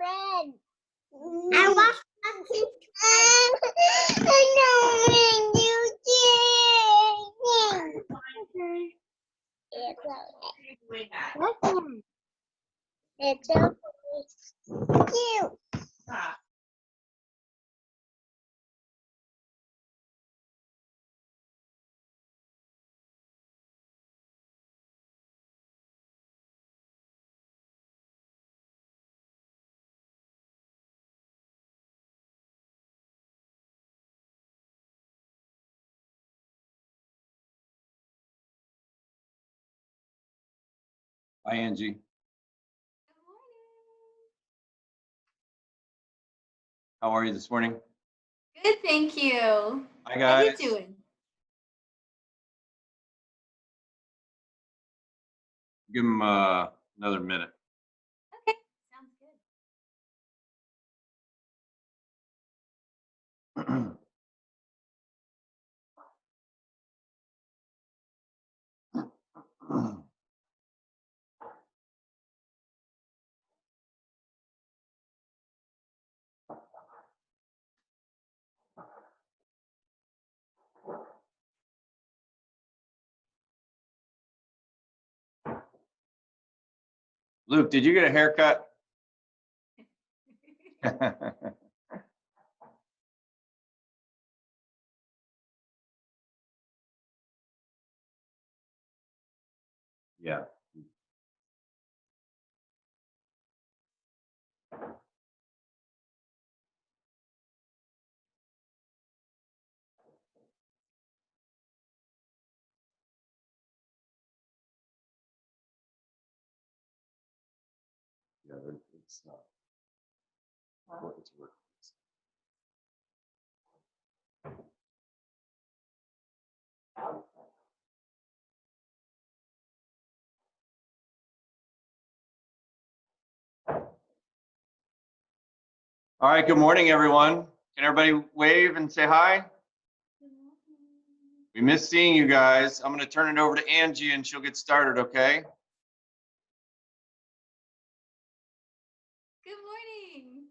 friend. I want to. I know you did. It's okay. Cute. Hi, Angie. How are you this morning? Good, thank you. Hi, guys. How are you doing? Give them another minute. Okay, sounds good. Luke, did you get a haircut? Yeah. Yeah, it's not. It's working. All right, good morning, everyone. Can everybody wave and say hi? We miss seeing you guys. I'm going to turn it over to Angie and she'll get started, okay? Good morning.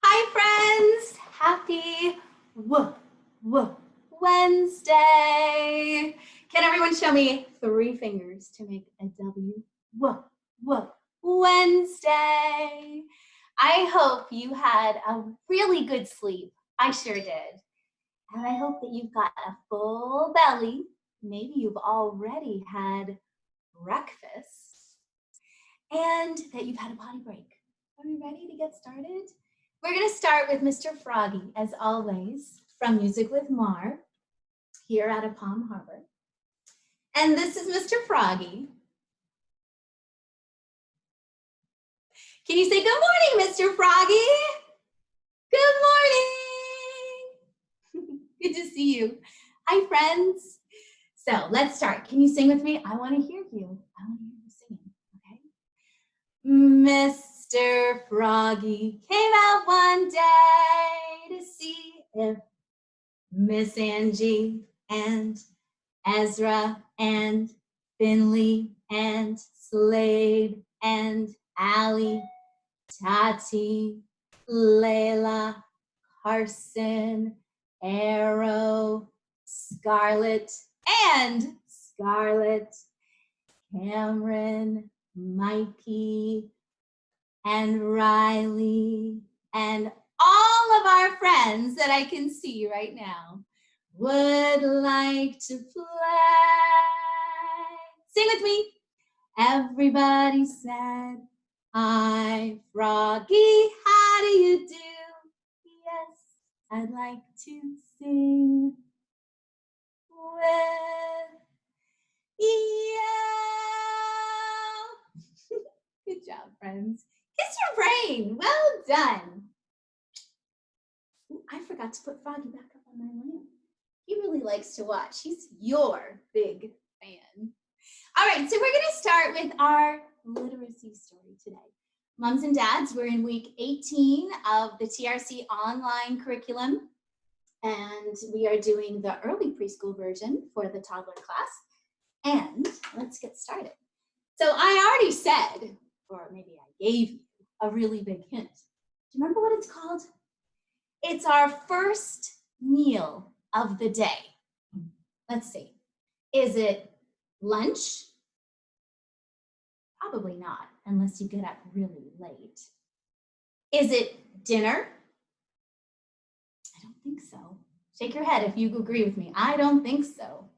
Hi, friends. Happy Wednesday. Can everyone show me 3 fingers to make a W? Wednesday. I hope you had a really good sleep. I sure did. And I hope that you've got a full belly. Maybe you've already had breakfast and that you've had a potty break. Are we ready to get started? We're going to start with Mr. Froggy, as always, from Music with Mar, here out of Palm Harbor. And this is Mr. Froggy. Can you say good morning, Mr. Froggy? Good morning. Good to see you. Hi, friends. So let's start. Can you sing with me? I want to hear you. I want to hear you singing, okay? Mr. Froggy came out one day to see if Miss Angie and Ezra and Finley and Slade and Allie, Tati, Layla, Carson, Arrow, Scarlett, Cameron, Mikey, and Riley, and all of our friends that I can see right now would like to play. Sing with me. Everybody said, hi, Froggy, how do you do? Yes, I'd like to sing with you. Good job, friends. Kiss your brain. Well done. Ooh, I forgot to put Froggy back up on my lamp. He really likes to watch. He's your big fan. All right, so we're going to start with our literacy story today. Moms and dads, we're in week 18 of the TRC online curriculum, and we are doing the early preschool version for the toddler class. And let's get started. So I already said, or maybe I gave you a really big hint. you remember what it's called? It's our first meal of the day. Let's see. Is it lunch? Probably not, unless you get up really late. Is it dinner? I don't think so. Shake your head if you agree with me. I don't think so.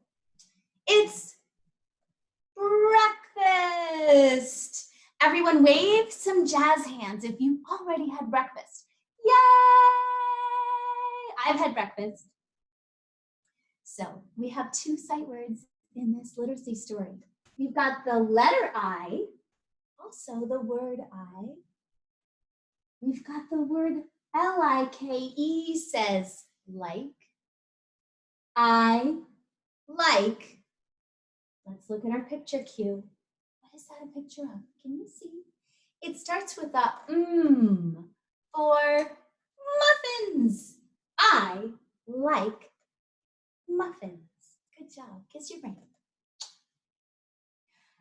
It's breakfast. Everyone wave some jazz hands if you already had breakfast. Yay! I've had breakfast. So we have two sight words in this literacy story. We've got the letter I, also the word I. We've got the word L-I-K-E says like. I like. Let's look at our picture cue. What is that a picture of? Can you see? It starts with a for muffins. I like muffins. Good job. Kiss your brain.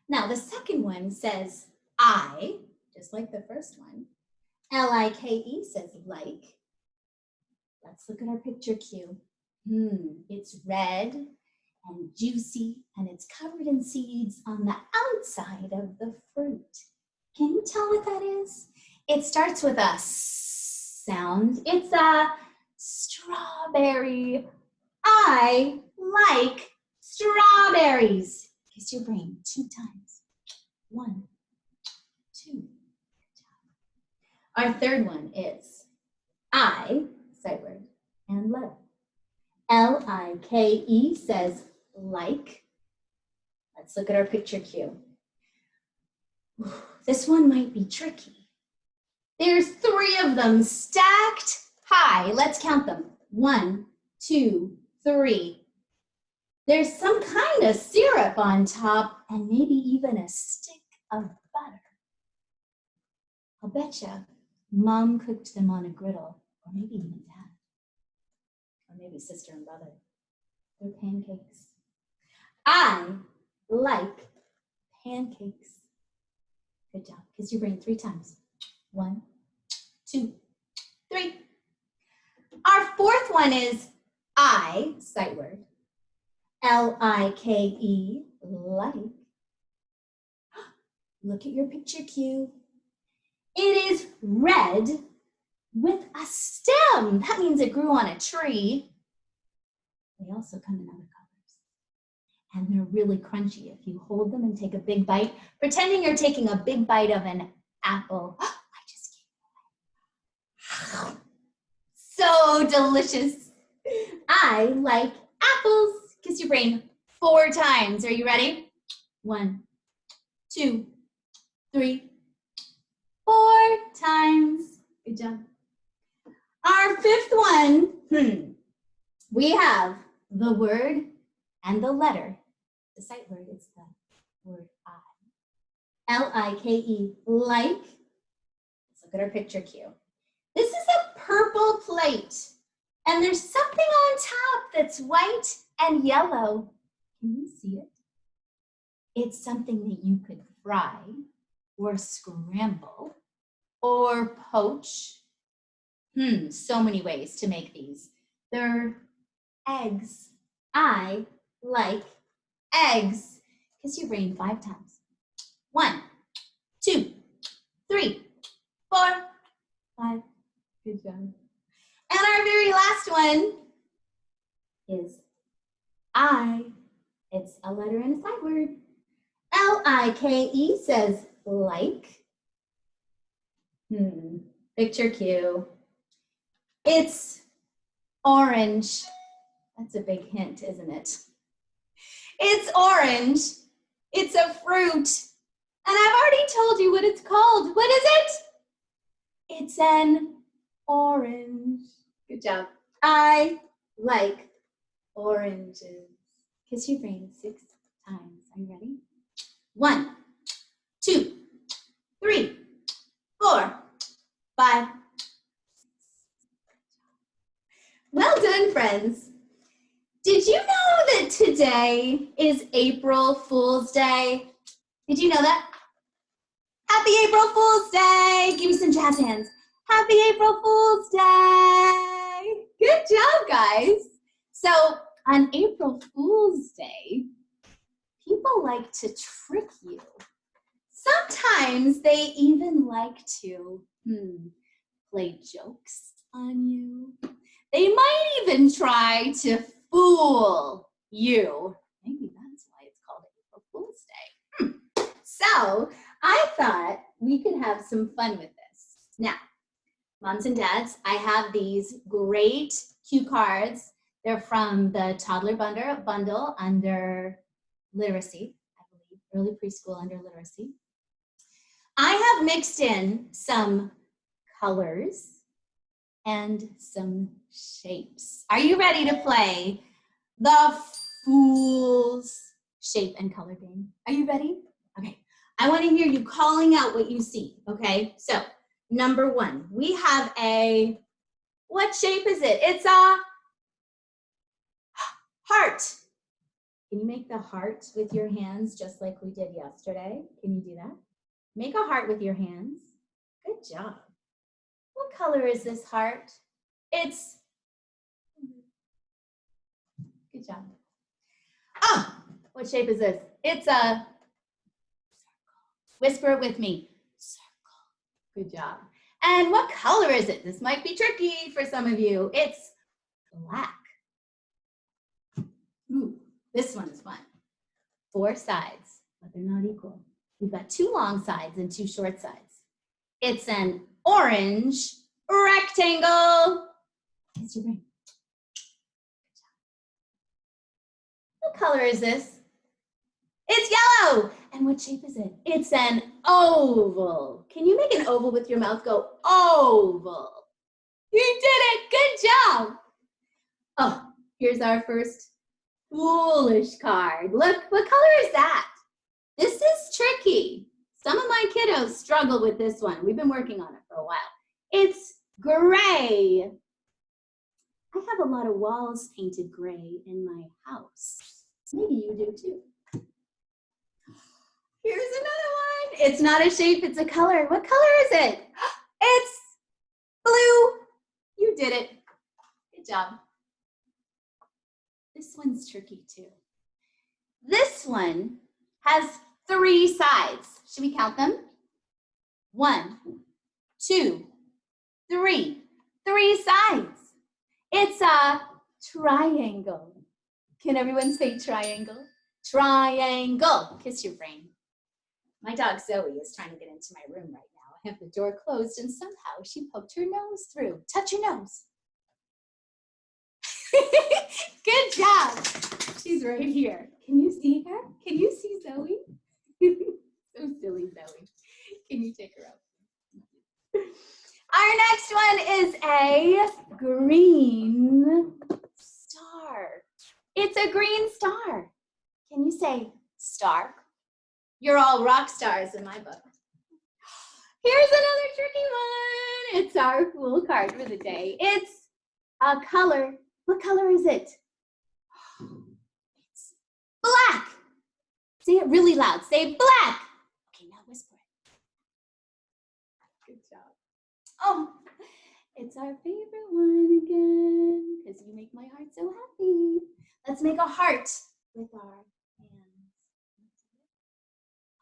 Now the second one says I, just like the first one. L-I-K-E says like. Let's look at our picture cue. It's red and juicy, and it's covered in seeds on the outside of the fruit. Can you tell what that is? It starts with a S sound. It's a strawberry. I like strawberries. Kiss your brain 2 times. 1, 2. Our third one is I, sight word, and letter. L-I-K-E says like. Let's look at our picture cue. This one might be tricky. There's 3 of them stacked high. Let's count them. 1, 2, 3. There's some kind of syrup on top and maybe even a stick of butter. I'll betcha Mom cooked them on a griddle, or maybe even Dad, or maybe sister and brother. They're pancakes. I like pancakes. Good job. Kiss your brain 3 times. 1, 2, 3. Our fourth one is I, sight word. L-I-K-E, like. Look at your picture cue. It is red with a stem. That means it grew on a tree. They also come in other colors. And they're really crunchy if you hold them and take a big bite, pretending you're taking a big bite of an apple. I just gave it away. So delicious. I like apples. Kiss your brain 4 times. Are you ready? 1, 2, 3, 4 times. Good job. Our fifth one, we have the word and the letter. The sight word is the word I. L-I-K-E, like. Let's look at our picture cue. This is a purple plate, and there's something on top that's white and yellow. Can you see it? It's something that you could fry or scramble or poach. So many ways to make these. They're eggs. I like eggs. Kiss your brain 5 times. 1, 2, 3, 4, 5. Good job. And our very last one is I. It's a letter and a sight word. L-I-K-E says like. Picture cue. It's orange. That's a big hint, isn't it? It's orange. It's a fruit. And I've already told you what it's called. What is it? It's an orange. Good job. I like oranges. Kiss your brain 6 times. Are you ready? 1, 2, 3, 4, 5. Well done, friends. Did you know that today is April Fool's Day? Did you know that? Happy April Fool's Day. Give me some jazz hands. Happy April Fool's Day. Good job, guys. So on April Fool's Day, people like to trick you. Sometimes they even like to play jokes on you. They might even try to fool you. Maybe that's why it's called April Fool's Day. So I thought we could have some fun with this. Now, moms and dads, I have these great cue cards. They're from the toddler bundle under literacy, I believe, early preschool under literacy. I have mixed in some colors and some shapes. Are you ready to play the Fool's shape and color game? Are you ready? Okay. I want to hear you calling out what you see, okay? So, number one, we have a, what shape is it? It's a heart. Can you make the heart with your hands just like we did yesterday? Can you do that? Make a heart with your hands. Good job. What color is this heart? It's, good job. Oh, what shape is this? It's a circle. Whisper it with me. Circle. Good job. And what color is it? This might be tricky for some of you. It's black. Ooh, this one is fun. 4 sides, but they're not equal. We've got 2 long sides and 2 short sides. It's an orange rectangle. Here's your brain. What color is this? It's yellow. And what shape is it? It's an oval. Can you make an oval with your mouth? Go oval. You did it. Good job. Oh, here's our first foolish card. Look, what color is that? This is tricky. Some of my kiddos struggle with this one. We've been working on it for a while. It's gray. I have a lot of walls painted gray in my house. Maybe you do too. Here's another one. It's not a shape, it's a color. What color is it? It's blue. You did it. Good job. This one's tricky too. This one has 3 sides. Should we count them? 1, 2, 3. 3 sides. It's a triangle. Can everyone say triangle? Triangle. Kiss your brain. My dog Zoe is trying to get into my room right now. I have the door closed and somehow she poked her nose through. Touch your nose. Good job. She's right here. Can you see her? Can you see Zoe? So silly, Zoe. Can you take her out? Our next one is a green star. It's a green star. Can you say star? You're all rock stars in my book. Here's another tricky one. It's our fool card for the day. It's a color. What color is it? It's black. Say it really loud. Say black. Okay, now whisper it. Good job. Oh, it's our favorite one again because you make my heart so happy. Let's make a heart with our hands.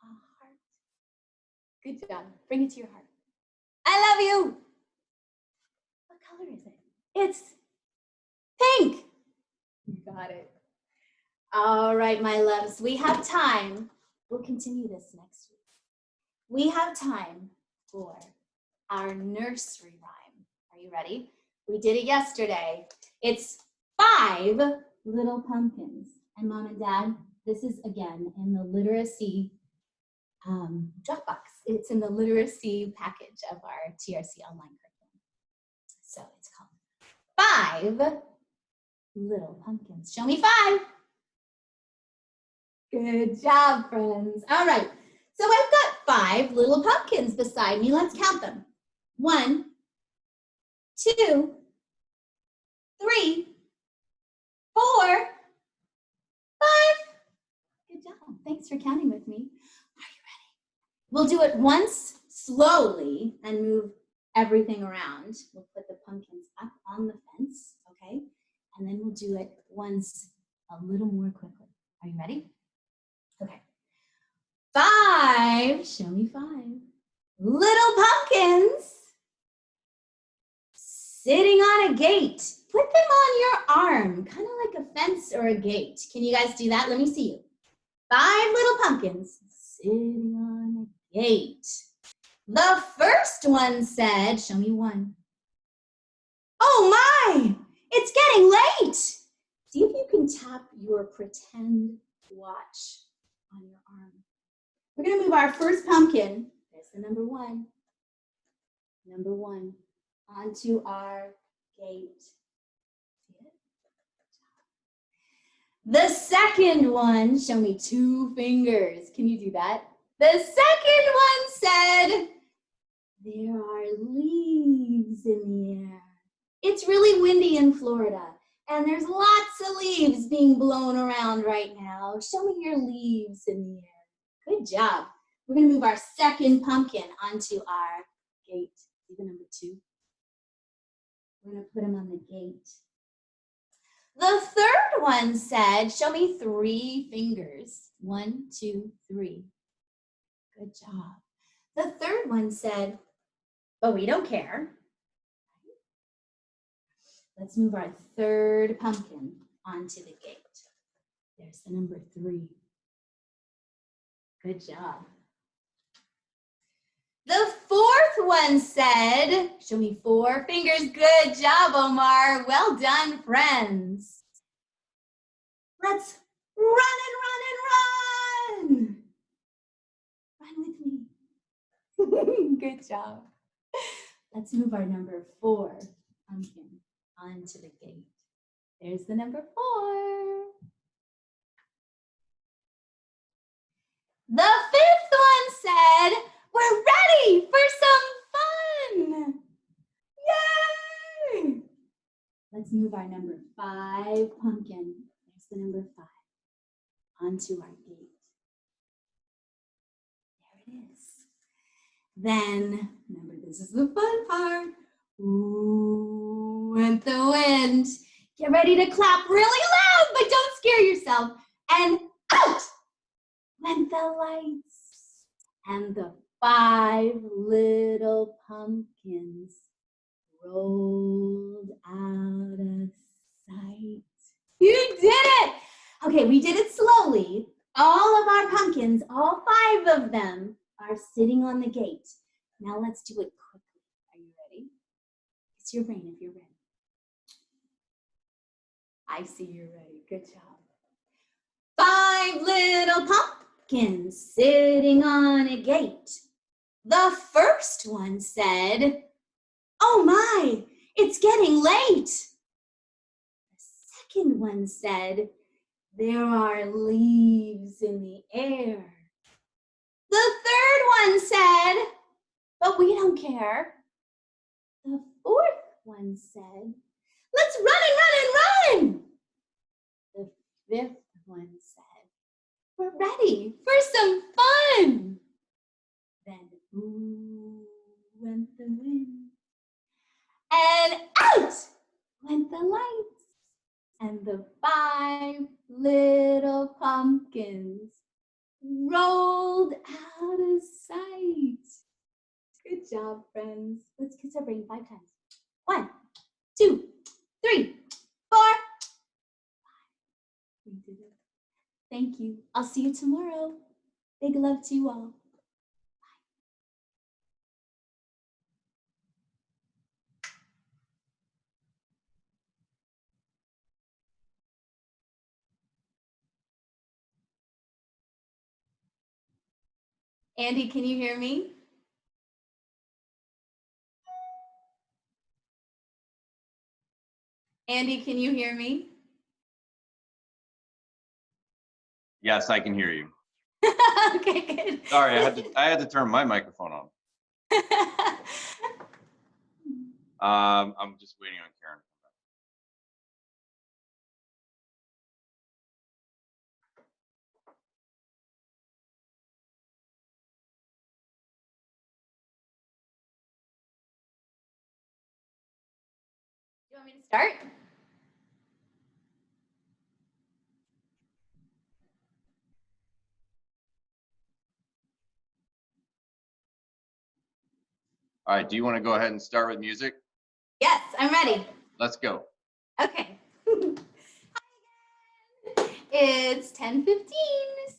A heart. Good job. Bring it to your heart. I love you. What color is it? It's pink. You got it. All right, my loves, we have time. We'll continue this next week. We have time for our nursery rhyme. Are you ready? We did it yesterday. It's 5 little pumpkins. And Mom and Dad, this is again in the literacy Dropbox. It's in the literacy package of our TRC online curriculum. So it's called 5 little pumpkins. Show me 5. Good job, friends. All right. So I've got 5 little pumpkins beside me. Let's count them. 1, 2, 3, 4, 5. Good job. Thanks for counting with me. Are you ready? We'll do it once slowly and move everything around. We'll put the pumpkins up on the fence, okay? And then we'll do it once a little more quickly. Are you ready? Okay. 5, show me 5. Little pumpkins sitting on a gate. Put them on your arm, kind of like a fence or a gate. Can you guys do that? Let me see you. 5 little pumpkins sitting on a gate. The first one said, show me 1. Oh my, it's getting late. See if you can tap your pretend watch on your arm. We're gonna move our first pumpkin, there's the number 1, onto our gate. The second one, show me 2 fingers. Can you do that? The second one said, there are leaves in the air. It's really windy in Florida, and there's lots of leaves being blown around right now. Show me your leaves in the air. Good job. We're gonna move our second pumpkin onto our gate. See the number 2? We're gonna put them on the gate. The third one said, show me 3 fingers. 1, 2, 3. Good job. The third one said, but we don't care. Let's move our third pumpkin onto the gate. There's the number 3. Good job. The fourth one said, show me 4 fingers. Good job, Omar. Well done, friends. Let's run and run and run. Run with me. Good job. Let's move our number 4 pumpkin onto the gate. There's the number 4. The fifth one said, we're ready for some fun. Yay! Let's move our number 5 pumpkin. There's the number 5 onto our gate. There it is. Then, remember, this is the fun part. Ooh, went the wind. Get ready to clap really loud, but don't scare yourself. And out went the lights. And the 5 little pumpkins rolled out of sight. You did it! Okay, we did it slowly. All of our pumpkins, all 5 of them, are sitting on the gate. Now let's do it quickly. Are you ready? It's your brain if you're ready. I see you're ready. Good job. 5 little pumpkins sitting on a gate. The first one said, oh my, it's getting late. The second one said, there are leaves in the air. The third one said, but we don't care. The fourth one said, let's run and run and run. The fifth one said, we're ready for some fun. Then ooh went the wind, and out went the lights, and the 5 little pumpkins rolled out of sight. Good job, friends. Let's kiss our brain 5 times. 1, 2, 3, 4, 5. We did it. Thank you. I'll see you tomorrow. Big love to you all. Andy, can you hear me? Andy, can you hear me? Yes, I can hear you. Okay, good. Sorry, I had to turn my microphone on. I'm just waiting on Karen. want me to start? All right, do you want to go ahead and start with music? Yes, I'm ready. Let's go. Okay. It's 10:15,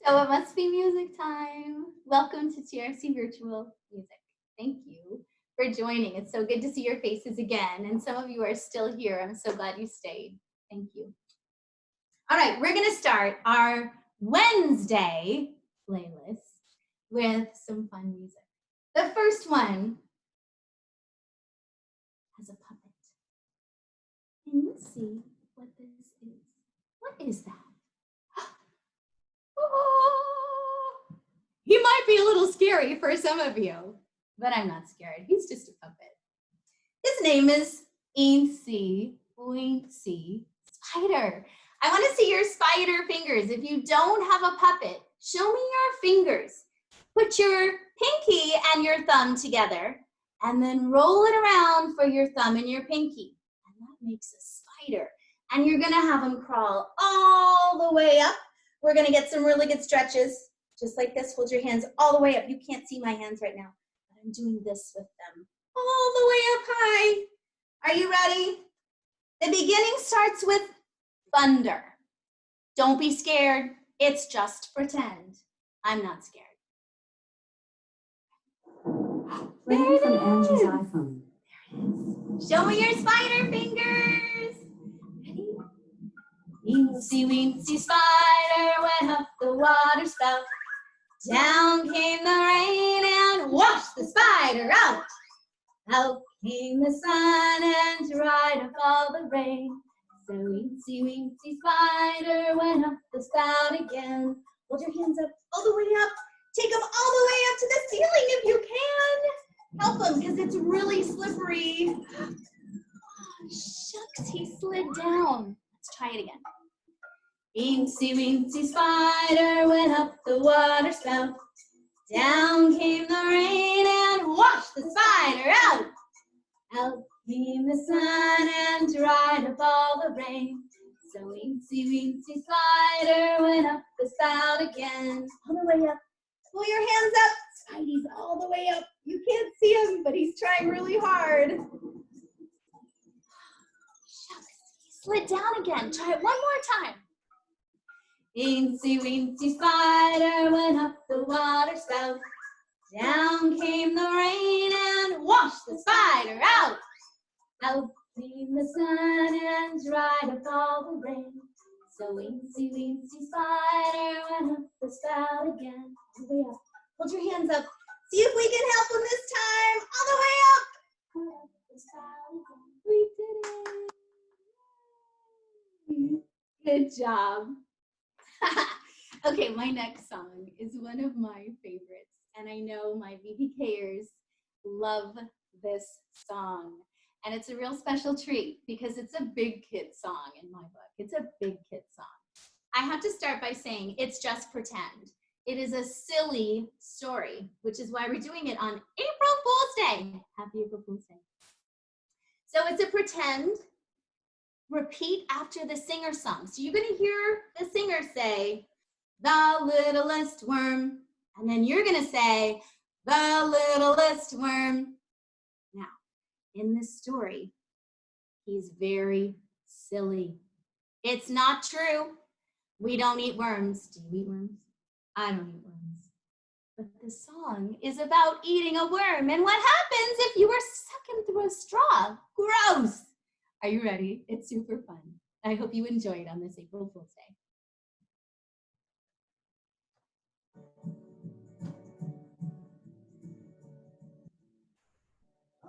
so it must be music time. Welcome to TRC Virtual Music. Thank you for joining. It's so good to see your faces again, and some of you are still here. I'm so glad you stayed. Thank you. All right, we're gonna start our Wednesday playlist with some fun music. The first one has a puppet. Can you see what this is? What is that? Oh, he might be a little scary for some of you, but I'm not scared. He's just a puppet. His name is Eensy Winksy Spider. I want to see your spider fingers. If you don't have a puppet, show me your fingers. Put your pinky and your thumb together and then roll it around for your thumb and your pinky. And that makes a spider. And you're going to have him crawl all the way up. We're going to get some really good stretches. Just like this, hold your hands all the way up. You can't see my hands right now, but I'm doing this with them. All the way up high. Are you ready? The beginning starts with thunder. Don't be scared. It's just pretend. I'm not scared. Playing from Angie's iPhone. There it is. Show me your spider fingers. Ready? Weensy, weensy spider went up the water spout. Down came the rain and washed the spider out. Out came the sun and dried up all the rain. So weensy, weensy spider went up the spout again. Hold your hands up all the way up. Take them all the way up to the ceiling if you can. Help him because it's really slippery. Oh, shucks, he slid down. Let's try it again. Weensy, weensy spider went up the water spout. Down came the rain and washed the spider out. Out came the sun and dried up all the rain. So weensy, weensy spider went up the spout again. All the way up. Pull your hands up. Spidey's all the way up. You can't see him, but he's trying really hard. Shucks, he slid down again. Try it one more time. Weensy, weensy spider went up the water spout. Down came the rain and washed the spider out. Out came the sun and dried up all the rain. So weensy, weensy spider went up the spout again. All the way up. Hold your hands up. See if we can help him this time. All the way up. Put up the spout again. We did it. Good job. Okay, my next song is one of my favorites, and I know my VPKers love this song. And it's a real special treat because it's a big kid song in my book. It's a big kid song. I have to start by saying it's just pretend. It is a silly story, which is why we're doing it on April Fool's Day. Happy April Fool's Day. So it's a pretend. Repeat after the singer song. So you're going to hear the singer say, "The littlest worm," and then you're going to say, "The littlest worm." Now, in this story, he's very silly. It's not true. We don't eat worms. Do you eat worms? I don't eat worms. But the song is about eating a worm and what happens if you were sucking through a straw. Gross. Are you ready? It's super fun. I hope you enjoy it on this April Fool's Day.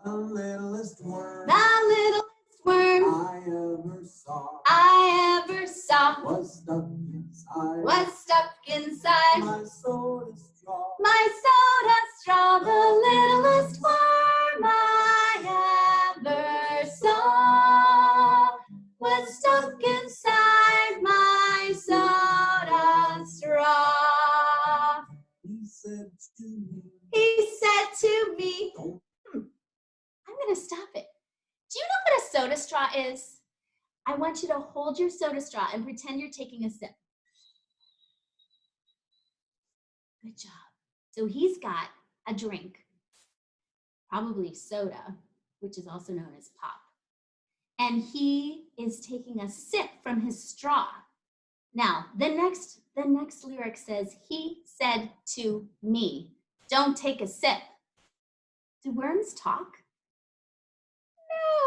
The littlest worm The littlest worm I ever saw was stuck inside my soda straw. my soda straw. The littlest worm I ever saw was stuck inside my soda straw. He said to me, I'm going to stop it. Do you know what a a soda straw is? I want you to hold your soda straw and pretend you're taking a sip. Good job. So he's got a drink, probably soda, which is also known as pop. And he is taking a sip from his straw. Now, the next lyric says, he said to me, don't take a sip. Do worms talk?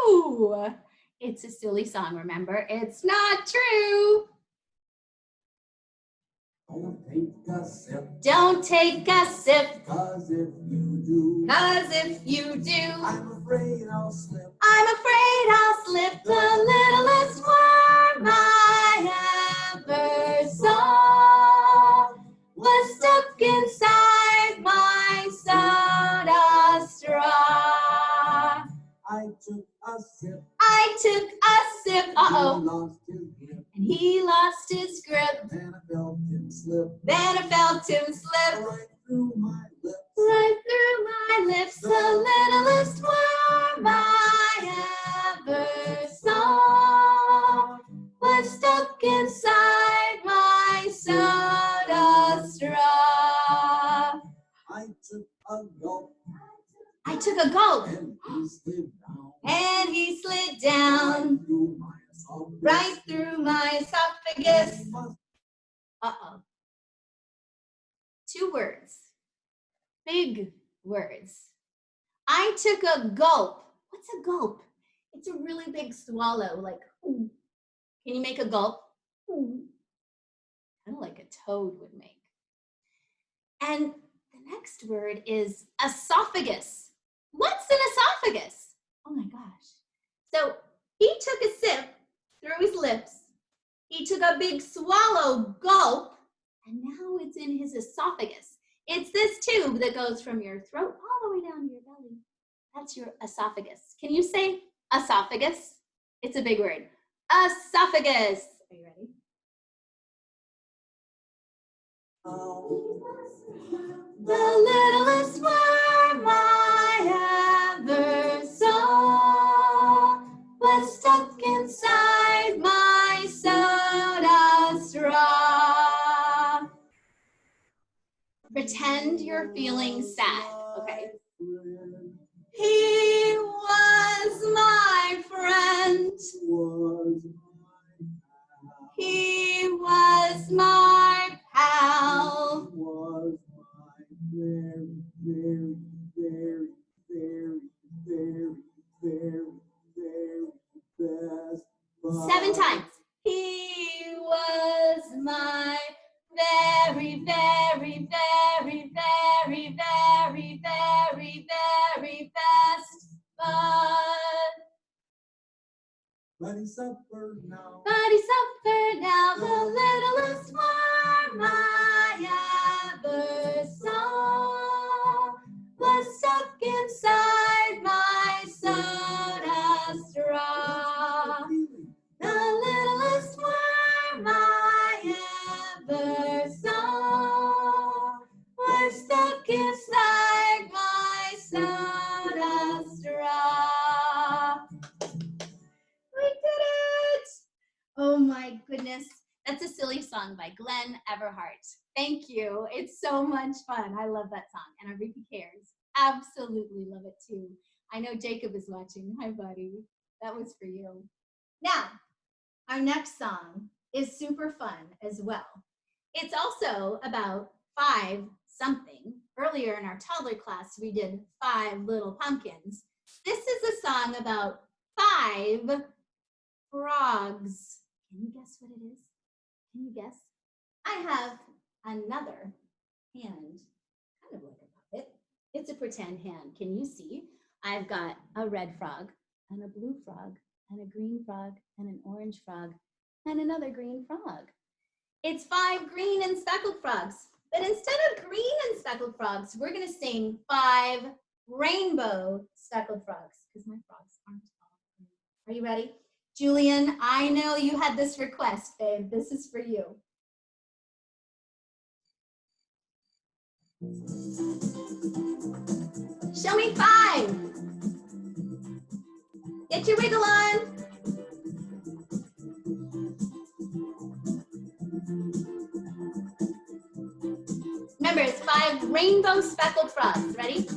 No, it's a silly song, remember? It's not true. Don't take a sip. Don't take a sip. 'Cause if you do, I'm afraid I'll slip. afraid I'll slip. The littlest worm I ever saw was stuck inside my soda straw. I took a sip. Uh-oh. He lost his grip. And he lost his grip. Then I felt him slip. Then I felt him slip Right through my lips. right through my lips. The littlest worm I ever saw was stuck inside my soda straw. I took a gulp. I took a gulp And he slid down. and he slid down right through my esophagus. Uh-oh. 2 words. Big words. I took a gulp. What's a gulp? It's a really big swallow, like, ooh. Can you make a gulp? Ooh. Kind of like a toad would make. And the next word is esophagus. What's an esophagus? Oh my gosh. So he took a sip through his lips. He took a big swallow, gulp, and now it's in his esophagus. It's this tube that goes from your throat all the way down to your belly. That's your esophagus. Can you say esophagus? It's a big word. Esophagus. Are you ready? The littlest worm I ever saw was stuck inside my soda straw. Pretend you're feeling sad, okay? He was my friend. He was my pal. Was my very, very, very, very, very, very, very best bud. 7 times. He was my very, very, very, very, very, very, very best bud. But he suffered now. But he suffered now, the littlest worm I ever saw was stuck inside my soda straw. The littlest worm I ever saw was stuck inside my soda straw. We did it! Oh my goodness. That's a silly song by Glenn Everhart. Thank you. It's so much fun. I love that song. And Enrique Cares. Absolutely love it too. I know Jacob is watching. Hi, buddy. That was for you. Now, our next song is super fun as well. It's also about 5 something. Earlier in our toddler class, we did 5 little pumpkins. This is a song about 5 frogs. Can you guess what it is? Can you guess? I have another hand, kind of like a puppet. It's a pretend hand. Can you see? I've got a red frog and a blue frog and a green frog and an orange frog and another green frog. It's 5 green and speckled frogs. But instead of green and speckled frogs, we're going to sing 5 rainbow speckled frogs because my frogs aren't all. Are you ready? Julian, I know you had this request, babe. This is for you. Show me 5. Get your wiggle on. Remember, it's 5 rainbow speckled frogs. Ready?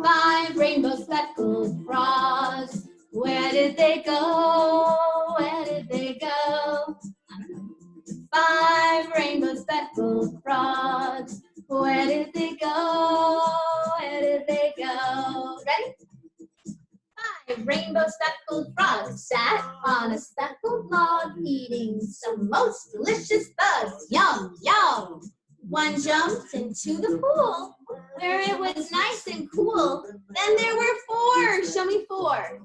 5 rainbow speckled frogs. Where did they go? Where did they go? 5 rainbow speckled frogs. Where did they go? Where did they go? Ready? 5 rainbow speckled frogs sat on a speckled log eating some most delicious bugs. Yum, yum. One jumped into the pool where it was nice and cool. Then there were 4. Show me 4.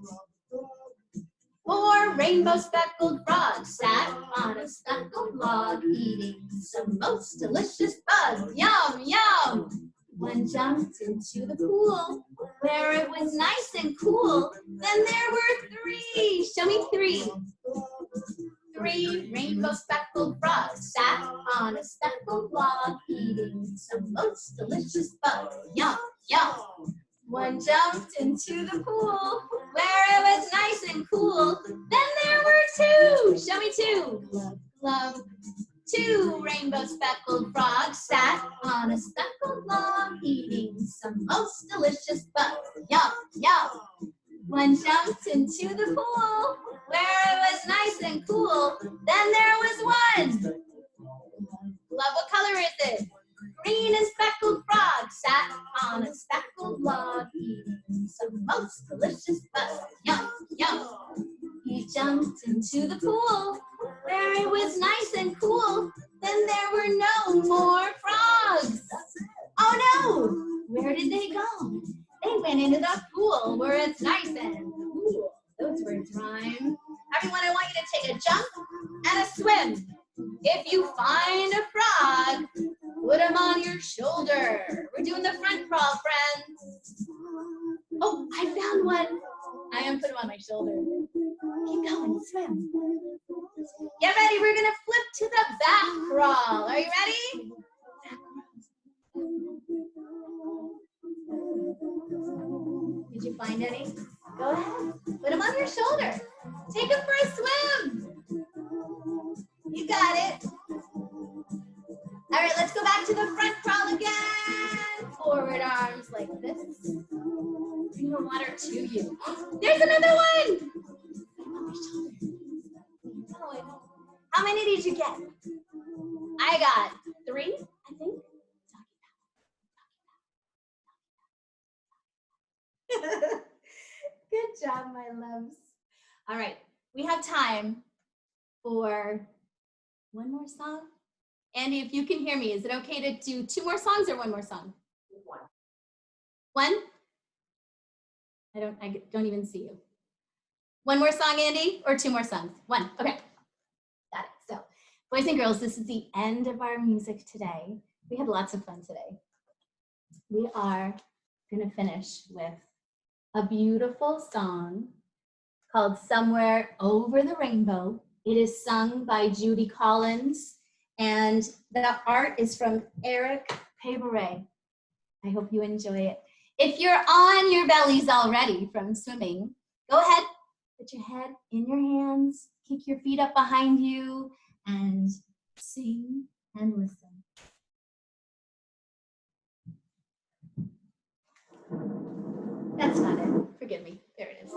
4 rainbow speckled frogs sat on a speckled log eating some most delicious bugs. Yum, yum. One jumped into the pool where it was nice and cool. Then there were 3. Show me 3. 3 rainbow speckled frogs sat on a speckled log eating some most delicious bugs. Yum, yum. One jumped into the pool where it was nice and cool. Then there were 2. Show me 2. Glub, glub. 2 rainbow speckled frogs sat on a speckled log eating some most delicious bugs. Yum, yum. One jumped into the pool where it was nice and cool. Then there was 1. Love, what color is it? Green and speckled frog sat on a speckled log eating some most delicious bugs. Yum, yum. He jumped into the pool where it was nice and cool. Then there were no more frogs. Oh no! Where did they go? They went into the pool where it's nice and cool. Those words rhyme. Everyone, I want you to take a jump and a swim. If you find a frog, put him on your shoulder. We're doing the front crawl, friends. Oh, I found one. I am put him on my shoulder. Keep going, swim. Get ready, we're gonna flip to the back crawl. Are you ready? Did you find any? Go ahead, put him on your shoulder. Take him for a swim. You got it. All right, let's go back to the front crawl again. Forward arms like this. Bring the water to you. There's another one. How many did you get? I got 3, I think. Good job, my loves. All right, we have time for one more song. Andy, if you can hear me, is it okay to do 2 more songs or 1 more song? 1? I don't even see you. 1 more song, Andy, or 2 more songs? 1, okay. Got it. So, boys and girls, this is the end of our music today. We had lots of fun today. We are gonna finish with a beautiful song called Somewhere Over the Rainbow. It is sung by Judy Collins, and the art is from Eric Paberet. I hope you enjoy it. If you're on your bellies already from swimming, go ahead, put your head in your hands, kick your feet up behind you, and sing and listen. That's not it. Forgive me. There it is.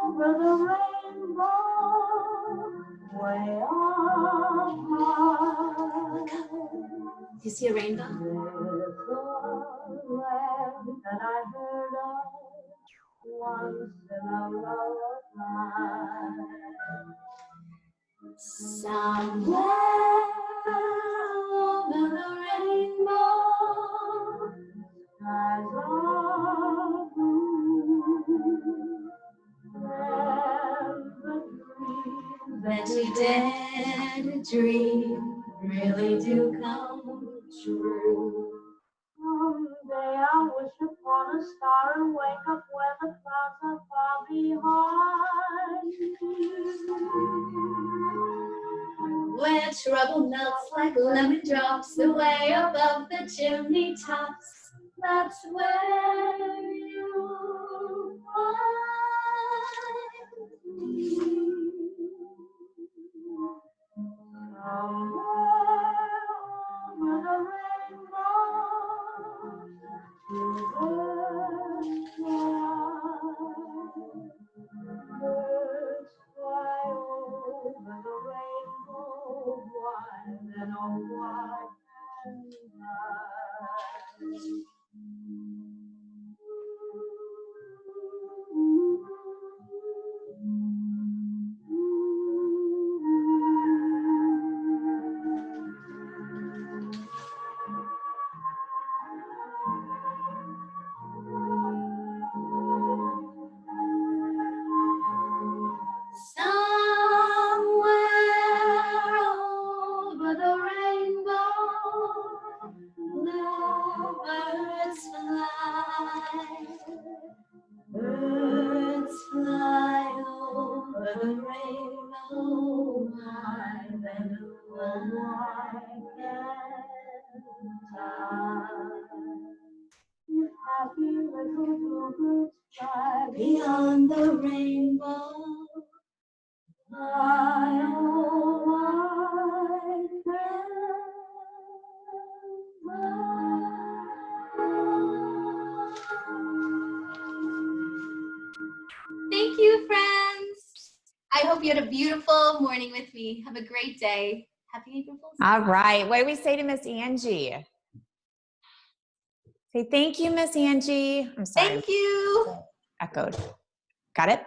Over the rainbow, way up high. Do you see a rainbow? There's a land that I heard of once in a lullaby. Somewhere over the rainbow, Skies are blue, and the dreams that you dare to dream really do come true. Someday I'll wish upon a star and wake up where the clouds are far behind. Where trouble melts like lemon drops away above the chimney tops. That's where you find me. Birds fly over the rainbow, one and all white and high. Somewhere over the rainbow, bluebirds fly. Birds fly over the rainbow, wide and wide and high. If happy little bluebirds fly Beyond the rainbow, high, oh, wide and thank you, friends. I hope you had a beautiful morning with me. Have a great day. Happy April Fool's Day. All right. What do we say to Miss Angie? Say thank you, Miss Angie. I'm sorry. Thank you. Echoed. Got it?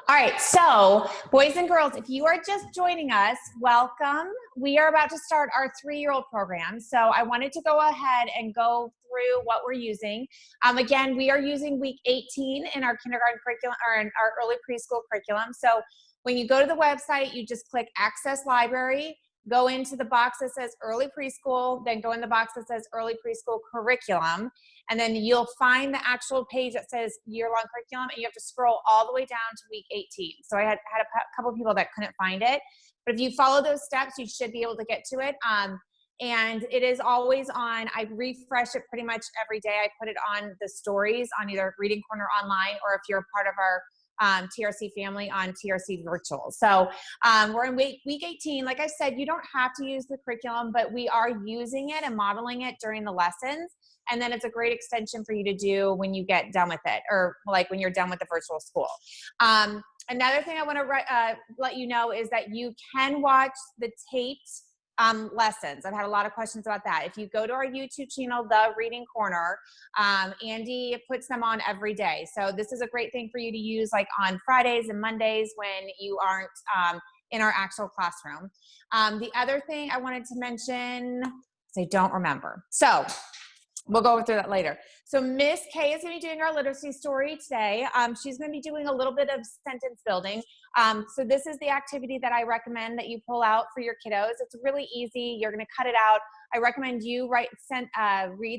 All right. So, boys and girls, if you are just joining us, welcome. We are about to start our 3-year-old program. So, I wanted to go ahead and go through what we're using. Again, we are using week 18 in our kindergarten curriculum or in our early preschool curriculum. So, when you go to the website, you just click Access Library. Go into the box that says early preschool, then go in the box that says early preschool curriculum, and then you'll find the actual page that says year-long curriculum, and you have to scroll all the way down to week 18. So I had a couple of people that couldn't find it, but if you follow those steps, you should be able to get to it. And it is always on. I refresh it pretty much every day. I put it on the stories on either Reading Corner online, or if you're a part of our TRC family on TRC Virtual. So we're in week 18. Like I said, you don't have to use the curriculum, but we are using it and modeling it during the lessons. And then it's a great extension for you to do when you get done with it, or like when you're done with the virtual school. Another thing I want to let you know is that you can watch the taped lessons. I've had a lot of questions about that. If you go to our YouTube channel, The Reading Corner, Andy puts them on every day. So this is a great thing for you to use like on Fridays and Mondays when you aren't in our actual classroom. The other thing I wanted to mention, I don't remember. So we'll go through that later. So Miss Kay is going to be doing our literacy story today. She's going to be doing a little bit of sentence building. So this is the activity that I recommend that you pull out for your kiddos. It's really easy. You're going to cut it out. I recommend you read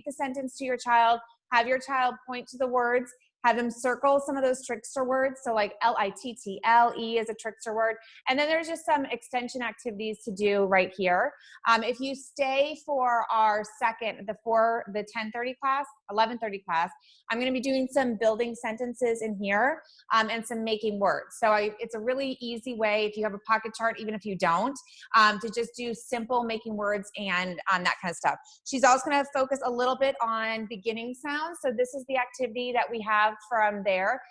the sentence to your child, have your child point to the words, have them circle some of those trickster words. So like L-I-T-T-L-E is a trickster word. And then there's just some extension activities to do right here. If you stay for our the 10:30 class, 11:30 class, I'm going to be doing some building sentences in here and some making words. So it's a really easy way, if you have a pocket chart, even if you don't, to just do simple making words and that kind of stuff. She's also going to focus a little bit on beginning sounds. So this is the activity that we have from there.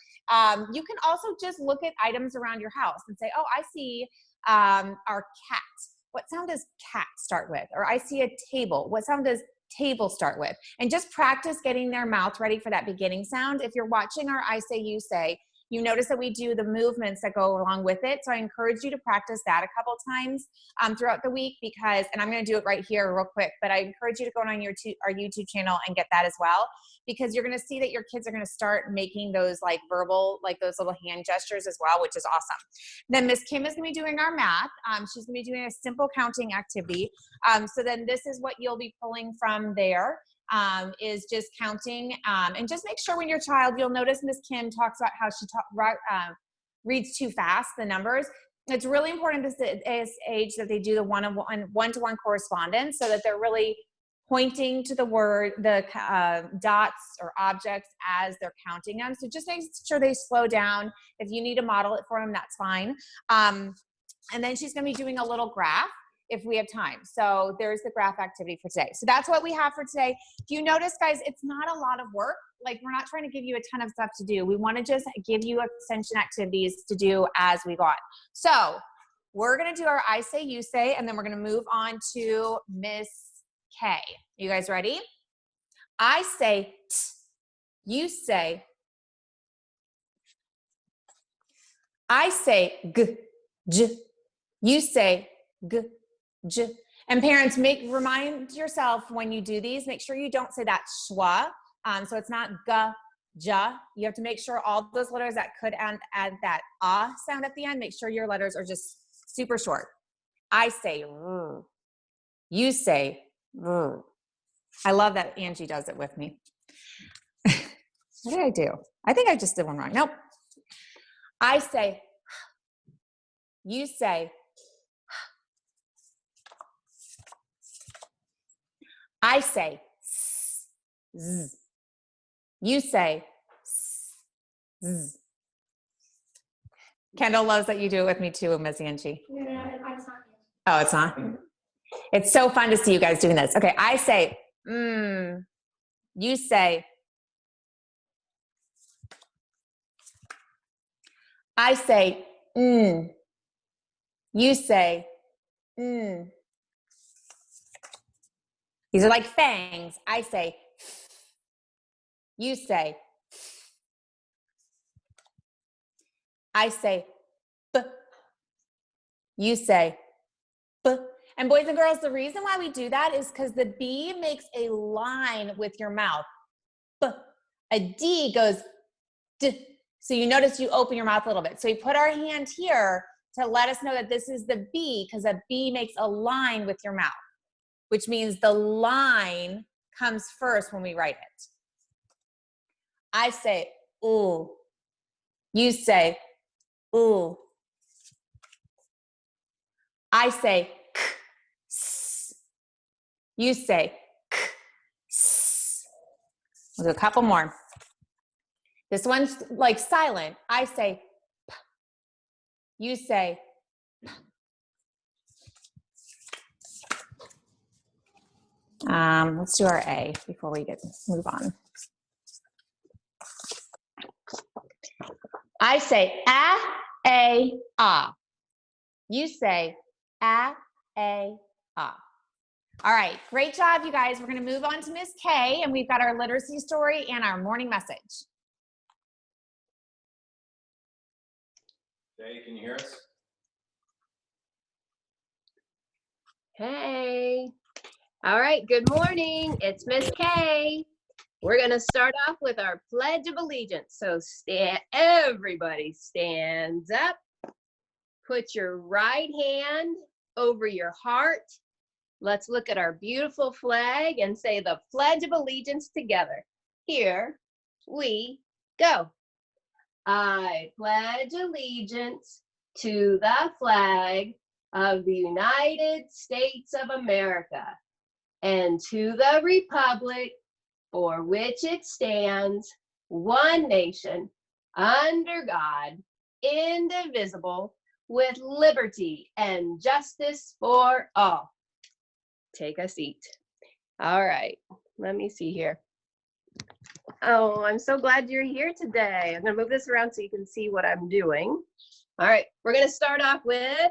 You can also just look at items around your house and say, oh, I see our cat. What sound does cat start with? Or I see a table. What sound does table start with? And just practice getting their mouth ready for that beginning sound. If you're watching our I Say, You Say, you notice that we do the movements that go along with it. So I encourage you to practice that a couple times throughout the week and I'm going to do it right here real quick, but I encourage you to go on our YouTube channel and get that as well, because you're going to see that your kids are going to start making those like verbal, like those little hand gestures as well, which is awesome. Then Miss Kim is going to be doing our math. She's going to be doing a simple counting activity. So then this is what you'll be pulling from there. Is just counting and just make sure when your child, you'll notice Miss Kim talks about how she reads too fast, the numbers. It's really important at this age that they do the one-to-one correspondence so that they're really pointing to the word, the dots or objects as they're counting them. So just make sure they slow down. If you need to model it for them, that's fine. And then she's gonna be doing a little graph if we have time. So there's the graph activity for today. So that's what we have for today. If you notice, guys, it's not a lot of work. Like, we're not trying to give you a ton of stuff to do. We wanna just give you extension activities to do as we go on. So we're gonna do our I say, you say, and then we're gonna move on to Miss K. You guys ready? I say t, you say. I say g, j, you say g, j. And parents, remind yourself when you do these, make sure you don't say that schwa. So it's not g, j. You have to make sure all those letters that could add that ah sound at the end, make sure your letters are just super short. I say r, you say r. I love that Angie does it with me. What did I do? I think I just did one wrong. Nope. I say, you say, I say, z, you say, z. Kendall loves that you do it with me too, Miss Angie. Oh, it's not? It's so fun to see you guys doing this. Okay, I say, you say, I say, you say, These are like fangs. I say, you say, I say, b, you say, b. And boys and girls, the reason why we do that is because the B makes a line with your mouth. B. A D goes d. So you notice you open your mouth a little bit. So you put our hand here to let us know that this is the B, because a B makes a line with your mouth, which means the line comes first when we write it. I say, ooh. You say, ooh. I say, k, s. You say, k, s. We'll do a couple more. This one's like silent. I say, p. You say, p. Let's do our A before we move on. I say, a, ah. You say, a, ah. All right, great job, you guys. We're gonna move on to Miss K, and we've got our literacy story and our morning message. Jay, can you hear us? Hey. All right, good morning. It's Miss K. We're going to start off with our Pledge of Allegiance. So everybody stands up. Put your right hand over your heart. Let's look at our beautiful flag and say the Pledge of Allegiance together. Here we go. I pledge allegiance to the flag of the United States of America and to the republic for which it stands, one nation, under God, indivisible, with liberty and justice for all. Take a seat. All right, let me see here. Oh, I'm so glad you're here today. I'm gonna move this around so you can see what I'm doing. All right, we're gonna start off with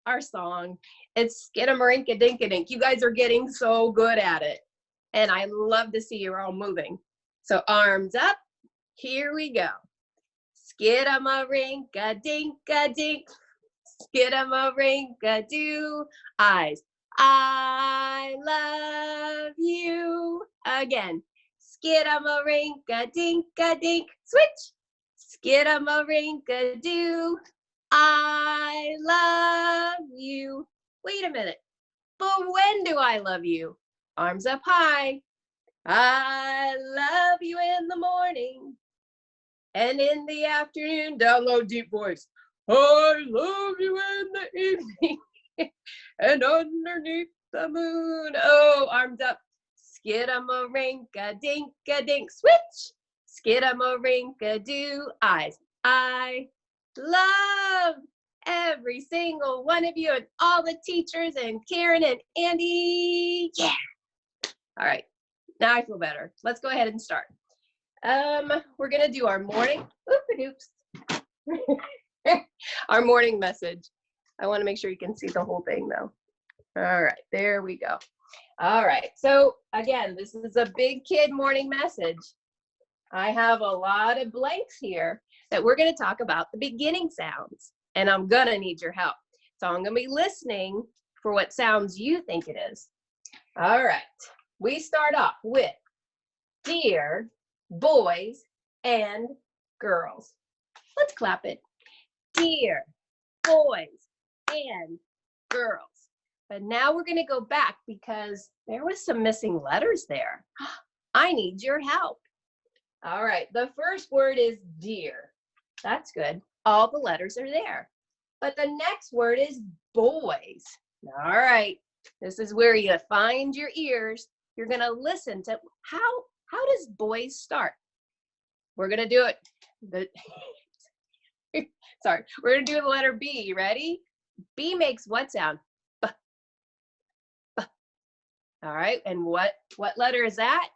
our song. It's Skidamarinka-Dinka-Dink. You guys are getting so good at it. And I love to see you all moving. So arms up, here we go. Skidamarinka-Dinka-Dink, Skidamarinka-Doo, eyes. I love you. Again. Skidamarinka-Dinka-Dink, switch. Skidamarinka-Doo, I love you. Wait a minute, but when do I love you? Arms up high. I love you in the morning. And in the afternoon, download deep voice. I love you in the evening and underneath the moon. Oh, arms up. Skidamarinka-dinka-dink, switch. Skidamarinka-do, eyes. I love every single one of you and all the teachers and Karen and Andy. Yeah. All right, now I feel better. Let's go ahead and start. We're gonna do our morning, oops, our morning message. I wanna make sure you can see the whole thing though. All right, there we go. All right, so again, this is a big kid morning message. I have a lot of blanks here that we're gonna talk about the beginning sounds, and I'm gonna need your help. So I'm gonna be listening for what sounds you think it is. All right, we start off with dear boys and girls. Let's clap it. Dear boys and girls. But now we're gonna go back because there was some missing letters there. I need your help. All right, the first word is dear. That's good. All the letters are there. But the next word is boys. All right, this is where you find your ears. You're gonna listen to how does boys start? We're gonna do it. Sorry, we're gonna do the letter B. You ready? B makes what sound? B. B. All right, and what letter is that?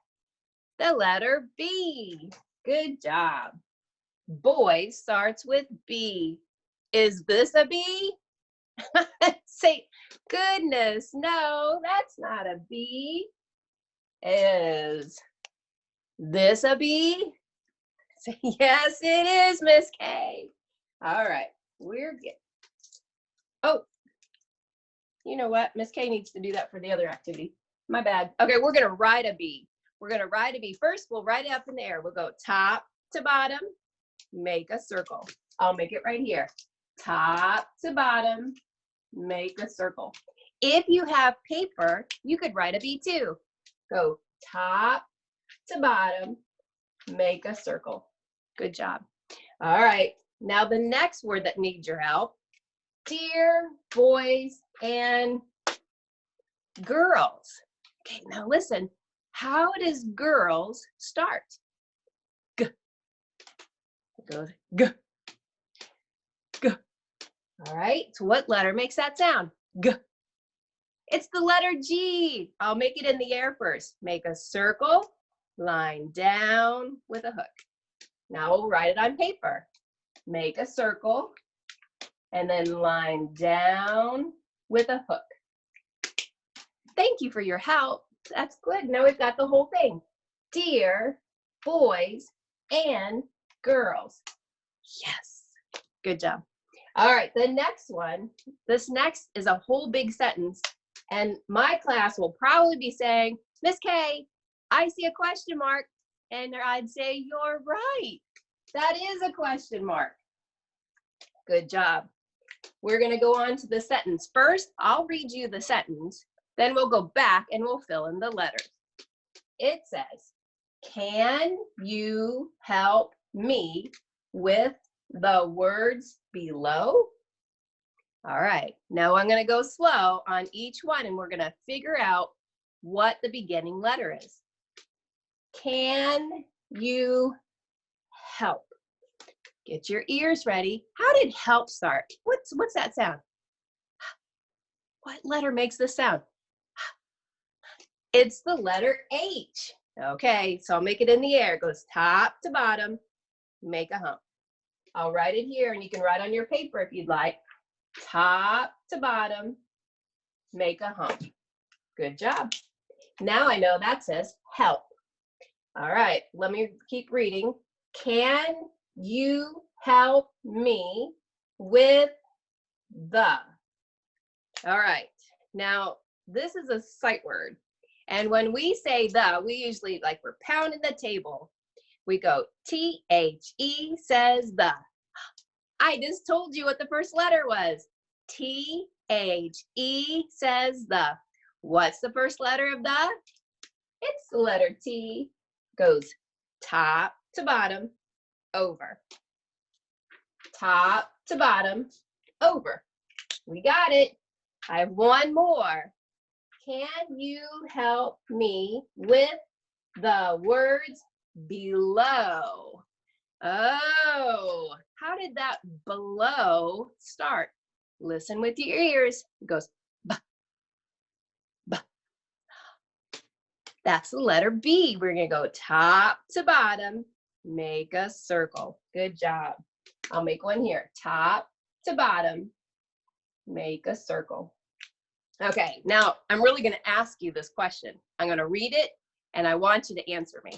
The letter B. Good job. Boy starts with B. Is this a B? Say, goodness, no, that's not a B. Is this a B? Say, yes, it is, Miss K. All right, we're good. Oh, you know what? Miss K needs to do that for the other activity. My bad. Okay, we're gonna write a B. We're gonna write a B. First, we'll write it up in the air. We'll go top to bottom, make a circle. I'll make it right here. Top to bottom, make a circle. If you have paper, you could write a B too. Go top to bottom, make a circle. Good job. All right, now the next word that needs your help. Dear boys and girls. Okay, now listen. How does girls start? G. It goes G. G. All right, so what letter makes that sound? G. It's the letter G. I'll make it in the air first. Make a circle, line down with a hook. Now we'll write it on paper. Make a circle, and then line down with a hook. Thank you for your help. That's good. Now we've got the whole thing. Dear boys and girls. Yes. Good job. All right, the next one. This next is a whole big sentence. And my class will probably be saying, Miss K, I see a question mark. And I'd say, you're right. That is a question mark. Good job. We're going to go on to the sentence. First, I'll read you the sentence. Then we'll go back and we'll fill in the letters. It says, can you help me with the words below? All right, now I'm going to go slow on each one and we're going to figure out what the beginning letter is. Can you help? Get your ears ready. How did help start? What's that sound? What letter makes this sound? It's the letter H. Okay, so I'll make it in the air. It goes top to bottom, make a hump. I'll write it here and you can write on your paper if you'd like. Top to bottom, make a hump. Good job. Now I know that says help. All right, let me keep reading. Can you help me with the? All right, now this is a sight word. And when we say the, we usually, like we're pounding the table. We go T-H-E says the. I just told you what the first letter was. T-H-E says the. What's the first letter of the? It's the letter T. Goes top to bottom, over. Top to bottom, over. We got it. I have one more. Can you help me with the words below? Oh, how did that below start? Listen with your ears. It goes, B, B. That's the letter B. We're going to go top to bottom, make a circle. Good job. I'll make one here. Top to bottom, make a circle. Okay, now I'm really going to ask you this question. I'm going to read it, and I want you to answer me.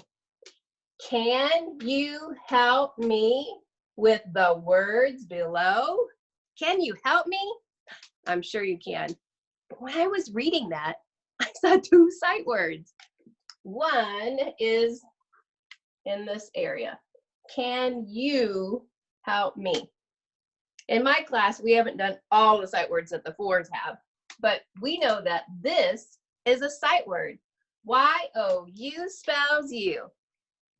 Can you help me with the words below? Can you help me? I'm sure you can. When I was reading that, I saw two sight words. One is in this area. Can you help me? In my class, we haven't done all the sight words that the fours have, but we know that this is a sight word. Y-O-U spells you.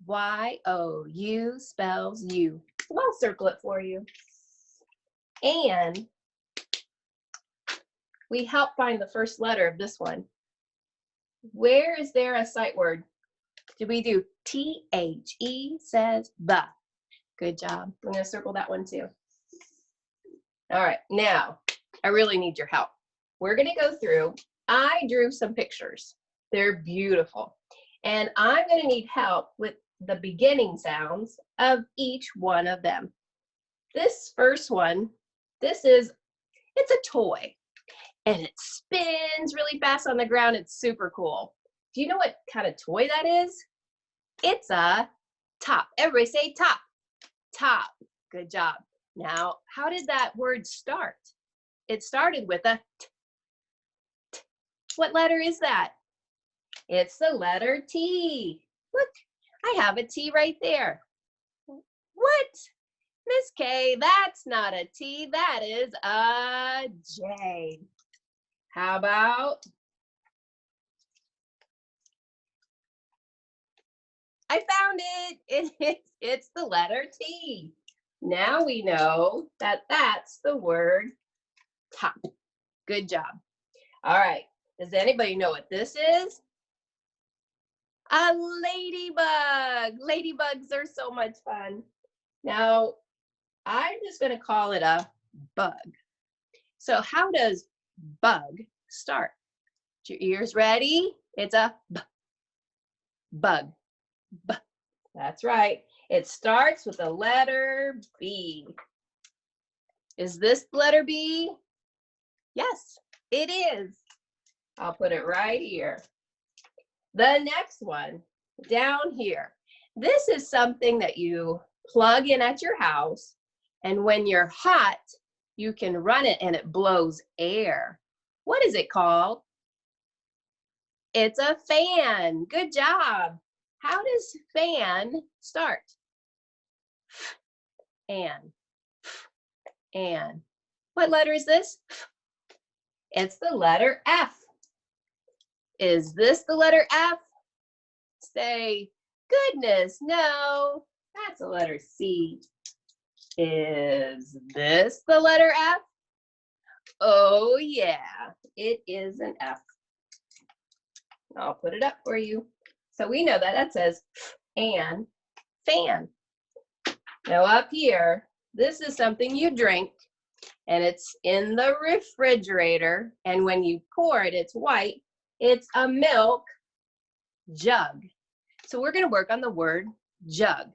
Y-O-U spells you. So I'll circle it for you. And we help find the first letter of this one. Where is there a sight word? Did we do T-H-E says the? Good job. I'm going to circle that one too. All right, now I really need your help. We're going to go through. I drew some pictures. They're beautiful. And I'm going to need help with the beginning sounds of each one of them. This first one, it's a toy. And it spins really fast on the ground. It's super cool. Do you know what kind of toy that is? It's a top. Everybody say top. Top. Good job. Now, how did that word start? It started with a T. T. What letter is that? It's the letter T. Look, I have a T right there. What? Miss K, that's not a T. That is a J. How about? I found it. It's the letter T. Now we know that that's the word top. Good job. All right. Does anybody know what this is? A ladybug. Ladybugs are so much fun. Now, I'm just going to call it a bug. So how does bug start? Get your ears ready? It's a b. Bug. B. That's right. It starts with the letter B. Is this the letter B? Yes, it is. I'll put it right here. The next one, down here. This is something that you plug in at your house, and when you're hot, you can run it and it blows air. What is it called? It's a fan. Good job. How does fan start? And. What letter is this? It's the letter F. Is this the letter F? Say, goodness, no. That's the letter C. Is this the letter F? Oh, yeah, it is an F. I'll put it up for you. So we know that that says and fan. Now up here, this is something you drink, and it's in the refrigerator, and when you pour it, it's white. It's a milk jug. So we're going to work on the word jug.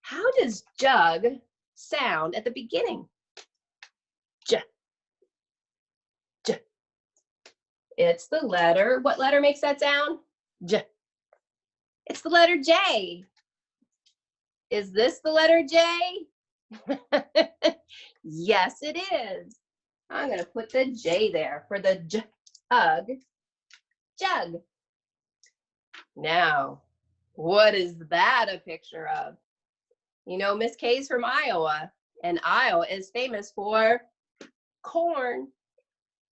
How does jug sound at the beginning? J. J. It's the letter. What letter makes that sound? J. It's the letter J. Is this the letter J? Yes, it is. I'm going to put the J there for the jug. Jug. Now, what is that a picture of? You know, Miss Kay's from Iowa, and Iowa is famous for corn.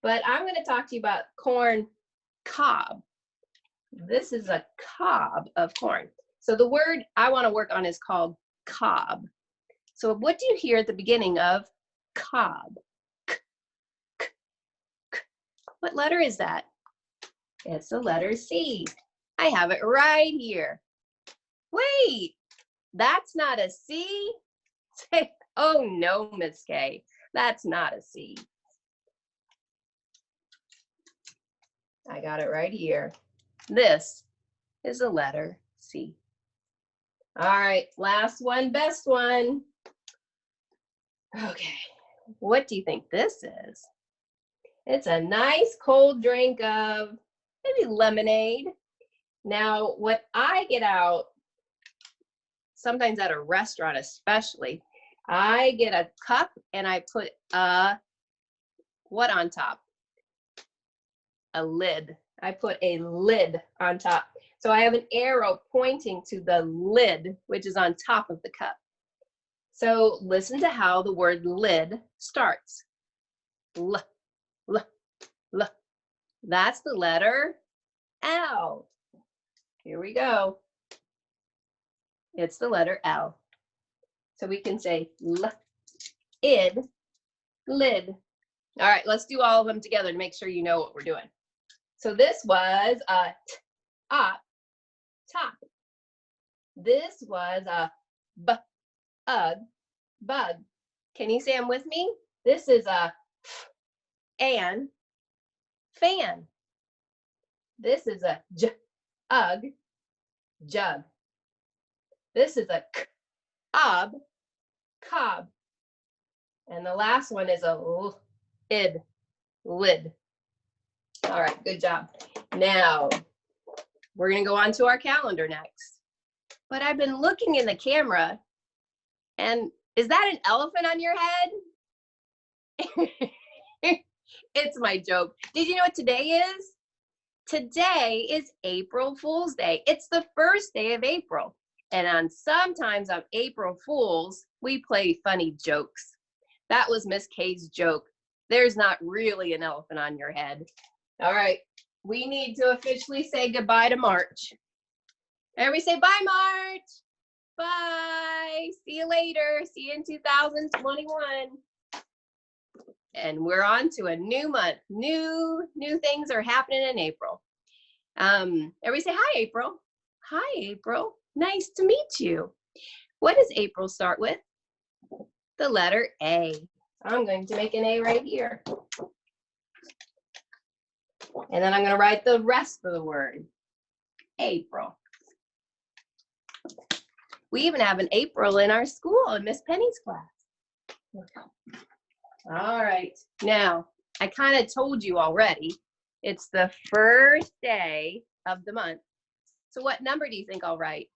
But I'm going to talk to you about corn cob. This is a cob of corn. So the word I want to work on is called cob. So what do you hear at the beginning of cob? K, k, k. What letter is that? It's the letter C. I have it right here. Wait, that's not a C? Oh no, Miss K, that's not a C. I got it right here. This is the letter C. All right, last one, best one. Okay, what do you think this is? It's a nice cold drink of maybe lemonade. Now, what I get out, sometimes at a restaurant especially, I get a cup and I put what on top? A lid. I put a lid on top. So I have an arrow pointing to the lid, which is on top of the cup. So listen to how the word lid starts. L, l, l. That's the letter L. Here we go. It's the letter L. So we can say l, id, lid. All right, let's do all of them together to make sure you know what we're doing. So this was a top. This was a bug. Can you say them with me? This is a fan. This is a jug. This is a cob. And the last one is a lid. All right, good job. Now, we're gonna go on to our calendar next. But I've been looking in the camera, and is that an elephant on your head? It's my joke. Did you know what today is? Today is April Fool's Day. It's the first day of April. And sometimes on April Fools, we play funny jokes. That was Miss K's joke. There's not really an elephant on your head. All right, we need to officially say goodbye to March. Everybody say bye, March. Bye. See you later. See you in 2021. And we're on to a new month. New things are happening in April. Everybody say hi, April. Hi, April. Nice to meet you. What does April start with? The letter A. I'm going to make an A right here. And then I'm going to write the rest of the word. April. We even have an April in our school in Miss Penny's class. All right. Now, I kind of told you already, it's the first day of the month. So what number do you think I'll write?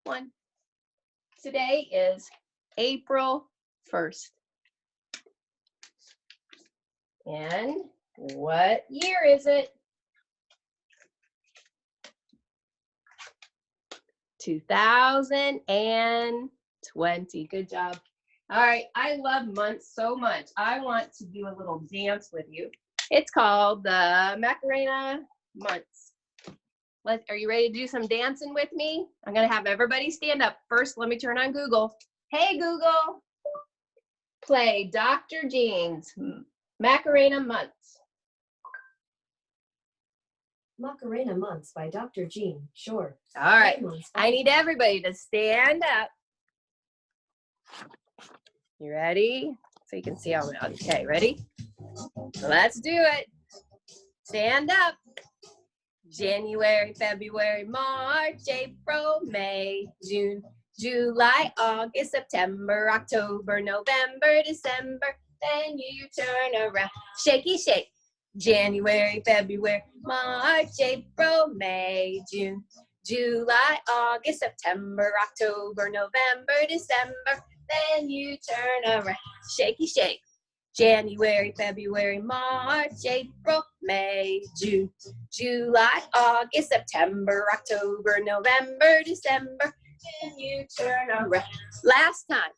1. Today is April 1st. And what year is it? 2020. Good job. All right, I love months so much. I want to do a little dance with you. It's called the Macarena months. Are you ready to do some dancing with me? I'm gonna have everybody stand up. First, let me turn on Google. Hey Google, play Dr. Jean's Macarena months. Macarena Months by Dr. Jean. Sure. All right, I need everybody to stand up. You ready? So you can see how, okay, ready? Let's do it. Stand up. January, February, March, April, May, June, July, August, September, October, November, December. Then you turn around. Shaky shake. January, February, March, April, May, June, July, August, September, October, November, December. Then you turn around. Shaky shake. January, February, March, April, May, June, July, August, September, October, November, December. Then you turn around. Last time.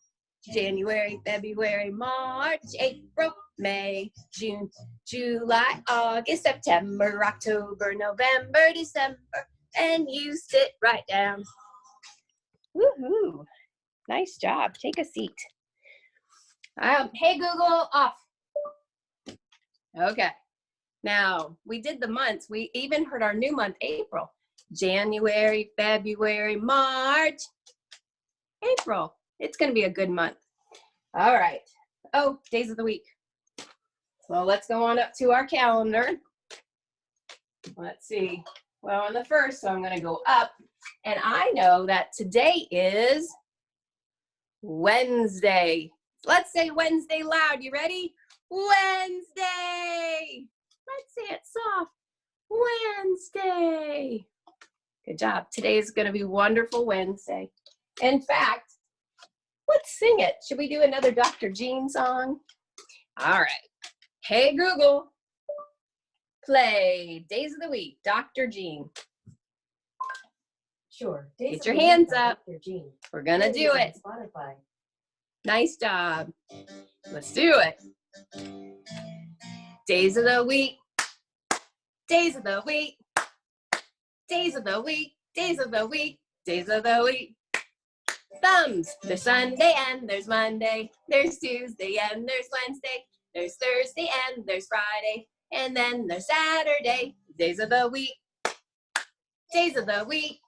January, February, March, April, May, June, July, August, September, October, November, December. And you sit right down. Woohoo. Nice job. Take a seat. Hey, Google, off. Okay. Now, we did the months. We even heard our new month, April. January, February, March, April. It's going to be a good month. All right. Oh, days of the week. So let's go on up to our calendar. Let's see. Well, on the first, so I'm going to go up. And I know that today is Wednesday. Let's say Wednesday loud. You ready? Wednesday. Let's say it soft. Wednesday. Good job. Today is going to be wonderful Wednesday. In fact, let's sing it. Should we do another Dr. Jean song? All right. Hey, Google, play Days of the Week, Dr. Jean. Sure. Get your hands up. Dr. Jean. We're going to do it. Spotify. Nice job. Let's do it. Days of the week. Days of the week. Days of the week. Days of the week. Days of the week. Thumbs. There's Sunday and there's Monday. There's Tuesday and there's Wednesday. There's Thursday and there's Friday. And then there's Saturday. Days of the week. Days of the week.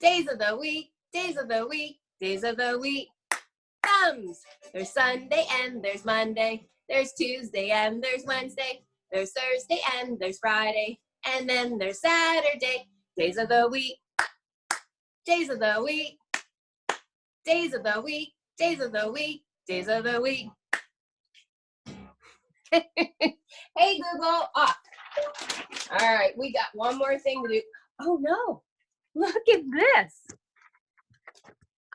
Days of the week. Days of the week. Days of the week. Thumbs. There's Sunday and there's Monday. There's Tuesday and there's Wednesday. There's Thursday and there's Friday. And then there's Saturday. Days of the week. Days of the week. Days of the week. Days of the week. Days of the week. Hey, Google, off. All right, we got one more thing to do. Oh, no. Look at this.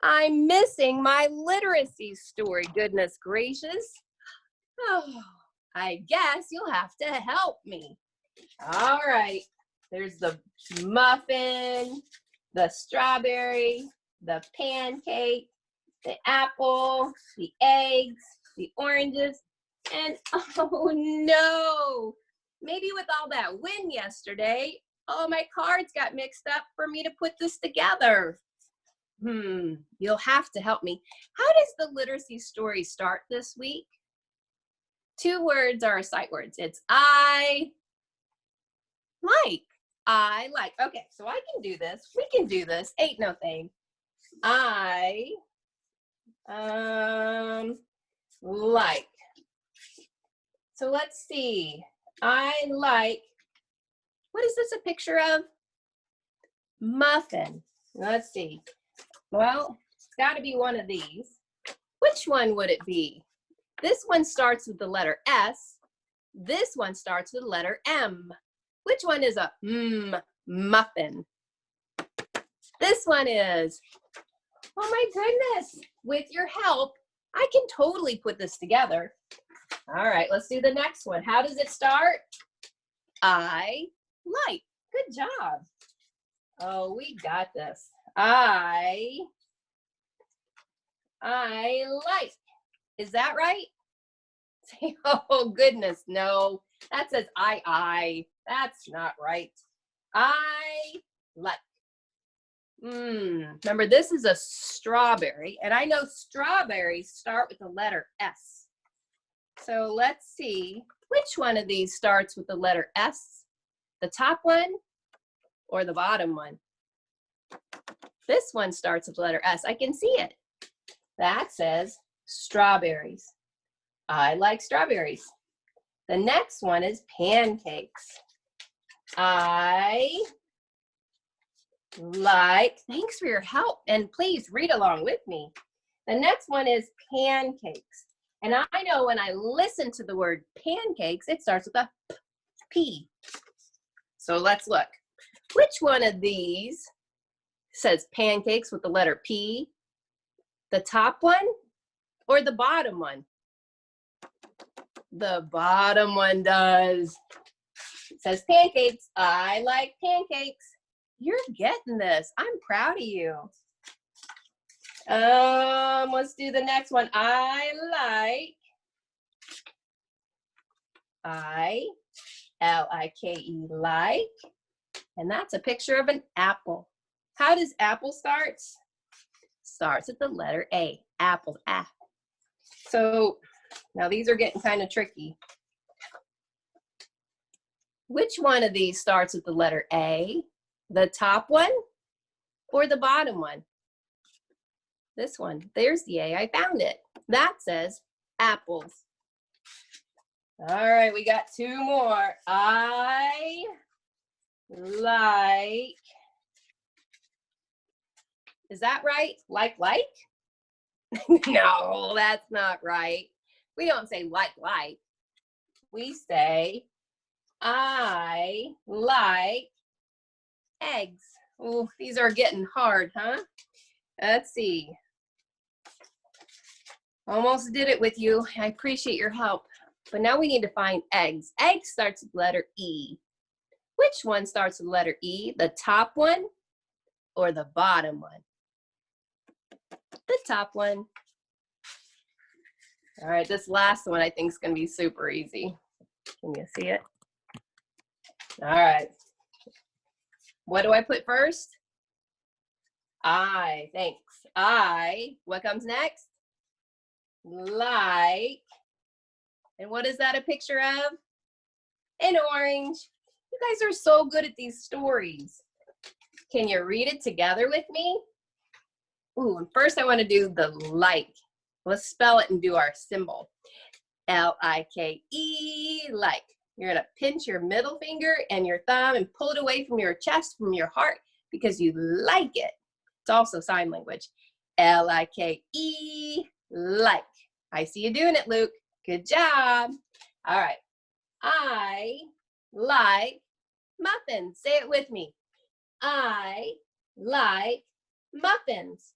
I'm missing my literacy story. Goodness gracious. Oh, I guess you'll have to help me. All right. There's the muffin, the strawberry, the pancake, the apple, the eggs, the oranges, and oh no, maybe with all that wind yesterday, all my cards got mixed up for me to put this together. You'll have to help me. How does the literacy story start this week? 2 words are sight words. It's I like. I like. Okay, so I can do this. We can do this. Ain't no thing. I like. So let's see. I like. What is this a picture of? Muffin. Let's see. Well, it's got to be one of these. Which one would it be? This one starts with the letter S. This one starts with the letter M. Which one is a muffin? This one is. Oh my goodness. With your help, I can totally put this together. All right, let's do the next one. How does it start? I like. Good job. Oh, we got this. I like. Is that right? Oh, goodness, no. That says I. That's not right. I like. Remember, this is a strawberry, and I know strawberries start with the letter S. So let's see, which one of these starts with the letter S? The top one or the bottom one? This one starts with the letter S. I can see it. That says strawberries. I like strawberries. The next one is pancakes. I like, thanks for your help, and please read along with me. The next one is pancakes. And I know when I listen to the word pancakes, it starts with a P. So let's look. Which one of these says pancakes with the letter P? The top one or the bottom one? The bottom one does. It says pancakes. I like pancakes. You're getting this. I'm proud of you. Let's do the next one. I L-I-K-E, like. And that's a picture of an apple. How does apple start? starts with the letter A. Apples. Ah. So now these are getting kind of tricky. Which one of these starts with the letter A? The top one or the bottom one? This one. There's the A. I found it. That says apples. All right, we got two more. I like. Is that right? Like? No, that's not right. We don't say like. We say, I like eggs. Oh, these are getting hard, huh? Let's see. Almost did it with you. I appreciate your help. But now we need to find eggs. Egg starts with the letter E. Which one starts with the letter E? The top one or the bottom one? The top one. All right, this last one I think is going to be super easy. Can you see it? All right. What do I put first? I, thanks. I, what comes next? Like. And what is that a picture of? An orange. You guys are so good at these stories. Can you read it together with me? Ooh, and first I want to do the like. Let's spell it and do our symbol. L-I-K-E, like. You're going to pinch your middle finger and your thumb and pull it away from your chest, from your heart, because you like it. It's also sign language. L-I-K-E, like. I see you doing it, Luke. Good job. All right. I like muffins. Say it with me. I like muffins.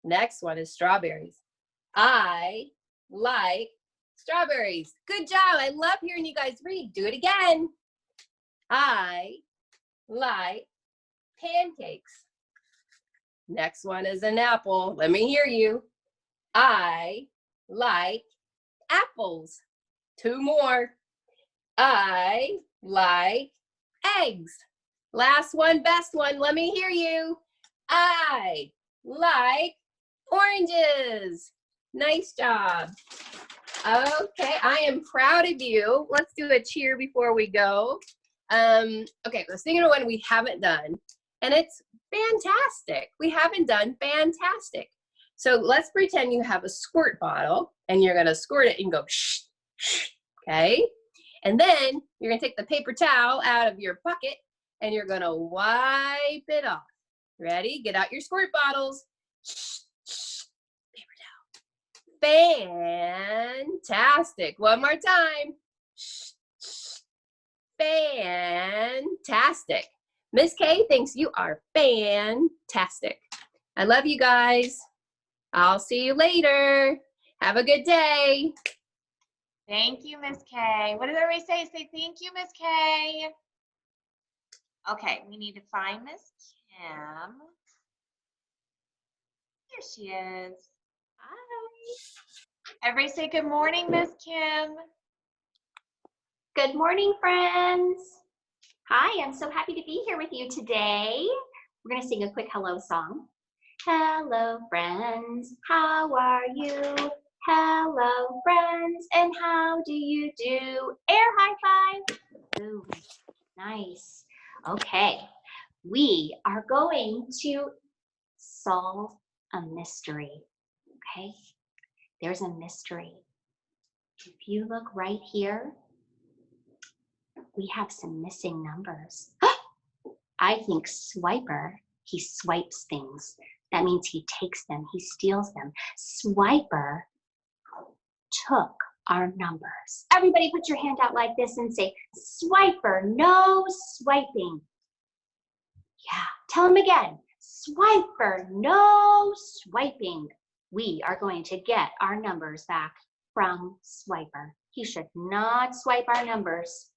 Next one is strawberries. I like strawberries. Good job. I love hearing you guys read. Do it again. I like pancakes. Next one is an apple. Let me hear you. I like apples. Two more. I like eggs. Last one, best one. Let me hear you. I like oranges. Nice job. Okay, I am proud of you. Let's do a cheer before we go. Okay, let's think of one we haven't done. And it's fantastic. We haven't done fantastic. So let's pretend you have a squirt bottle and you're gonna squirt it and go shh, shh, okay? And then you're gonna take the paper towel out of your bucket and you're gonna wipe it off. Ready? Get out your squirt bottles. Shh, shh, paper towel. Fantastic. One more time. Shh, shh, fantastic. Miss K thinks you are fantastic. I love you guys. I'll see you later. Have a good day. Thank you, Miss K. What did everybody say? Say thank you, Miss K. Okay, we need to find Miss Kim. Here she is. Hi. Everybody say good morning, Miss Kim. Good morning, friends. Hi, I'm so happy to be here with you today. We're going to sing a quick hello song. Hello, friends. How are you? Hello, friends. And how do you do? Air high five. Ooh, nice. Okay, we are going to solve a mystery. Okay, there's a mystery. If you look right here, we have some missing numbers. I think Swiper, he swipes things. That means he takes them, he steals them. Swiper took our numbers. Everybody put your hand out like this and say, Swiper, no swiping. Yeah, tell him again. Swiper, no swiping. We are going to get our numbers back from Swiper. He should not swipe our numbers.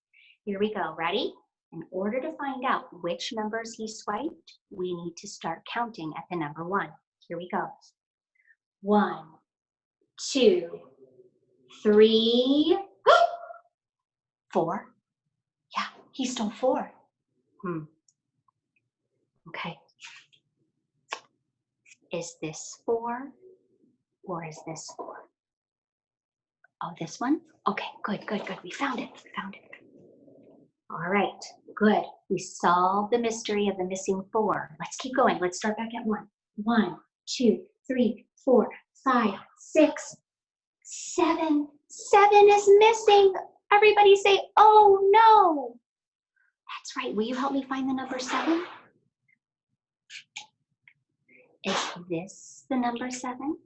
Here we go, ready? In order to find out which numbers he swiped, we need to start counting at the number 1. Here we go. 1, 2, 3, 4. Yeah, he stole 4. Okay. Is this 4 or is this 4? Oh, this one? Okay, good, good, good. We found it. We found it. All right, good. We solved the mystery of the missing 4. Let's keep going. Let's start back at 1. 1, 2, 3, 4, 5, 6, 7. 7 is missing. Everybody say, oh no. That's right. Will you help me find the number 7? Is this the number 7?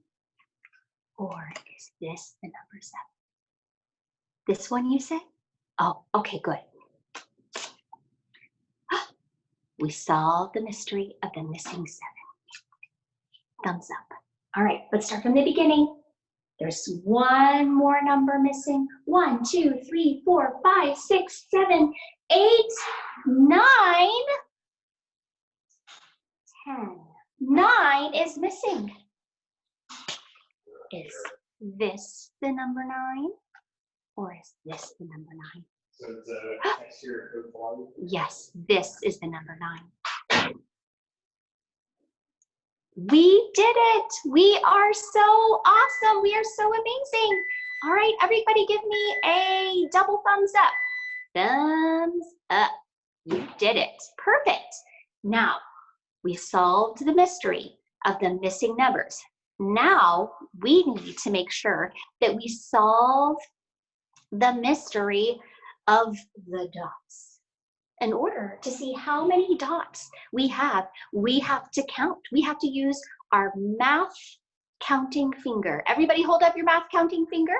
Or is this the number 7? This one you say? Oh, okay, good. We solved the mystery of the missing 7. Thumbs up. All right, let's start from the beginning. There's one more number missing. 1, 2, 3, 4, 5, 6, 7, 8, 9, 10. 9 is missing. Is this the number 9? Or is this the number 9? So it's a texture code volume? Yes, this is the number 9. We did it. We are so awesome. We are so amazing. All right, everybody give me a double thumbs up. Thumbs up. You did it. Perfect. Now, we solved the mystery of the missing numbers. Now, we need to make sure that we solve the mystery of the dots. In order to see how many dots we have to count. We have to use our math counting finger. Everybody hold up your math counting finger.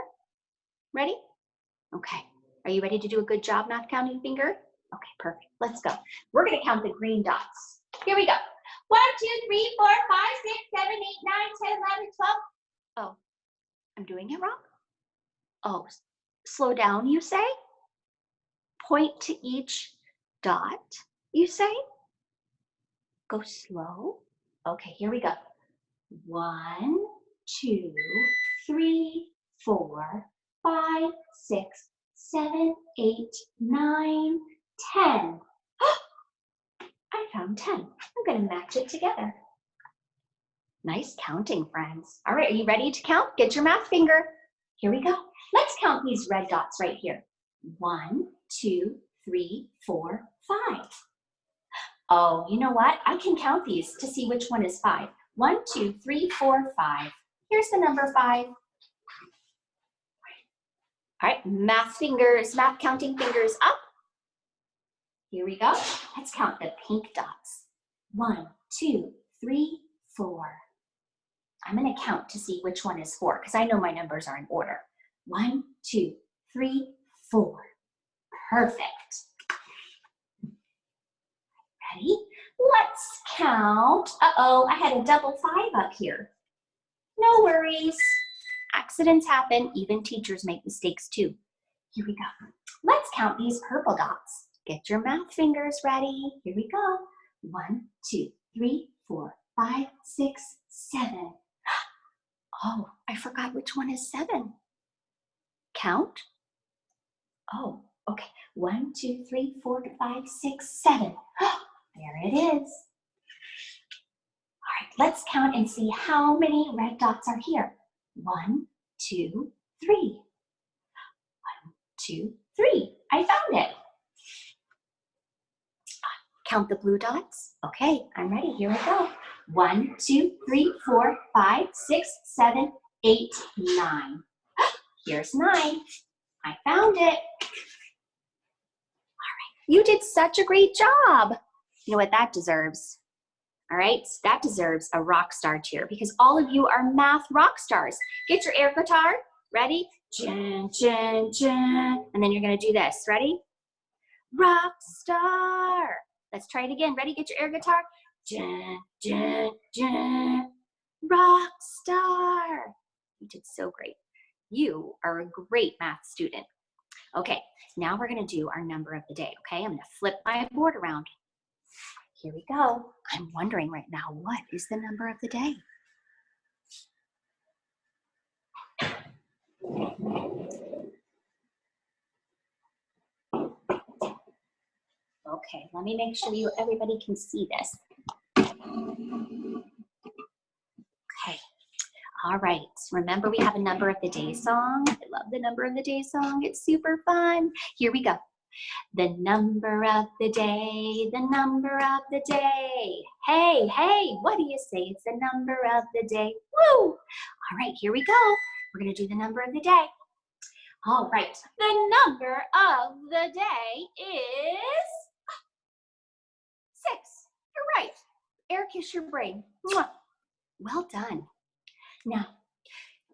Ready? Okay. Are you ready to do a good job, math counting finger? Okay, perfect. Let's go. We're going to count the green dots. Here we go. 1, 2, 3, 4, 5, 6, 7, 8, 9, 10, 11, 12. Oh, I'm doing it wrong? Oh, slow down, you say? Point to each dot, you say? Go slow. Okay, here we go. 1, 2, 3, 4, 5, 6, 7, 8, 9, 10. I found 10. I'm going to match it together. Nice counting, friends. All right, are you ready to count? Get your math finger. Here we go. Let's count these red dots right here. 1, 2, 3, 4, 5. Oh, you know what? I can count these to see which one is 5. 1, 2, 3, 4, 5. Here's the number 5. All right, math fingers, math counting fingers up. Here we go. Let's count the pink dots. 1, 2, 3, 4. I'm going to count to see which one is 4 because I know my numbers are in order. 1, 2, 3, 4. Perfect. Ready? Let's count. Uh-oh, I had a double 5 up here. No worries. Accidents happen. Even teachers make mistakes too. Here we go. Let's count these purple dots. Get your math fingers ready. Here we go. 1, 2, 3, 4, 5, 6, 7. Oh, I forgot which one is 7. Count. Oh, okay. 1, 2, 3, 4, 5, 6, 7. There it is. All right, let's count and see how many red dots are here. 1, 2, 3. 1, 2, 3. I found it. Count the blue dots. Okay, I'm ready. Here we go. 1, 2, 3, 4, 5, 6, 7, 8, 9. Here's 9. I found it. All right, you did such a great job. You know what that deserves? All right, that deserves a rock star cheer because all of you are math rock stars. Get your air guitar. Ready? Jin, jin, jin. And then you're going to do this. Ready? Rock star. Let's try it again. Ready? Get your air guitar. Jin, jin, jin. Rock star. You did so great. You are a great math student. Okay, now we're going to do our number of the day. Okay, I'm going to flip my board around. Here we go. I'm wondering right now, what is the number of the day? Okay, let me make sure everybody can see this. All right, remember we have a number of the day song. I love the number of the day song. It's super fun. Here we go. The number of the day, the number of the day. Hey, hey, what do you say? It's the number of the day. Woo! All right, here we go. We're gonna do the number of the day. All right, the number of the day is 6. You're right. Air kiss your brain. Mwah. Well done. Now,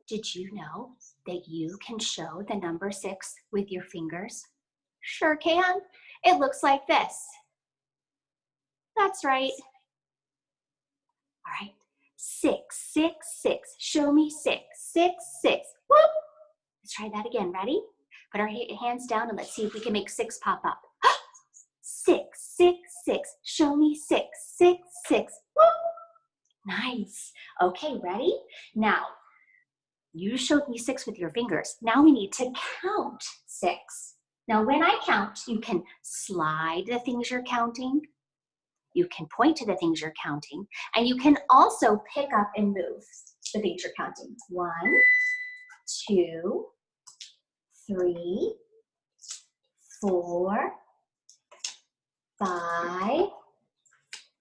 did you know that you can show the number 6 with your fingers? Sure can. It looks like this. That's right. All right. 6, 6, 6. Show me 6, 6, 6. Whoop. Let's try that again. Ready? Put our hands down and let's see if we can make 6 pop up. 6, 6, 6. Show me 6, 6, 6. Whoop. Nice. Okay, ready? Now, you showed me 6 with your fingers. Now we need to count 6. Now, when I count, you can slide the things you're counting. You can point to the things you're counting. And you can also pick up and move the things you're counting. 1, 2, 3, 4, 5,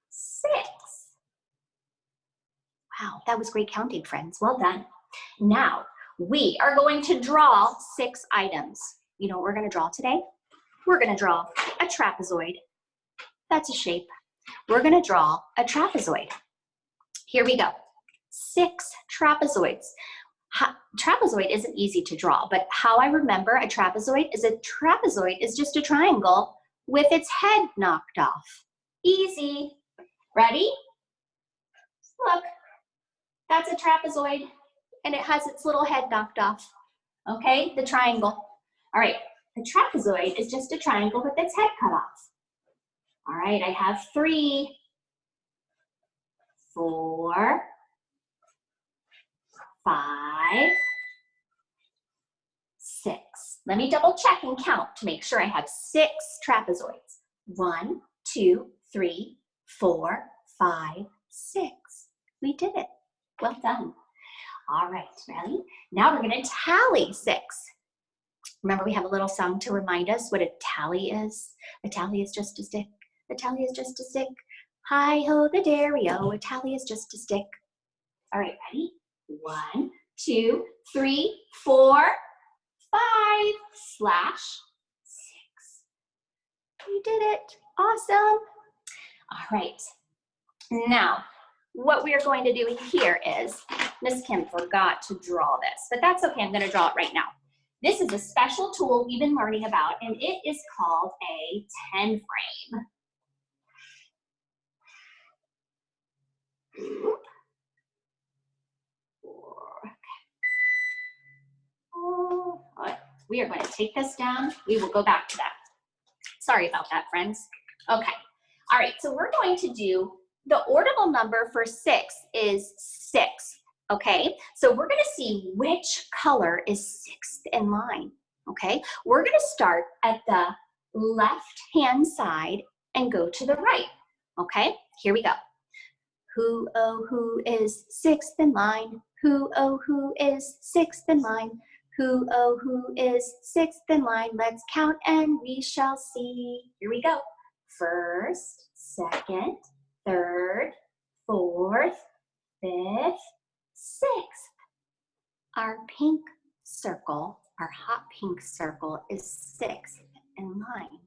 6. Wow, that was great counting, friends. Well done. Now, we are going to draw 6 items. You know what we're going to draw today? We're going to draw a trapezoid. That's a shape. We're going to draw a trapezoid. Here we go. 6 trapezoids. Trapezoid isn't easy to draw, but how I remember a trapezoid is just a triangle with its head knocked off. Easy. Ready? Look, that's a trapezoid, and it has its little head knocked off. Okay, the triangle. All right, the trapezoid is just a triangle with its head cut off. All right, I have 3, 4, 5, 6. Let me double check and count to make sure I have 6 trapezoids. 1, 2, 3, 4, 5, 6. We did it. Well done. All right, ready? Now we're going to tally 6. Remember, we have a little song to remind us what a tally is. A tally is just a stick. A tally is just a stick. Hi-ho the dairy-o, a tally is just a stick. All right, ready? 1, 2, 3, 4, 5, / 6. You did it. Awesome. All right. Now, what we are going to do here is, Miss Kim forgot to draw this, but that's okay. I'm going to draw it right now. This is a special tool we've been learning about, and it is called a 10 frame. All right. We are going to take this down. We will go back to that. Sorry about that, friends. Okay. All right, so we're going to do the ordinal number for 6 is 6. Okay, so we're going to see which color is 6th in line. Okay, we're going to start at the left-hand side and go to the right. Okay, here we go. Who, oh, who is 6th in line? Who, oh, who is 6th in line? Who, oh, who is 6th in line? Let's count and we shall see. Here we go. 1st, 2nd, 3rd, 4th, 5th, 6th. Our pink circle, our hot pink circle is 6th in line.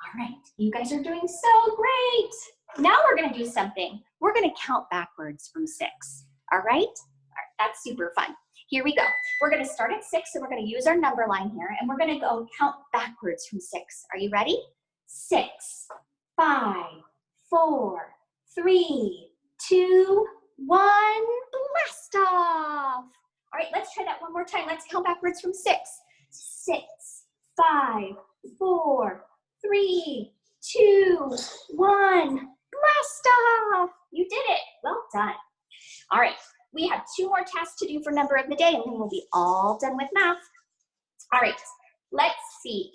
All right, you guys are doing so great. Now we're gonna do something. We're gonna count backwards from 6, all right? All right, that's super fun. Here we go. We're gonna start at 6 and we're gonna use our number line here and we're gonna go count backwards from 6. Are you ready? 6, 5, 4, 3, 2, 1, blast off. All right, let's try that one more time. Let's count backwards from 6. 6, 5, 4, 3, 2, 1, blast off. You did it. Well done. All right, we have 2 more tasks to do for number of the day and then we'll be all done with math. All right, let's see.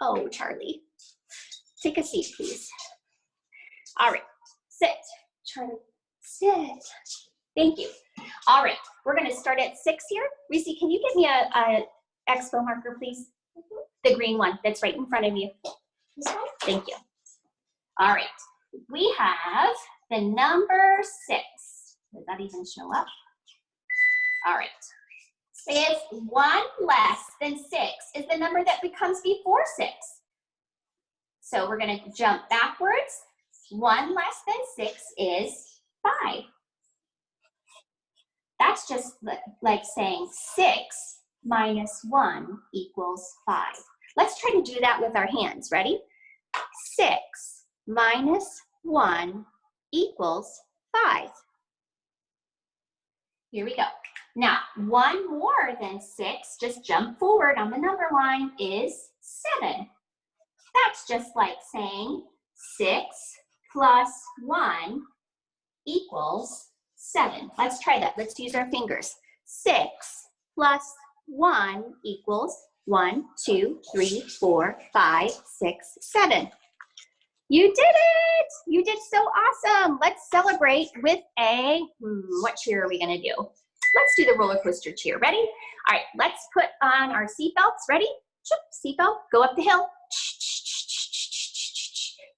Oh, Charlie, take a seat, please. All right, sit, Charlie, sit. Thank you. All right, we're gonna start at 6 here. Reese, can you get me a expo marker, please? The green one that's right in front of you. Thank you. All right, we have the number 6. Does that even show up? All right. If 1 less than 6 is the number that becomes before 6. So we're gonna jump backwards. 1 less than 6 is 5. That's just like saying 6 minus 1 equals 5. Let's try to do that with our hands. Ready? 6 minus 1 equals 5. Here we go. Now, 1 more than 6, just jump forward on the number line, is 7. That's just like saying 6 plus 1 equals 7. Let's try that. Let's use our fingers. 6 plus 1 equals 1, 2, 3, 4, 5, 6, 7. You did it! You did so awesome. Let's celebrate with a, what cheer are we gonna do? Let's do the roller coaster cheer. Ready? All right, let's put on our seatbelts. Ready? Seatbelt, go up the hill.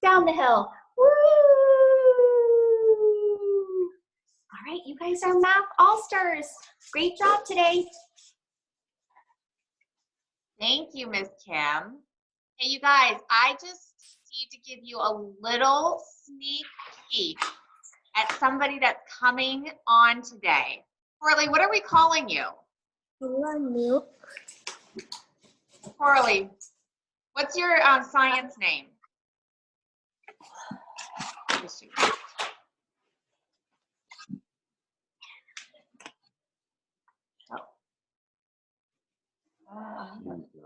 Down the hill. Woo! All right, you guys are math all-stars. Great job today. Thank you, Miss Kim. Hey, you guys, I just need to give you a little sneak peek at somebody that's coming on today. Coralie, what are we calling you? Coralie, what's your science name?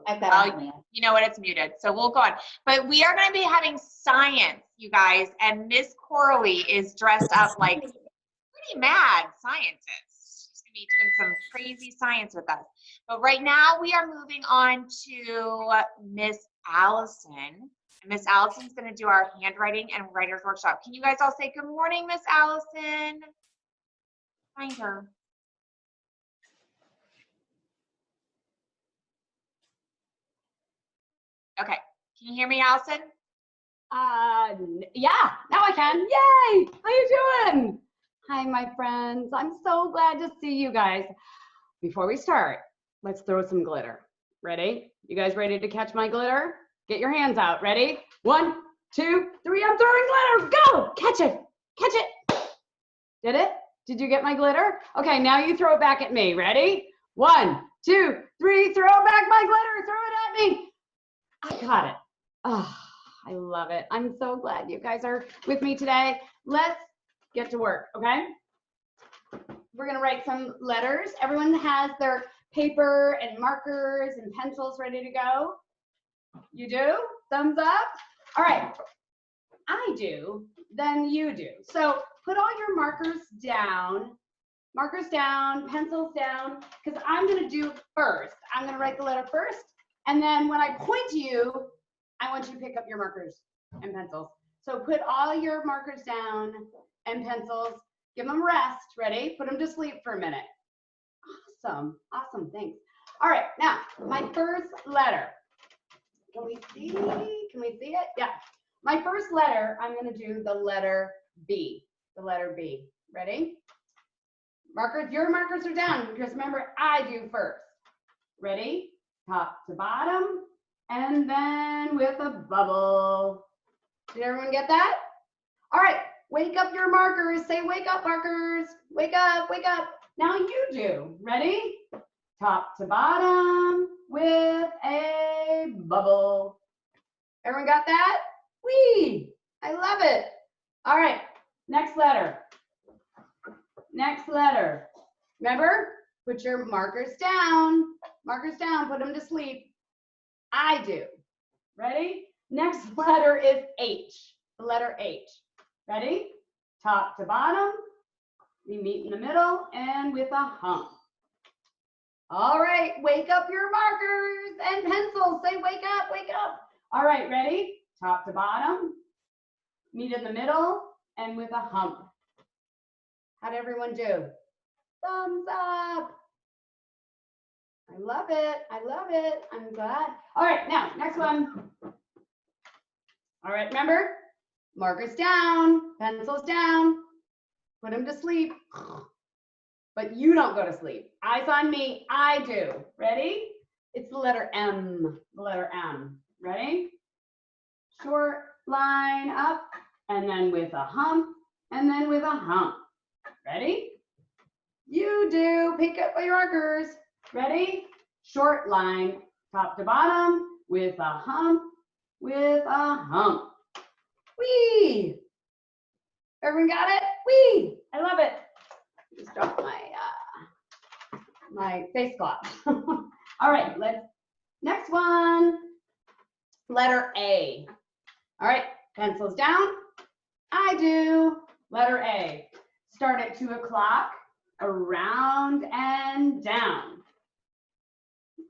I've got it on me. You know what? It's muted, so we'll go on. But we are going to be having science, you guys, and Miss Coralie is dressed up like pretty mad scientist. She's going to be doing some crazy science with us. But right now, we are moving on to Miss Allison. And Miss Allison's going to do our handwriting and writer's workshop. Can you guys all say good morning, Miss Allison? Find her. Okay, can you hear me, Allison? Yeah, now I can. Yay! How you doing? Hi, my friends. I'm so glad to see you guys. Before we start, let's throw some glitter. Ready? You guys ready to catch my glitter? Get your hands out. Ready? 1, 2, 3. I'm throwing glitter. Go! Catch it. Catch it. Did it? Did you get my glitter? Okay, now you throw it back at me. Ready? 1, 2, 3. Throw back my glitter. Throw it at me. I got it. Oh, I love it. I'm so glad you guys are with me today. Let's get to work, okay? We're gonna write some letters. Everyone has their paper and markers and pencils ready to go? You do? Thumbs up? All right, I do, then you do. So put all your markers down, pencils down, because I'm gonna do first. I'm gonna write the letter first, and then when I point to you, I want you to pick up your markers and pencils. So put all your markers down and pencils. Give them rest. Ready? Put them to sleep for a minute. Awesome. Awesome. Thanks. All right. Now, my first letter. Can we see? Can we see it? Yeah. My first letter, I'm going to do the letter B. The letter B. Ready? Markers. Your markers are down because remember, I do first. Ready? Top to bottom. And then with a bubble. Did everyone get that? All right. Wake up your markers. Say, wake up, markers. Wake up, wake up. Now you do. Ready? Top to bottom with a bubble. Everyone got that? Whee! I love it. All right. Next letter. Next letter. Remember, put your markers down. Markers down. Put them to sleep. I do. Ready? Next letter is H. The letter H. Ready? Top to bottom. We meet in the middle and with a hump. All right, wake up your markers and pencils. Say wake up, wake up. All right, ready? Top to bottom. Meet in the middle and with a hump. How'd everyone do? Thumbs up. I love it. I love it. I'm glad. All right, now, next one. All right, remember? Markers down, pencils down. Put them to sleep. But you don't go to sleep. Eyes on me. I do. Ready? It's the letter M. The letter M. Ready? Short line up, and then with a hump, and then with a hump. Ready? You do. Pick up your markers. Ready? Short line, top to bottom, with a hump, with a hump. Whee! Everyone got it? Whee! I love it. Just dropped my face cloth. All right, next one. Letter A. All right, pencils down. I do. Letter A. Start at 2 o'clock, around and down.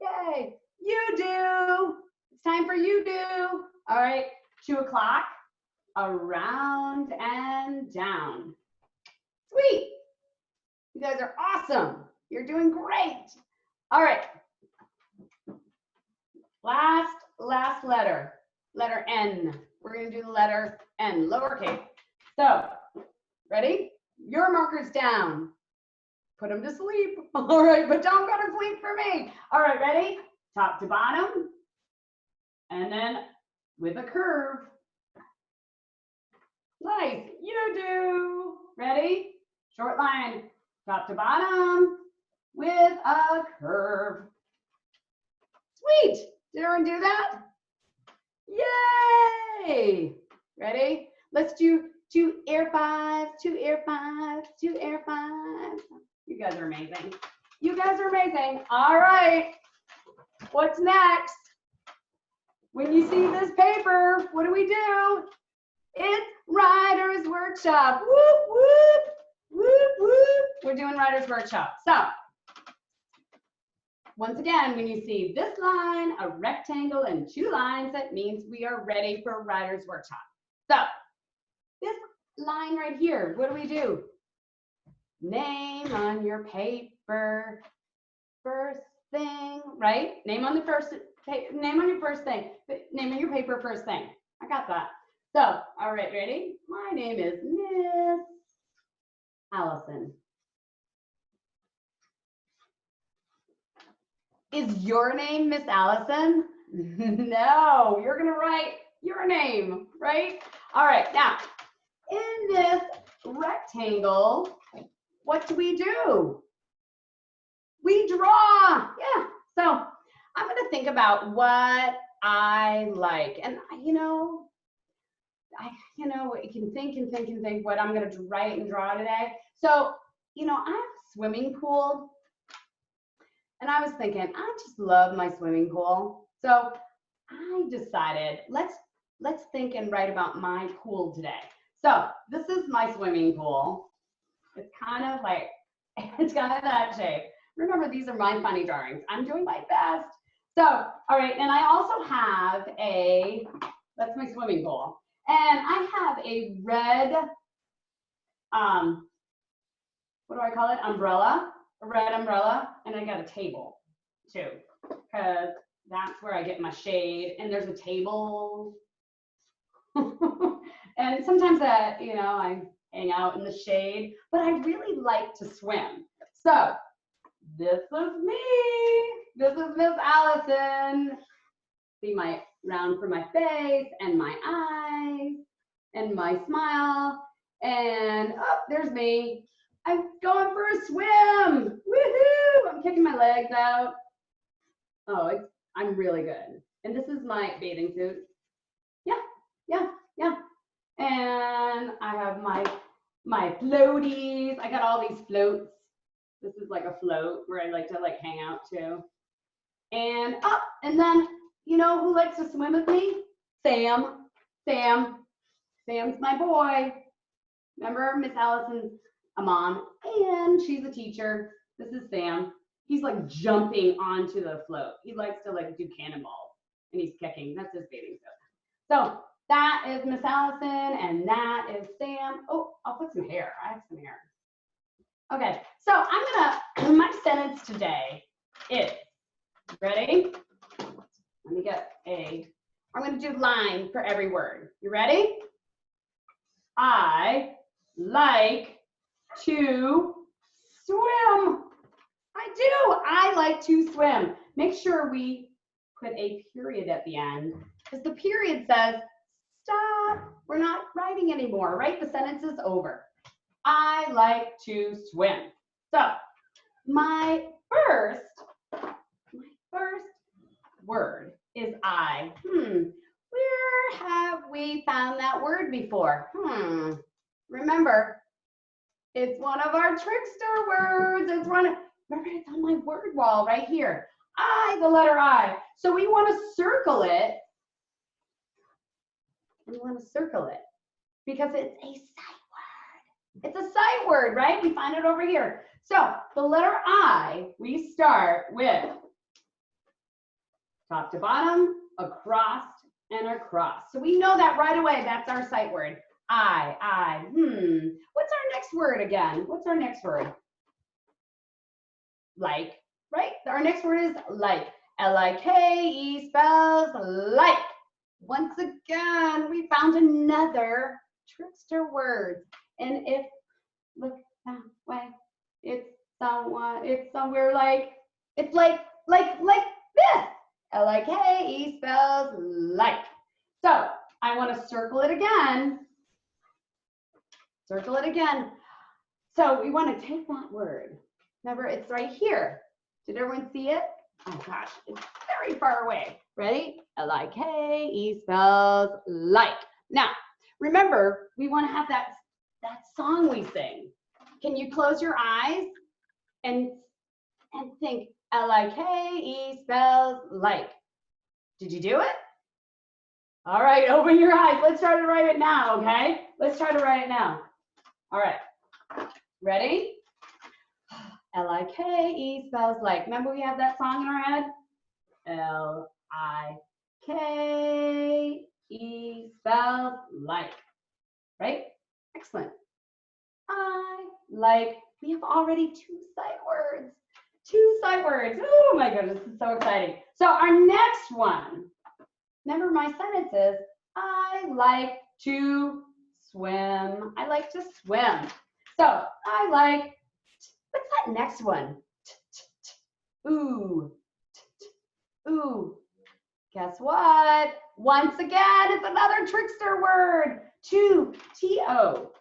Yay, you do. It's time for you do. All right, 2 o'clock, around and down. Sweet. You guys are awesome. You're doing great. All right. Last letter, letter N. We're going to do the letter N, lowercase. So, ready? Your marker's down. Put them to sleep. All right, but don't go to sleep for me. All right, ready? Top to bottom. And then with a curve. Nice, you do. Ready? Short line, top to bottom with a curve. Sweet. Did everyone do that? Yay! Ready? Let's do 2 air fives, 2 air fives, 2 air fives. You guys are amazing. You guys are amazing. All right. What's next? When you see this paper, what do? It's Writer's Workshop. Whoop, whoop, whoop, whoop. We're doing Writer's Workshop. So, once again, when you see this line, a rectangle, and 2 lines, that means we are ready for Writer's Workshop. So, this line right here, what do? Name on your paper, first thing, right? Name on your first thing, name on your paper first thing. I got that. So, all right, ready? My name is Miss Allison. Is your name Miss Allison? No, you're gonna write your name, right? All right, now, in this rectangle, what do? We draw, yeah. So I'm gonna think about what I like, and you know, you can think what I'm gonna write and draw today. So, I have a swimming pool, and I was thinking, I just love my swimming pool. So I decided, let's think and write about my pool today. So this is my swimming pool. It's kind of that shape. Remember, these are my funny drawings. I'm doing my best. So, all right, and I also have that's my swimming pool. And I have a red, what do I call it? Umbrella, a red umbrella. And I got a table too, because that's where I get my shade. And there's a table. And sometimes I hang out in the shade, but I really like to swim. So this is me. This is Miss Allison. See my round for my face and my eyes and my smile. And there's me. I'm going for a swim. Woohoo! I'm kicking my legs out. Oh, I'm really good. And this is my bathing suit. Yeah. And I have my floaties. I got all these floats. This is like a float where I like to hang out too. And and then you know who likes to swim with me? Sam's my boy. Remember, Miss Allison's a mom and she's a teacher. This is Sam. He's like jumping onto the float. He likes to do cannonballs and he's kicking. That's his bathing suit. So that is Miss Allison and that is Sam. Oh, I'll put some hair. I have some hair. Okay, so my sentence today is, ready? Let me get I'm gonna do line for every word. You ready? I like to swim. I do, I like to swim. Make sure we put a period at the end, because the period says, stop, we're not writing anymore, right? The sentence is over. I like to swim. So my first word is I. Where have we found that word before? Remember, it's one of our trickster words. Remember, it's on my word wall right here. I, the letter I. So we want to circle it. Because it's a sight word. It's a sight word, right? We find it over here. So the letter I, we start with top to bottom, across, and across. So we know that right away. That's our sight word. I. What's our next word again? What's our next word? Like, right? Our next word is like. L-I-K-E spells like. Once again, we found another trickster word. And if, look that way, it's somewhere like, it's like this. L-I-K-E spells like. So I want to circle it again. So we want to take that word. Remember, it's right here. Did everyone see it? Oh gosh, it's very far away. Ready? L-I-K-E spells like. Now, remember, we want to have that song we sing. Can you close your eyes and think L-I-K-E spells like? Did you do it? All right, open your eyes. Let's try to write it now, okay? Let's try to write it now. All right, ready? L-I-K-E spells like. Remember we have that song in our head? L-I-K-E spells like, right? Excellent. I like, we have already two sight words. Oh my goodness, this is so exciting. So our next one, remember my sentence is, I like to swim. I like to swim. So I like, what's that next one? Ooh. Ooh. Guess what? Once again, it's another trickster word. To, T-O,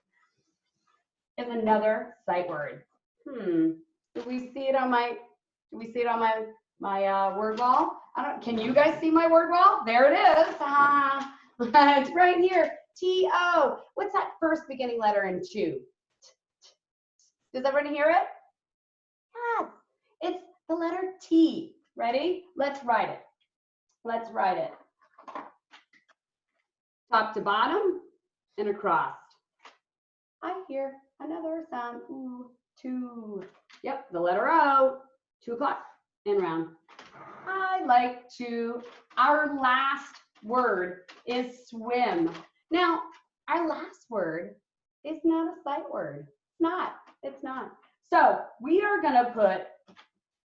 is another sight word. Do we see it on my word wall? Can you guys see my word wall? There it is. It's right here. T-O. What's that first beginning letter in to? Does everyone hear it? Yes. It's the letter T. Ready? Let's write it. Top to bottom and across. I hear another sound. Ooh, two. Yep, the letter O. 2 o'clock and round. I like to. Our last word is swim. Now, our last word is not a sight word. It's not. So we are going to put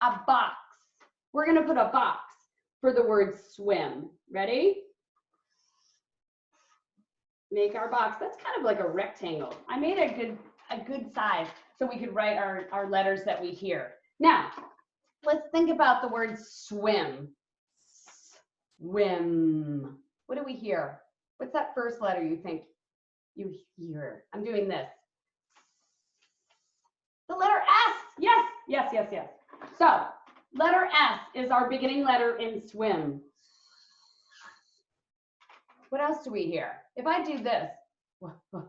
a box. We're going to put a box for the word swim. Ready? Make our box. That's kind of like a rectangle. I made a good size so we could write our letters that we hear. Now, let's think about the word swim. Swim. What do we hear? What's that first letter you think you hear? I'm doing this. The letter S. Yes. So, letter S is our beginning letter in swim. What else do we hear? If I do this, kind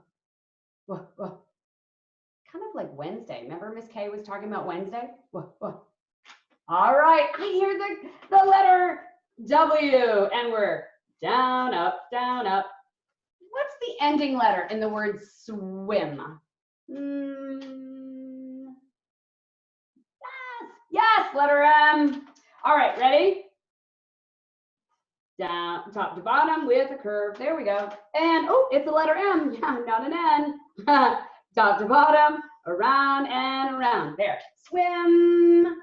of like Wednesday. Remember Miss Kay was talking about Wednesday? All right, I hear the letter W, and we're down, up, down, up. What's the ending letter in the word swim? Yes, letter M. All right, ready? Down, top to bottom with a curve. There we go. And, oh, it's a letter M. Yeah, not an N. Top to bottom Around and around. There. Swim.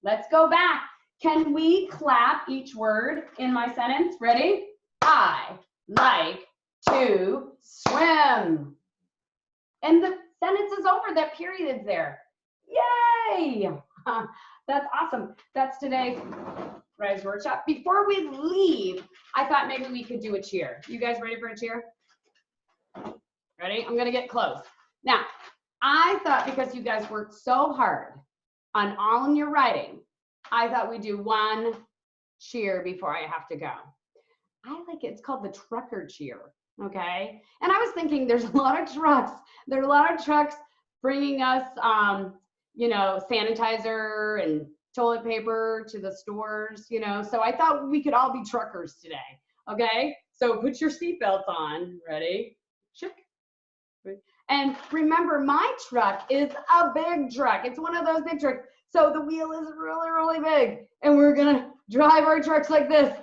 Let's go back. Can we clap each word in my sentence? Ready? I like to swim. And the sentence is over. That period is there. Yay! That's awesome. That's today's Rise Workshop. Before we leave, I thought maybe we could do a cheer. You guys ready for a cheer? Ready? I'm gonna get close. Now, I thought because you guys worked so hard on all in your writing, I thought we'd do one cheer before I have to go. I like it. It's called the trucker cheer. Okay. And I was thinking there's a lot of trucks. There are a lot of trucks bringing us, you know, sanitizer and toilet paper to the stores, you know. So I thought we could all be truckers today. Okay. So put your seatbelts on. Ready? Shook. And remember, my truck is a big truck. It's one of those big trucks. So the wheel is really, really big. And we're going to drive our trucks like this.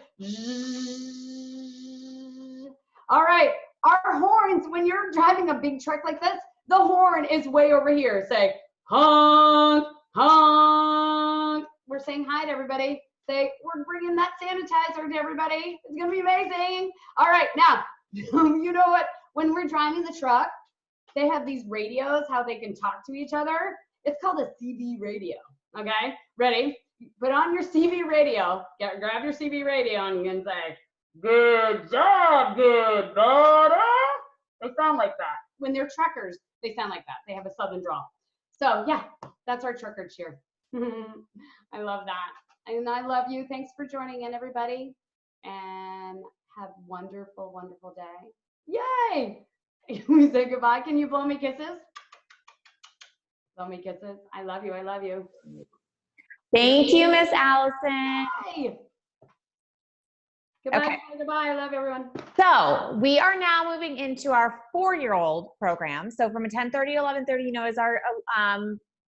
All right. Our horns, when you're driving a big truck like this, the horn is way over here. Say, honk, honk. We're saying hi to everybody. Say, we're bringing that sanitizer to everybody. It's going to be amazing. All right. Now, you know what? When we're driving the truck, they have these radios, how they can talk to each other. It's called a CB radio, okay? Ready? Put on your CB radio. Grab your CB radio and you can say, good job, good daughter. They sound like that. When they're truckers, they sound like that. They have a southern drawl. So yeah, that's our trucker cheer. I love that. And I love you. Thanks for joining in, everybody. And have a wonderful, wonderful day. Yay! We say goodbye. Can you blow me kisses? Blow me kisses. I love you. I love you. Thank you, Miss Allison. Bye. Goodbye. Okay. Goodbye. I love everyone. So we are now moving into our 4-year-old program. So from 10:30 to 11:30, you know, is our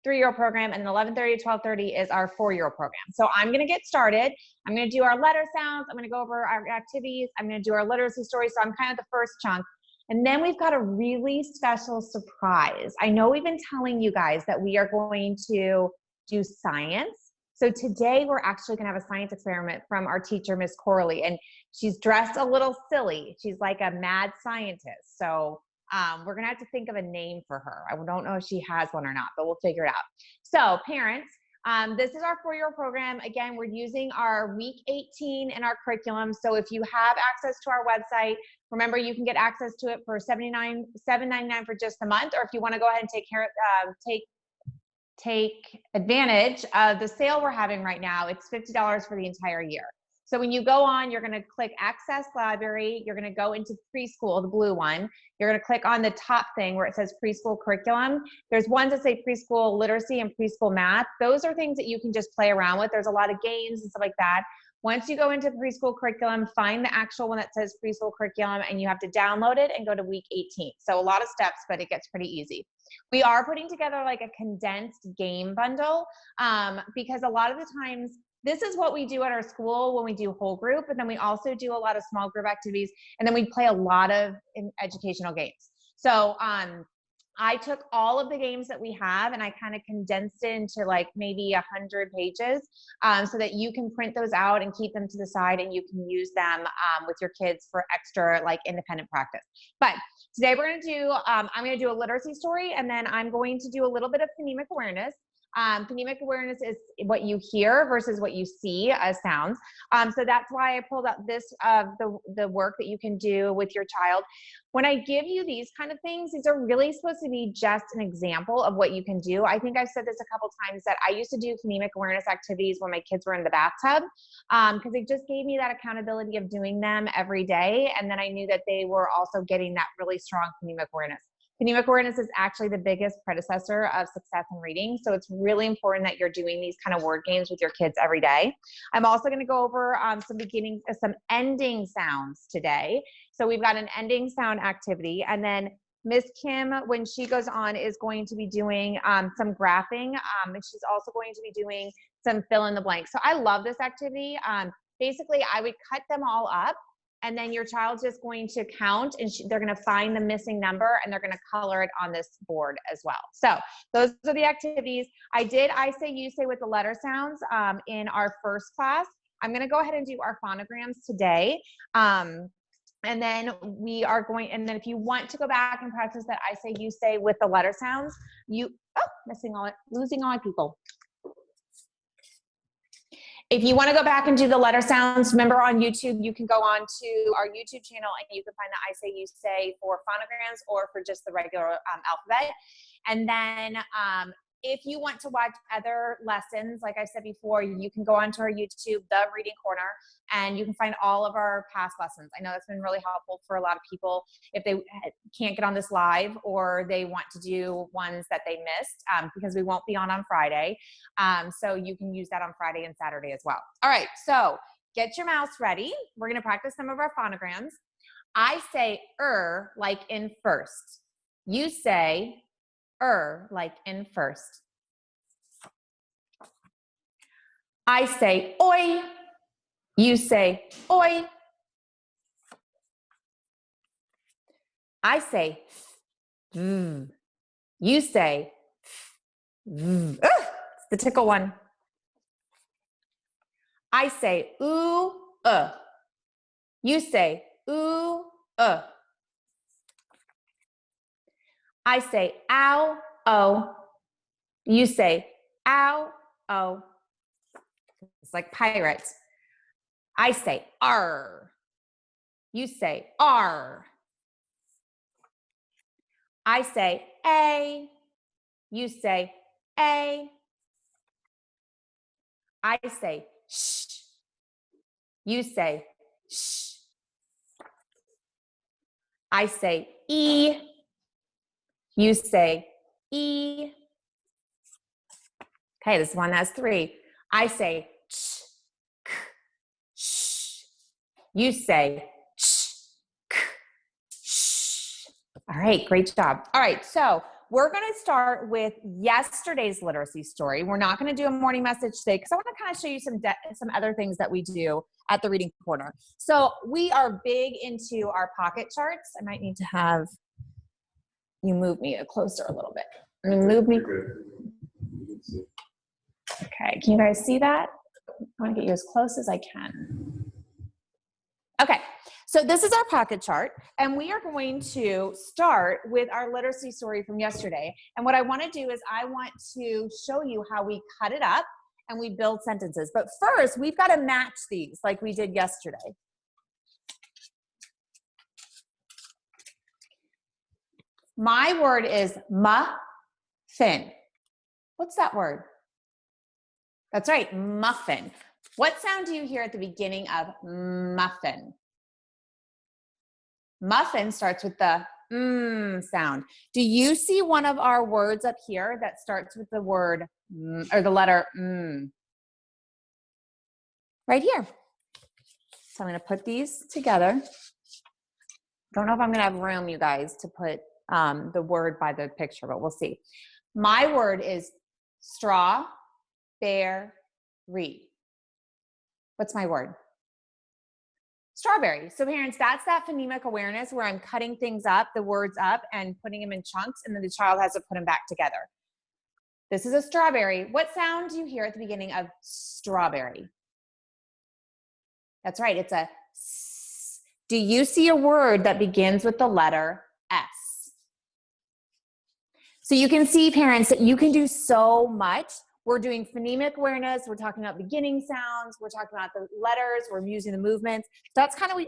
3-year-old program, and then 11:30 to 12:30 is our 4-year-old program. So I'm going to get started. I'm going to do our letter sounds. I'm going to go over our activities. I'm going to do our literacy story. So I'm kind of the first chunk. And then we've got a really special surprise. I know we've been telling you guys that we are going to do science. So today we're actually gonna have a science experiment from our teacher, Miss Corley, and she's dressed a little silly. She's like a mad scientist. So we're gonna have to think of a name for her. I don't know if she has one or not, but we'll figure it out. So parents, this is our 4-year program. Again, we're using our week 18 in our curriculum. So if you have access to our website, remember you can get access to it for $7.99 for just the month, or if you want to go ahead and take advantage of the sale we're having right now, it's $50 for the entire year. So when you go on, you're going to click Access Library. You're going to go into preschool, the blue one. You're going to click on the top thing where it says preschool curriculum. There's ones that say preschool literacy and preschool math. Those are things that you can just play around with. There's a lot of games and stuff like that. Once you go into preschool curriculum, find the actual one that says preschool curriculum, and you have to download it and go to week 18. So a lot of steps, but it gets pretty easy. We are putting together like a condensed game bundle because a lot of the times, this is what we do at our school when we do whole group, and then we also do a lot of small group activities, and then we play a lot of educational games. So I took all of the games that we have and I kind of condensed it into like maybe 100 pages so that you can print those out and keep them to the side, and you can use them with your kids for extra like independent practice. But today we're going to do, I'm going to do a literacy story, and then I'm going to do a little bit of phonemic awareness. Phonemic awareness is what you hear versus what you see as sounds. So that's why I pulled out this, the work that you can do with your child. When I give you these kind of things, these are really supposed to be just an example of what you can do. I think I've said this a couple times that I used to do phonemic awareness activities when my kids were in the bathtub because it just gave me that accountability of doing them every day. And then I knew that they were also getting that really strong phonemic awareness. Phonemic awareness is actually the biggest predecessor of success in reading. So it's really important that you're doing these kind of word games with your kids every day. I'm also going to go over some ending sounds today. So we've got an ending sound activity, and then Miss Kim, when she goes on, is going to be doing some graphing, and she's also going to be doing some fill in the blank. So I love this activity. Basically, I would cut them all up, and then your child's just going to count, and they're going to find the missing number, and they're going to color it on this board as well. So those are the activities. I did I say, you say with the letter sounds in our first class. I'm going to go ahead and do our phonograms today. And then we are going, and then if you want to go back and practice that I say, you say with the letter sounds, losing all my people. If you want to go back and do the letter sounds, remember on YouTube, you can go on to our YouTube channel and you can find the I say, you say for phonograms or for just the regular alphabet. And then if you want to watch other lessons, like I said before, you can go onto our YouTube, The Reading Corner, and you can find all of our past lessons. I know that's been really helpful for a lot of people if they can't get on this live or they want to do ones that they missed because we won't be on Friday. So you can use that on Friday and Saturday as well. All right, so get your mouse ready. We're going to practice some of our phonograms. I say like in first. You say like in first. I say oi. You say oi. I say you say it's the tickle one. I say ooh You say ooh I say ow, oh. You say ow, oh. It's like pirates. I say R. You say R. I say A. You say A. I say shh. You say shh. I say E. You say E. Okay, this one has 3. I say ch, k, sh. You say ch, k, sh. All right, great job. All right, so we're going to start with yesterday's literacy story. We're not going to do a morning message today because I want to kind of show you some other things that we do at the Reading Corner. So we are big into our pocket charts. I might need to have you move me closer a little bit. Move me. Okay, can you guys see that? I want to get you as close as I can. Okay, so this is our pocket chart, and we are going to start with our literacy story from yesterday. And what I want to do is I want to show you how we cut it up and we build sentences. But first, we've got to match these like we did yesterday. My word is muffin. What's that word? That's right, muffin. What sound do you hear at the beginning of muffin? Muffin starts with the sound. Do you see one of our words up here that starts with the word or the letter right here? So I'm going to put these together. Don't know if I'm going to have room, you guys, to put the word by the picture, but we'll see. My word is strawberry. What's my word? Strawberry. So parents, that's that phonemic awareness where I'm cutting things up, the words up, and putting them in chunks, and then the child has to put them back together. This is a strawberry. What sound do you hear at the beginning of strawberry? That's right, it's a S. Do you see a word that begins with the letter S? So you can see, parents, that you can do so much. We're doing phonemic awareness. We're talking about beginning sounds. We're talking about the letters. We're using the movements. That's kind of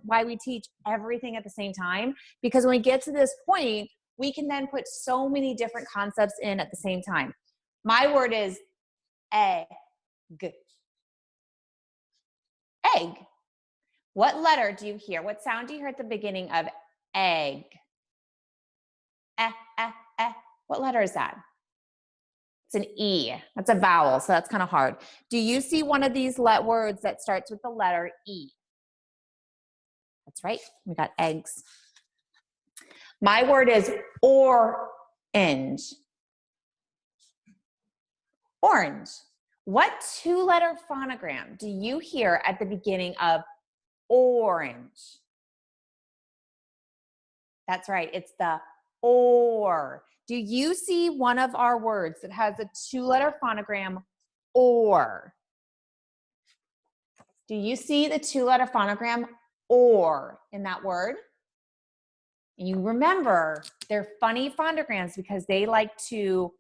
why we teach everything at the same time, because when we get to this point, we can then put so many different concepts in at the same time. My word is egg. Egg. What letter do you hear? What sound do you hear at the beginning of egg? What letter is that? It's an E. That's a vowel, so that's kind of hard. Do you see one of these words that starts with the letter E? That's right. We got eggs. My word is orange. Orange. What 2-letter phonogram do you hear at the beginning of orange. That's right, it's the or. Do you see one of our words that has a 2-letter phonogram, or? Do you see the 2-letter phonogram, or, in that word? You remember, they're funny phonograms because they like to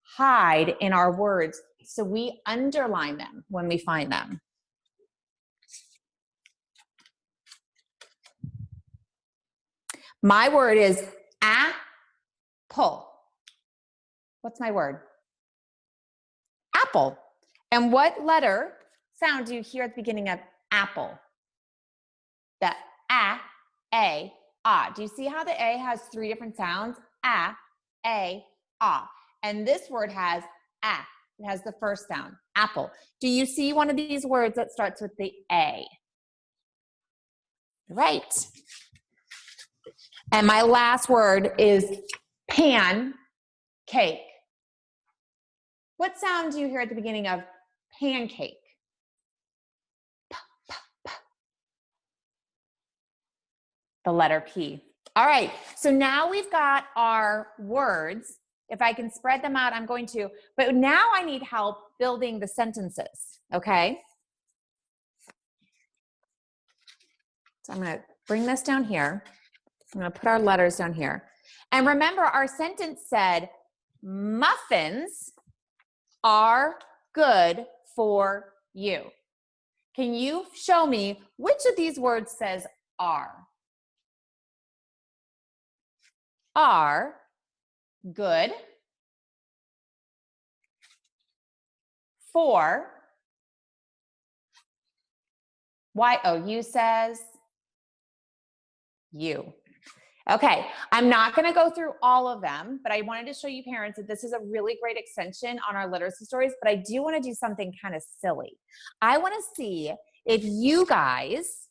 hide in our words, so we underline them when we find them. My word is apple. What's my word? Apple. And what letter sound do you hear at the beginning of apple? The a, ah. Do you see how the A has 3 different sounds? A, ah. And this word has a. It has the first sound, apple. Do you see one of these words that starts with the A? Right. And my last word is pancake. What sound do you hear at the beginning of pancake? The letter P. All right, so now we've got our words. If I can spread them out, I'm going to. But now I need help building the sentences, okay? So I'm going to bring this down here. I'm going to put our letters down here. And remember, our sentence said, muffins are good for you. Can you show me which of these words says are? Are good for you says you. Okay, I'm not going to go through all of them, but I wanted to show you parents that this is a really great extension on our literacy stories, but I do want to do something kind of silly. I want to see if you guys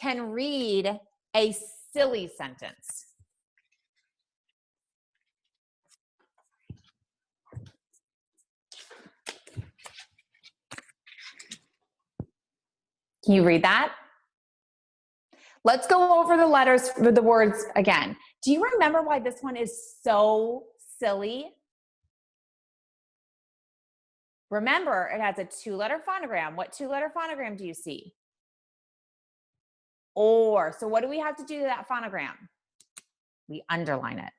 can read a silly sentence. Can you read that? Let's go over the letters, the words again. Do you remember why this one is so silly? Remember, it has a 2-letter phonogram. What 2-letter phonogram do you see? Or. So what do we have to do to that phonogram? We underline it.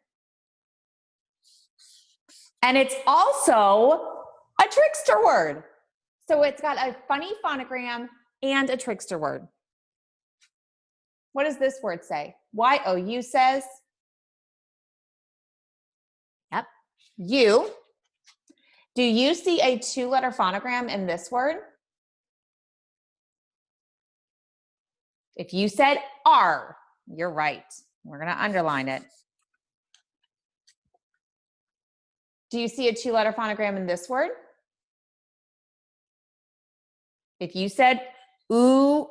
And it's also a trickster word. So it's got a funny phonogram and a trickster word. What does this word say? Y-O-U says, yep, you. Do you see a 2-letter phonogram in this word? If you said are, you're right. We're going to underline it. Do you see a 2-letter phonogram in this word? If you said ooh,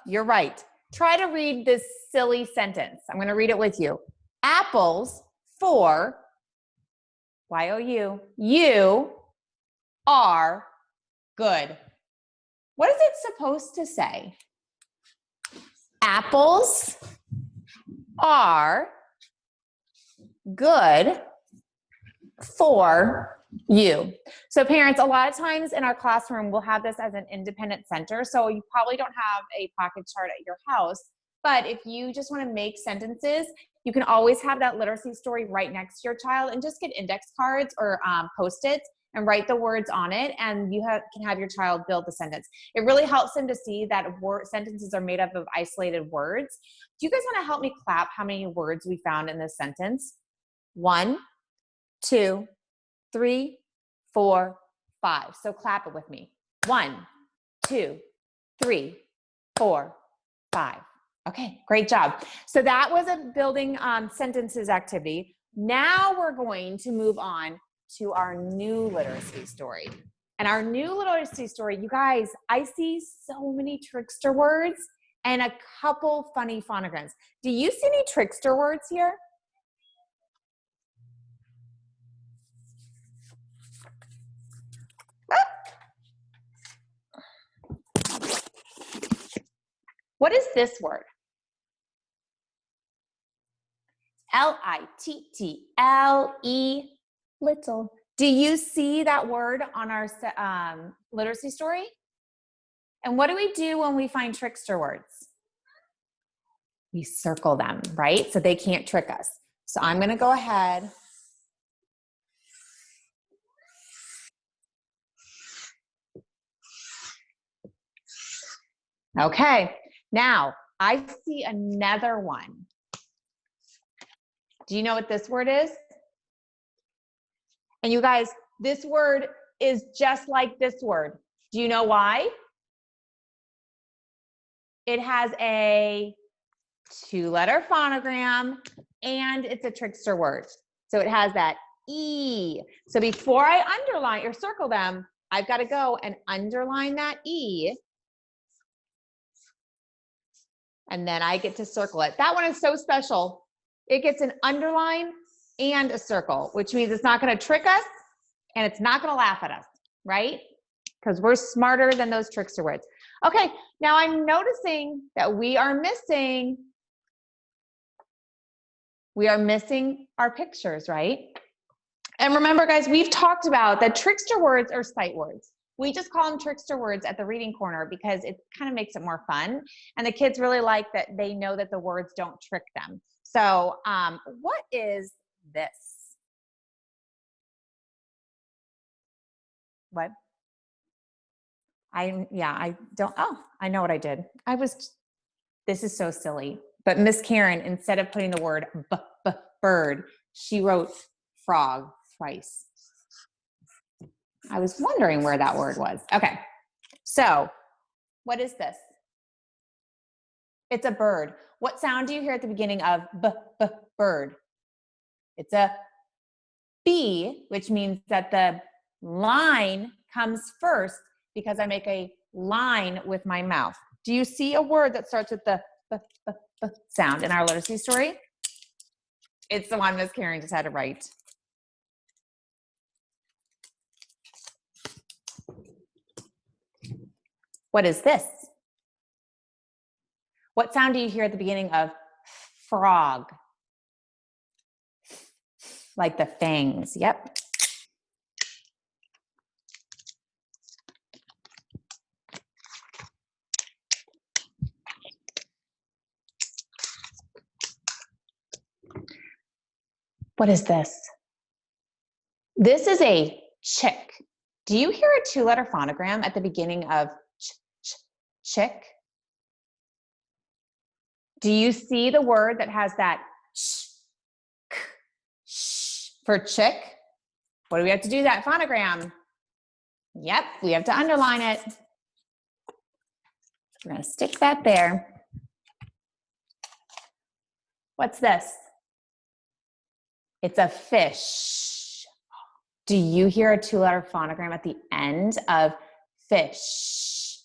you're right. Try to read this silly sentence. I'm going to read it with you. Apples for Y-O-U, you are good. What is it supposed to say? Apples are good for you. So parents, a lot of times in our classroom, we'll have this as an independent center. So you probably don't have a pocket chart at your house, but if you just want to make sentences, you can always have that literacy story right next to your child and just get index cards or Post-its and write the words on it, and you can have your child build the sentence. It really helps them to see that sentences are made up of isolated words. Do you guys want to help me clap how many words we found in this sentence? 1, 2, 3, 4, 5. So clap it with me. 1, 2, 3, 4, 5. Okay, great job. So that was a building sentences activity. Now we're going to move on to our new literacy story. And our new literacy story, you guys, I see so many trickster words and a couple funny phonograms. Do you see any trickster words here? What is this word? L-I-T-T-L-E, little. Do you see that word on our literacy story? And what do we do when we find trickster words? We circle them, right? So they can't trick us. So I'm going to go ahead. Okay, now I see another one. Do you know what this word is? And you guys, this word is just like this word. Do you know why? It has a 2-letter phonogram and it's a trickster word. So it has that E. So before I underline or circle them, I've got to go and underline that E. And then I get to circle it. That one is so special. It gets an underline and a circle, which means it's not going to trick us and it's not going to laugh at us, right? Because we're smarter than those trickster words. Okay, now I'm noticing that we are missing our pictures, right? And remember, guys, we've talked about that trickster words are sight words. We just call them trickster words at the reading corner because it kind of makes it more fun. And the kids really like that they know that the words don't trick them. So what is this? What? I don't, oh, I know what I did. This is so silly. But Miss Karen, instead of putting the word bird, she wrote frog twice. I was wondering where that word was. Okay, so what is this? It's a bird. What sound do you hear at the beginning of bird? It's a B, which means that the line comes first because I make a line with my mouth. Do you see a word that starts with the sound in our literacy story? It's the one Miss Karen just had to write. What is this? What sound do you hear at the beginning of frog? Like the fangs, yep. What is this? This is a chick. Do you hear a 2-letter phonogram at the beginning of chick? Do you see the word that has that for chick? What do we have to do that phonogram? Yep, we have to underline it. We're going to stick that there. What's this? It's a fish. Do you hear a 2-letter phonogram at the end of fish?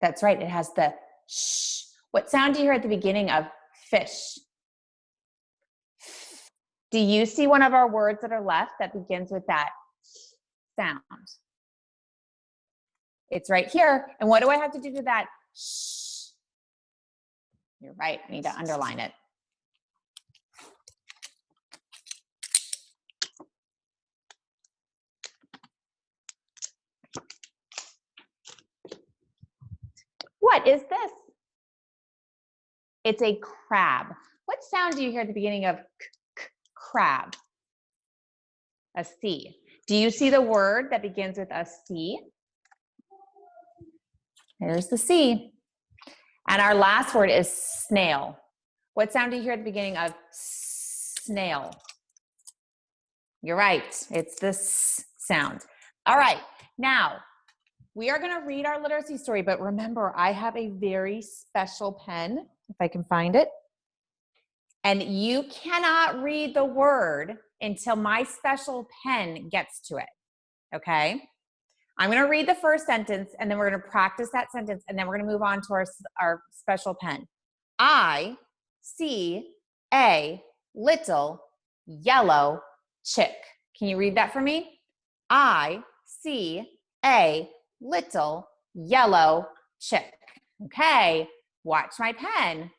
That's right, it has the sh. What sound do you hear at the beginning of fish? Do you see one of our words that are left that begins with that sound? It's right here. And what do I have to do to that sh? You're right, I need to underline it. What is this? It's a crab. What sound do you hear at the beginning of crab? A C. Do you see the word that begins with a C? There's the C. And our last word is snail. What sound do you hear at the beginning of snail? You're right, it's the S sound. All right, now we are going to read our literacy story, but remember, I have a very special pen, if I can find it. And you cannot read the word until my special pen gets to it, okay? I'm going to read the first sentence, and then we're going to practice that sentence, and then we're going to move on to our special pen. I see a little yellow chick. Can you read that for me? I see a little yellow chick. Okay, watch my pen.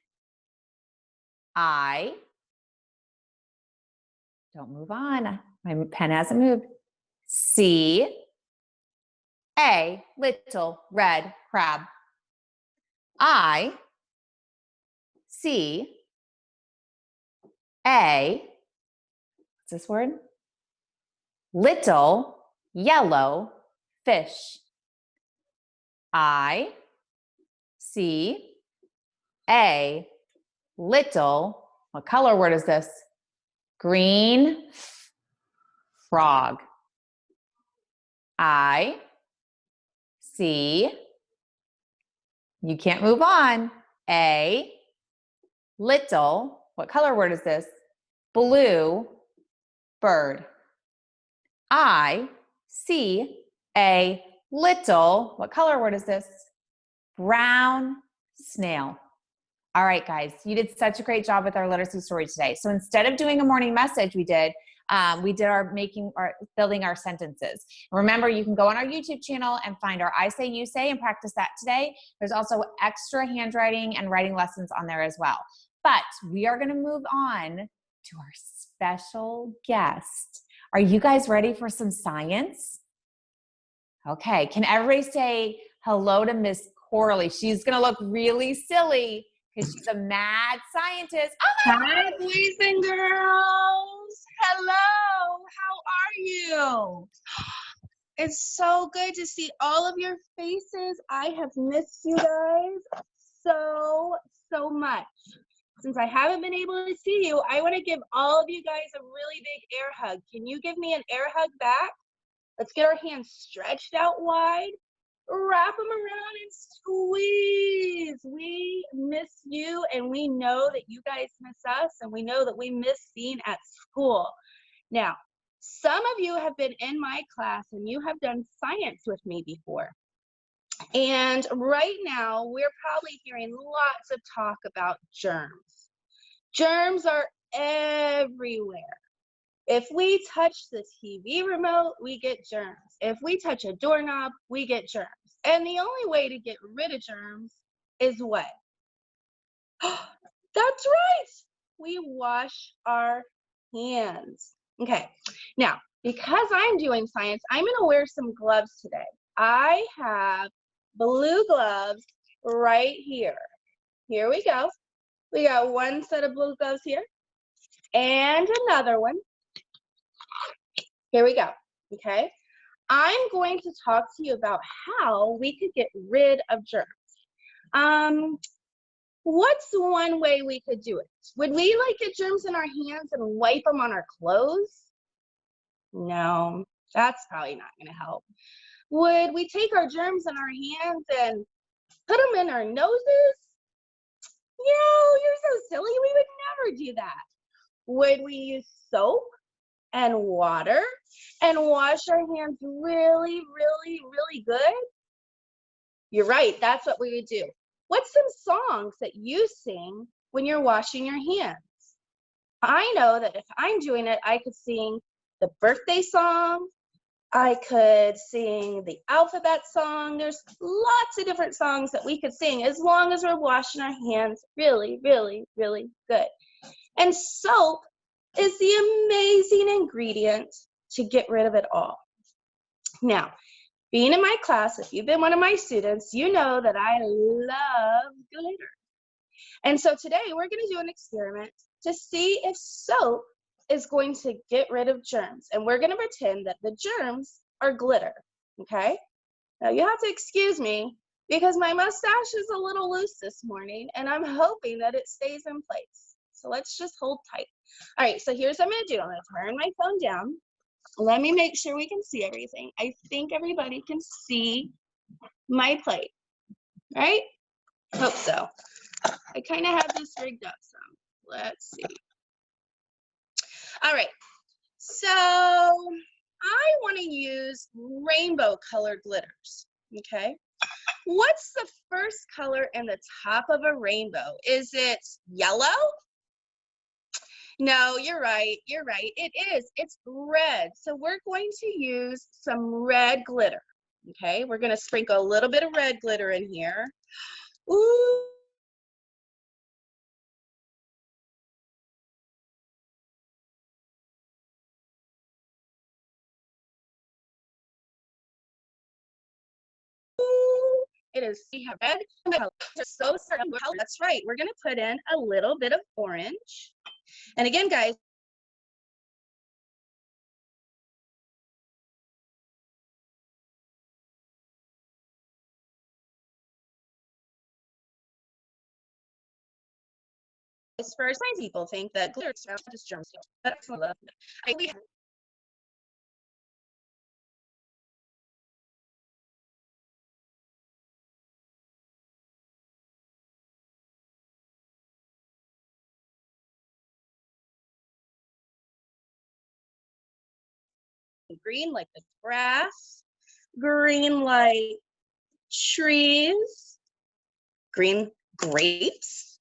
Don't move on. My pen hasn't moved. C, A, little red crab. I, C, A, what's this word? Little yellow fish. I, C, A, little, what color word is this? Green frog. I, C, you can't move on. A, little, what color word is this? Blue bird. I, C, A, little, what color word is this? Brown snail. All right, guys, you did such a great job with our literacy story today. So instead of doing a morning message, we did our building our sentences. Remember, you can go on our YouTube channel and find our I Say, You Say and practice that today. There's also extra handwriting and writing lessons on there as well. But we are gonna move on to our special guest. Are you guys ready for some science? Okay, can everybody say hello to Miss Corley? She's gonna look really silly because she's a mad scientist. Oh my Hi, God. boys and girls. Hello. How are you? It's so good to see all of your faces. I have missed you guys so much. Since I haven't been able to see you, I want to give all of you guys a really big air hug. Can you give me an air hug back? Let's get our hands stretched out wide. Wrap them around and squeeze. We miss you, and we know that you guys miss us, and we know that we miss being at school. Now, some of you have been in my class and you have done science with me before. And right now, we're probably hearing lots of talk about germs. Germs are everywhere. If we touch the TV remote, we get germs. If we touch a doorknob, we get germs. And the only way to get rid of germs is what? That's right. We wash our hands. Okay. Now, because I'm doing science, I'm going to wear some gloves today. I have blue gloves right here. Here we go. We got one set of blue gloves here and another one. Here we go, okay? I'm going to talk to you about how we could get rid of germs. What's one way we could do it? Would we like get germs in our hands and wipe them on our clothes? No, that's probably not gonna help. Would we take our germs in our hands and put them in our noses? No, you're so silly, we would never do that. Would we use soap and water and wash our hands really good? You're right, that's what we would do. What's some songs that you sing when you're washing your hands? I know that if I'm doing it, I could sing the birthday song, I could sing the alphabet song. There's lots of different songs that we could sing as long as we're washing our hands really good. And soap is the amazing ingredient to get rid of it all. Now, being in my class, if you've been one of my students, you know that I love glitter. And so today we're going to do an experiment to see if soap is going to get rid of germs. And we're going to pretend that the germs are glitter, okay? Now you have to excuse me because my mustache is a little loose this morning and I'm hoping that it stays in place. So let's just hold tight. All right, so here's what I'm going to do. I'm going to turn my phone down. Let me make sure we can see everything. I think everybody can see my plate, right? Hope so. I kind of have this rigged up some. Let's see. All right, so I want to use rainbow colored glitters, okay? What's the first color in the top of a rainbow? Is it yellow? No, you're right, it is, it's red. So we're going to use some red glitter, okay? We're gonna sprinkle a little bit of red glitter in here. Ooh. It is, we have red, just so certain. That's right. We're going to put in a little bit of orange. And again, guys, for science people think that glitter is just germs. That's not love. We have green like the grass, green like trees, green grapes,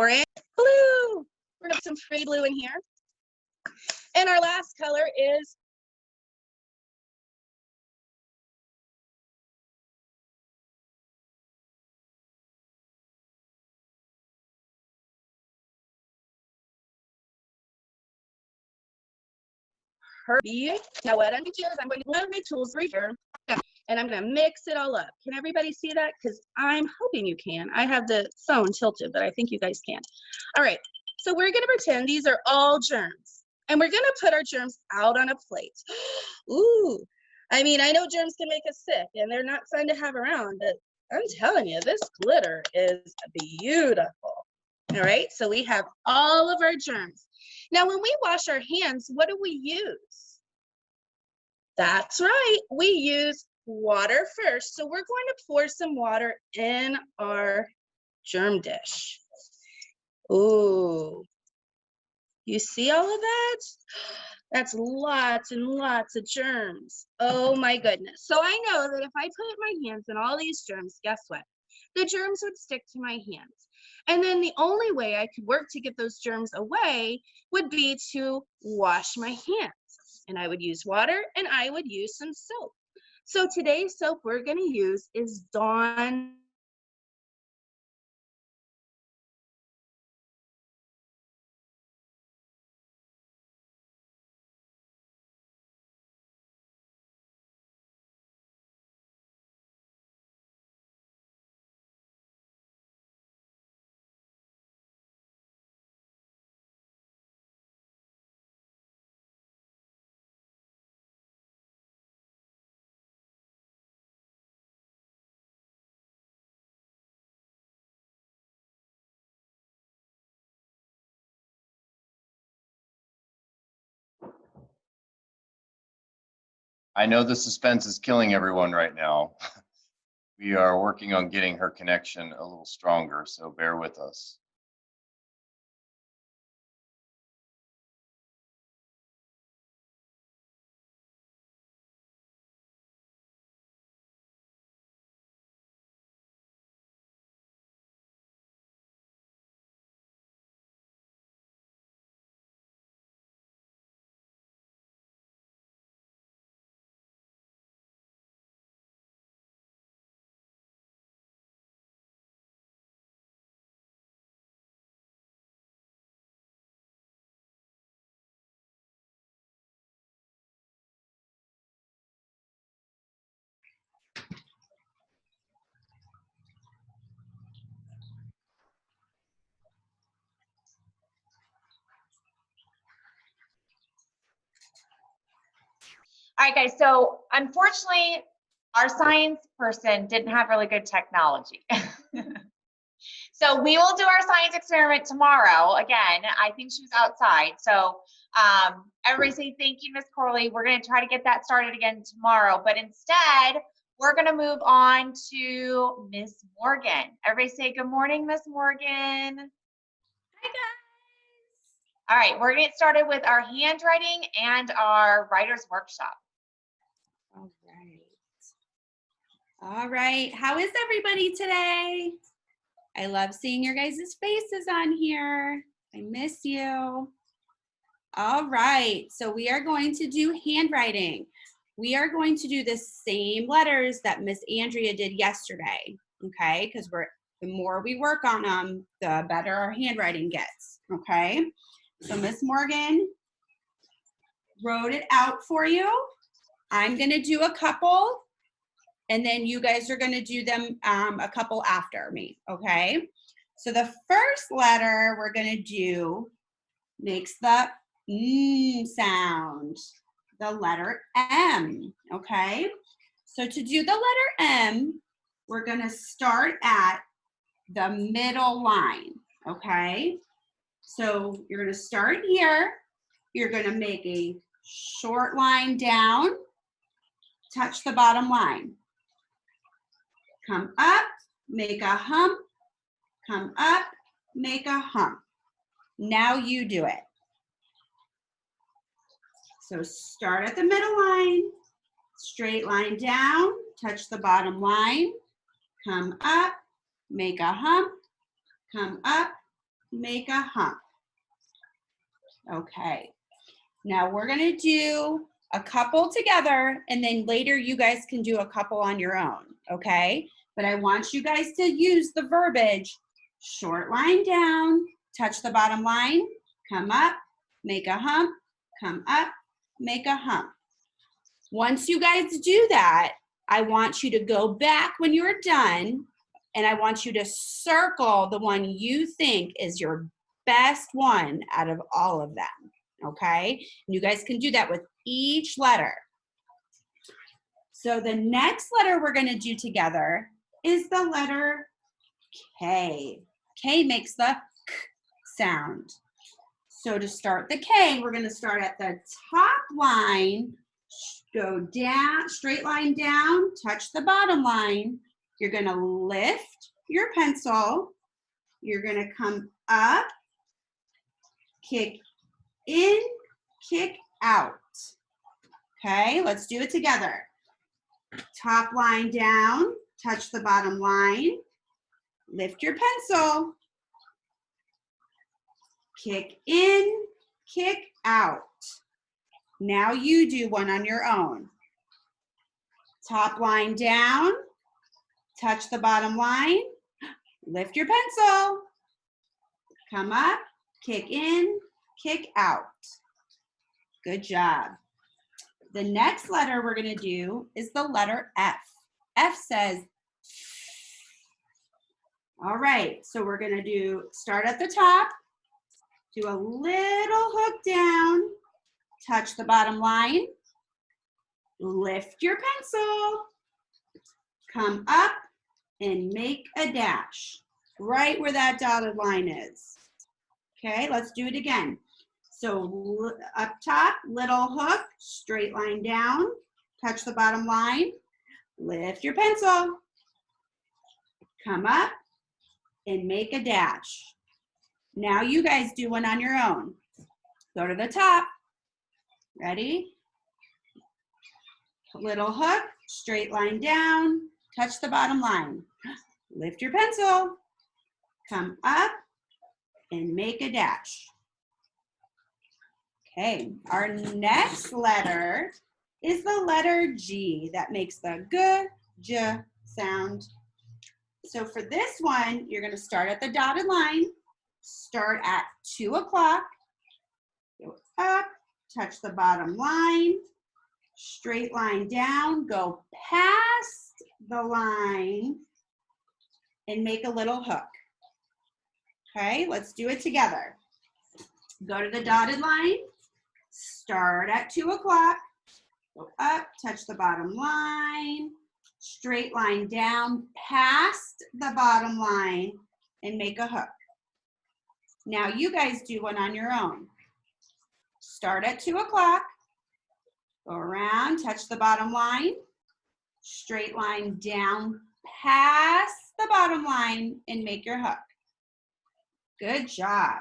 orange, blue. We're gonna put some pretty blue in here. And our last color is beautiful. Now what I'm going to do is I'm going to load my tools right here, and I'm going to mix it all up. Can everybody see that? Because I'm hoping you can. I have the phone tilted, but I think you guys can. All right, so we're going to pretend these are all germs, and we're going to put our germs out on a plate. Ooh, I mean, I know germs can make us sick, and they're not fun to have around, but I'm telling you, this glitter is beautiful. All right, so we have all of our germs. Now, when we wash our hands, what do we use? That's right, we use water first. So we're going to pour some water in our germ dish. Ooh, you see all of that? That's lots and lots of germs. Oh my goodness. So I know that if I put my hands in all these germs, guess what? The germs would stick to my hands. And then the only way I could work to get those germs away would be to wash my hands. And I would use water and I would use some soap. So today's soap we're going to use is Dawn. I know the suspense is killing everyone right now. We are working on getting her connection a little stronger, so bear with us. All right, guys, so unfortunately, our science person didn't have really good technology. So we will do our science experiment tomorrow. Again, I think she was outside. So everybody say thank you, Miss Corley. We're going to try to get that started again tomorrow. But instead, we're going to move on to Miss Morgan. Everybody say good morning, Miss Morgan. Hi, guys. All right, we're going to get started with our handwriting and our writer's workshop. All right. All right. How is everybody today? I love seeing your guys' faces on here. I miss you. All right, so we are going to do handwriting. We are going to do the same letters that Miss Andrea did yesterday, okay? Because the more we work on them, the better our handwriting gets, okay? So Miss Morgan wrote it out for you. I'm gonna do a couple, and then you guys are gonna do them a couple after me, okay? So the first letter we're gonna do makes the sound, the letter M, okay? So to do the letter M, we're gonna start at the middle line, okay? So you're gonna start here, you're gonna make a short line down, touch the bottom line. Come up, make a hump, come up, make a hump. Now you do it. So start at the middle line, straight line down, touch the bottom line, come up, make a hump, come up, make a hump. Okay, now we're gonna do a couple together, and then later you guys can do a couple on your own, okay? But I want you guys to use the verbiage, short line down, touch the bottom line, come up, make a hump, come up, make a hump. Once you guys do that, I want you to go back when you're done, and I want you to circle the one you think is your best one out of all of them, okay? And you guys can do that with each letter. So the next letter we're gonna do together is the letter K. K makes the K sound. So to start the K, we're gonna start at the top line, go down, straight line down, touch the bottom line. You're gonna lift your pencil. You're gonna come up, kick in, kick out. Okay, let's do it together. Top line down, touch the bottom line, lift your pencil, kick in, kick out. Now you do one on your own. Top line down, touch the bottom line, lift your pencil, come up, kick in, kick out. Good job. The next letter we're gonna do is the letter F. F says, all right, so we're gonna start at the top, do a little hook down, touch the bottom line, lift your pencil, come up and make a dash right where that dotted line is. Okay, let's do it again. So up top, little hook, straight line down, touch the bottom line, lift your pencil, come up and make a dash. Now you guys do one on your own. Go to the top, ready? Little hook, straight line down, touch the bottom line, lift your pencil, come up and make a dash. Okay, our next letter is the letter G that makes the G sound. So for this one, you're gonna start at the dotted line, start at 2 o'clock, go up, touch the bottom line, straight line down, go past the line, and make a little hook. Okay, let's do it together. Go to the dotted line, start at 2 o'clock, go up, touch the bottom line, straight line down, past the bottom line, and make a hook. Now you guys do one on your own. Start at 2 o'clock, go around, touch the bottom line, straight line down, past the bottom line, and make your hook. Good job.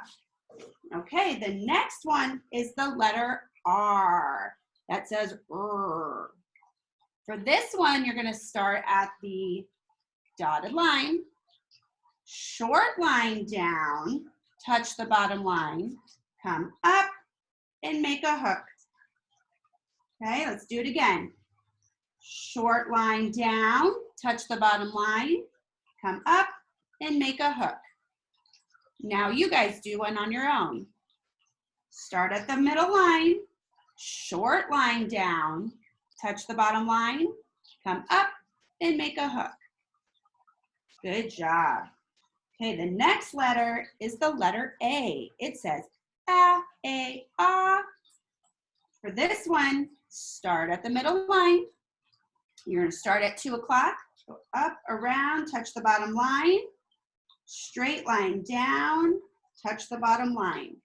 Okay, the next one is the letter R. That says R. For this one, you're gonna start at the dotted line, short line down, touch the bottom line, come up and make a hook. Okay, let's do it again. Short line down, touch the bottom line, come up and make a hook. Now you guys do one on your own. Start at the middle line, short line down, touch the bottom line, come up and make a hook. Good job. Okay, the next letter is the letter A. It says A, A. For this one, start at the middle line. You're gonna start at 2 o'clock, go up, around, touch the bottom line, straight line down, touch the bottom line.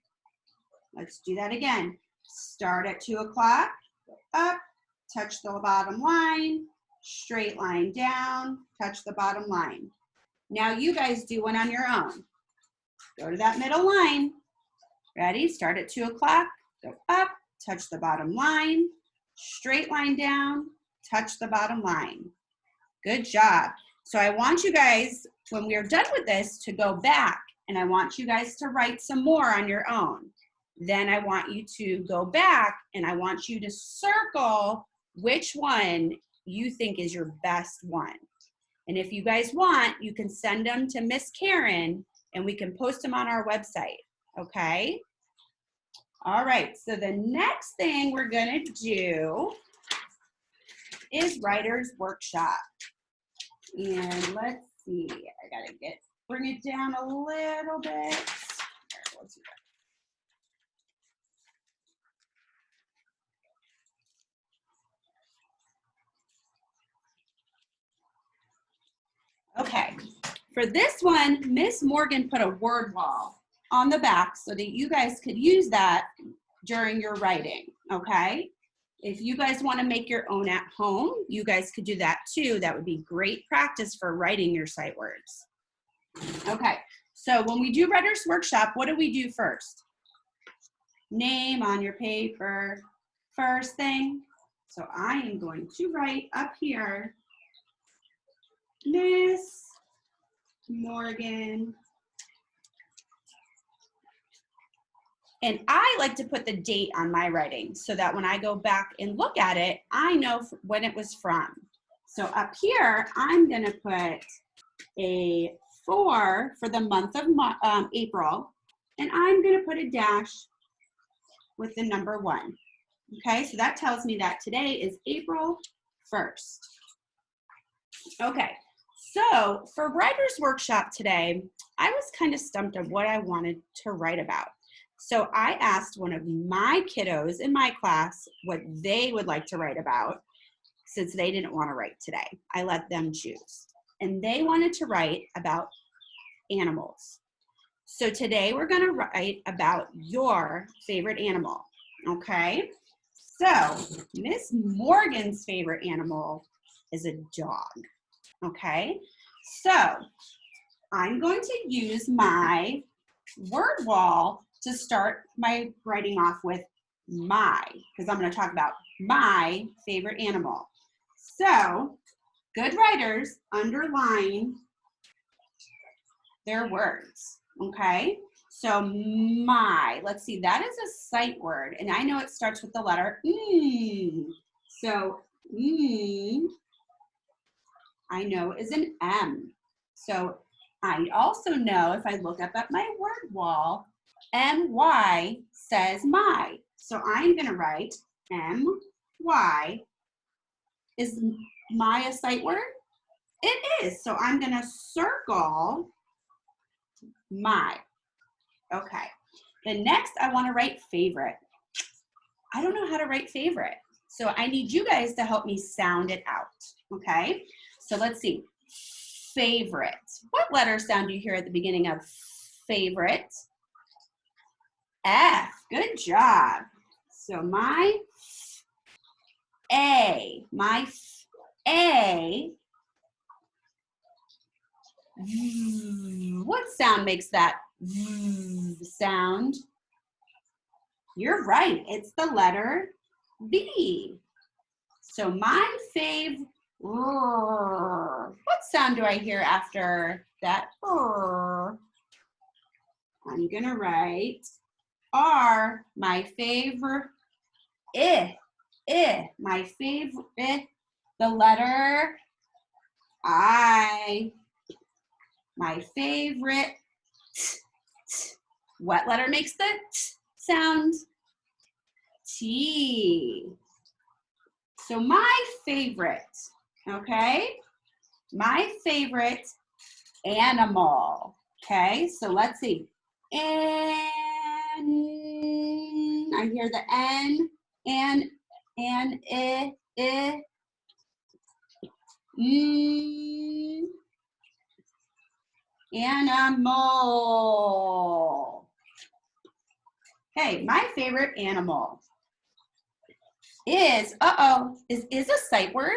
Let's do that again. Start at 2 o'clock, go up, touch the bottom line, straight line down, touch the bottom line. Now you guys do one on your own. Go to that middle line. Ready? Start at 2 o'clock, go up, touch the bottom line, straight line down, touch the bottom line. Good job. So I want you guys, when we're done with this, to go back, and I want you guys to write some more on your own. Then I want you to go back and I want you to circle which one you think is your best one. And if you guys want, you can send them to Miss Karen and we can post them on our website, okay? All right, so the next thing we're gonna do is Writer's Workshop. And let's see, I gotta bring it down a little bit. There, let's do that. Okay, for this one, Miss Morgan put a word wall on the back so that you guys could use that during your writing, okay? If you guys want to make your own at home, you guys could do that too. That would be great practice for writing your sight words. Okay, so when we do Writer's Workshop, what do we do first? Name on your paper, first thing. So I am going to write up here, Miss Morgan. And I like to put the date on my writing so that when I go back and look at it, I know when it was from. So up here, I'm gonna put a 4 for the month of April, and I'm gonna put a dash with the number 1. Okay, so that tells me that today is April 1st. Okay, so for Writer's Workshop today, I was kind of stumped on what I wanted to write about. So I asked one of my kiddos in my class what they would like to write about since they didn't want to write today. I let them choose. And they wanted to write about animals. So today we're going to write about your favorite animal, okay? So Miss Morgan's favorite animal is a dog, okay? So I'm going to use my word wall to start my writing off with my, because I'm going to talk about my favorite animal. So good writers underline their words, okay? So my, let's see, that is a sight word, and I know it starts with the letter So I know is an M. So I also know if I look up at my word wall, M-Y says my. So I'm gonna write M-Y. Is my a sight word? It is, so I'm gonna circle my. Okay, then next I wanna write favorite. I don't know how to write favorite, so I need you guys to help me sound it out, okay? So let's see, favorite. What letter sound do you hear at the beginning of favorite? F, good job. So my A, what sound makes that sound? You're right, it's the letter B. So my fave, what sound do I hear after that? I'm gonna write R, my favorite, my favorite, the letter I, my favorite, what letter makes the t sound? T. So my favorite, okay? My favorite animal, okay? So let's see. N, I hear the N, and, I, animal. Okay, my favorite animal is, is a sight word?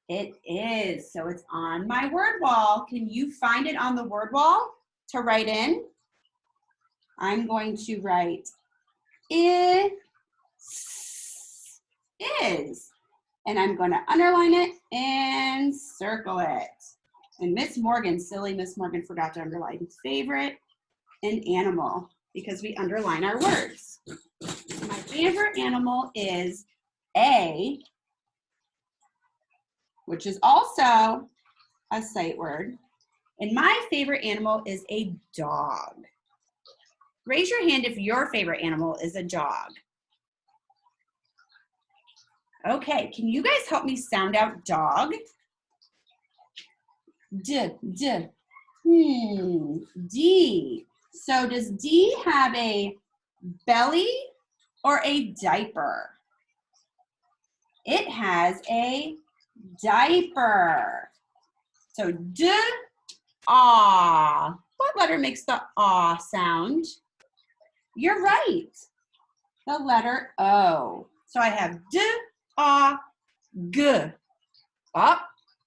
It is, so it's on my word wall. Can you find it on the word wall to write in? I'm going to write is, and I'm going to underline it and circle it. And Miss Morgan, silly Miss Morgan, forgot to underline favorite and animal because we underline our words. My favorite animal is a, which is also a sight word. And my favorite animal is a dog. Raise your hand if your favorite animal is a dog. Okay, can you guys help me sound out dog? D. D. So does D have a belly or a diaper? It has a diaper. So D, ah. What letter makes the ah sound? You're right. The letter O. So I have D, ah, G. Oh,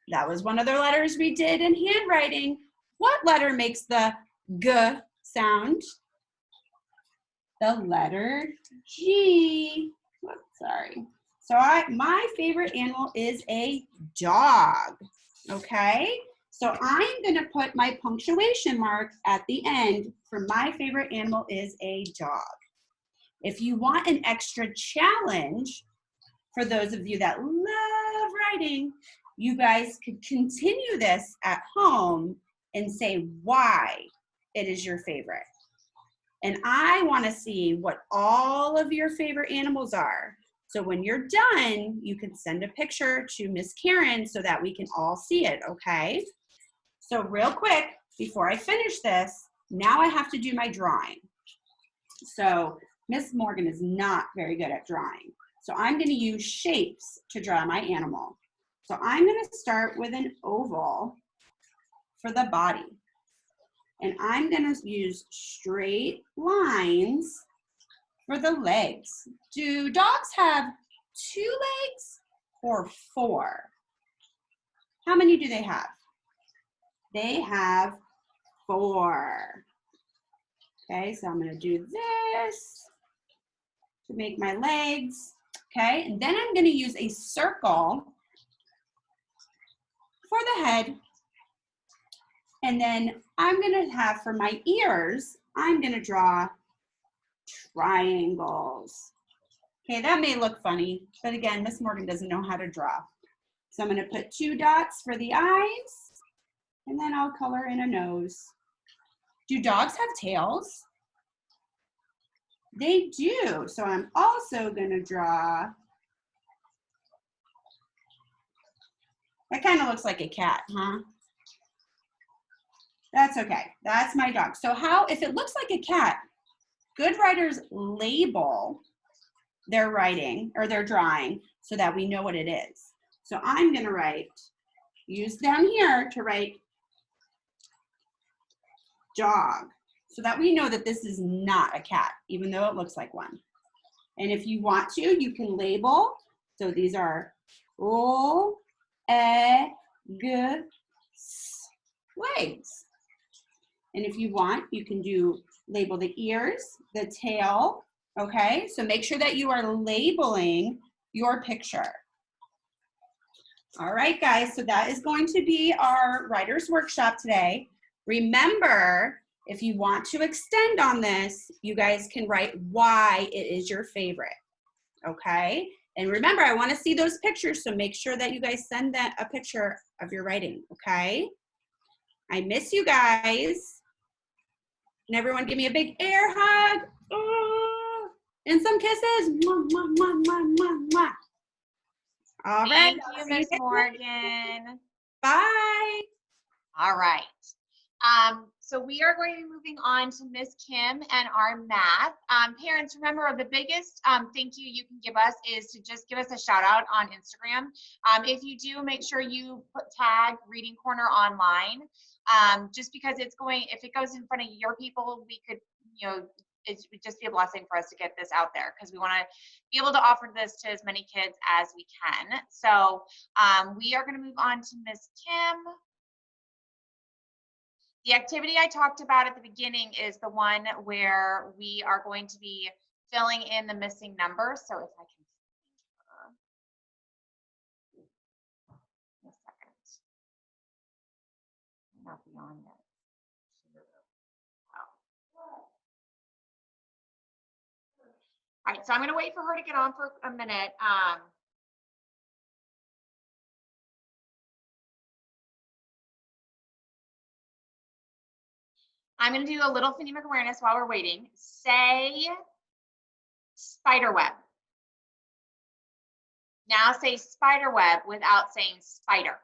that was one of the letters we did in handwriting. What letter makes the G sound? The letter G. Oops, sorry. So my favorite animal is a dog. Okay? So I'm going to put my punctuation mark at the end for my favorite animal is a dog. If you want an extra challenge, for those of you that love writing, you guys could continue this at home and say why it is your favorite. And I want to see what all of your favorite animals are. So when you're done, you can send a picture to Miss Karen so that we can all see it, okay? So real quick, before I finish this, now I have to do my drawing. So Miss Morgan is not very good at drawing. So I'm going to use shapes to draw my animal. So I'm going to start with an oval for the body. And I'm going to use straight lines for the legs. Do dogs have 2 legs or 4? How many do they have? They have 4. Okay, so I'm going to do this to make my legs. Okay, and then I'm going to use a circle for the head. And then I'm going to have for my ears, I'm going to draw triangles. Okay, that may look funny, but again, Miss Morgan doesn't know how to draw. So I'm going to put 2 dots for the eyes, and then I'll color in a nose. Do dogs have tails? They do. So I'm also going to draw, that kind of looks like a cat, huh? That's okay. That's my dog. So if it looks like a cat, good writers label their writing or their drawing so that we know what it is. So I'm going to use down here to write dog so that we know that this is not a cat, even though it looks like one. And if you want to, you can label. So these are O, E, G, S, legs. And if you want, you can label the ears, the tail, okay? So make sure that you are labeling your picture. All right, guys, so that is going to be our writer's workshop today. Remember If you want to extend on this, you guys can write why it is your favorite, okay? And remember, I want to see those pictures, so make sure that you guys send that a picture of your writing, okay? I miss you guys. And everyone give me a big air hug. Oh, and some kisses. Mwah, mwah, mwah, mwah, mwah, mwah. All right. Thank you, Miss Morgan. Bye. All right. So we are going to be moving on to Miss Kim and our math. Parents, remember the biggest thank you you can give us is to just give us a shout out on Instagram. If you do, make sure you tag Reading Corner online. Just because it's going, if it goes in front of your people, we could, you know, it would just be a blessing for us to get this out there because we want to be able to offer this to as many kids as we can. So we are going to move on to Miss Kim. The activity I talked about at the beginning is the one where we are going to be filling in the missing numbers. So if I can find her. A second. Not beyond yet. All right, so I'm going to wait for her to get on for a minute. I'm going to do a little phonemic awareness while we're waiting. Say spider web. Now say spider web without saying spider.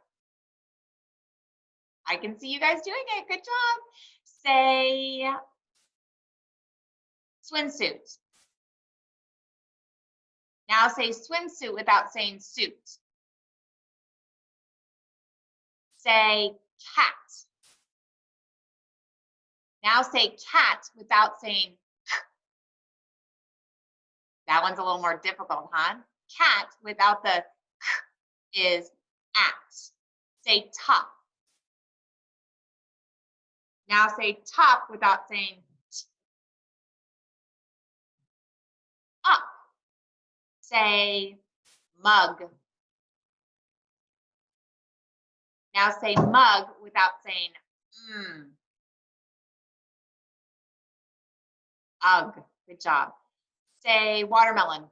I can see you guys doing it. Good job. Say swimsuit. Now say swimsuit without saying suit. Say cat. Now say cat without saying k. That one's a little more difficult, huh? Cat without the k is at. Say top. Now say top without saying t. Up. Say mug. Now say mug without saying mm. Ugh, good job. Say watermelon.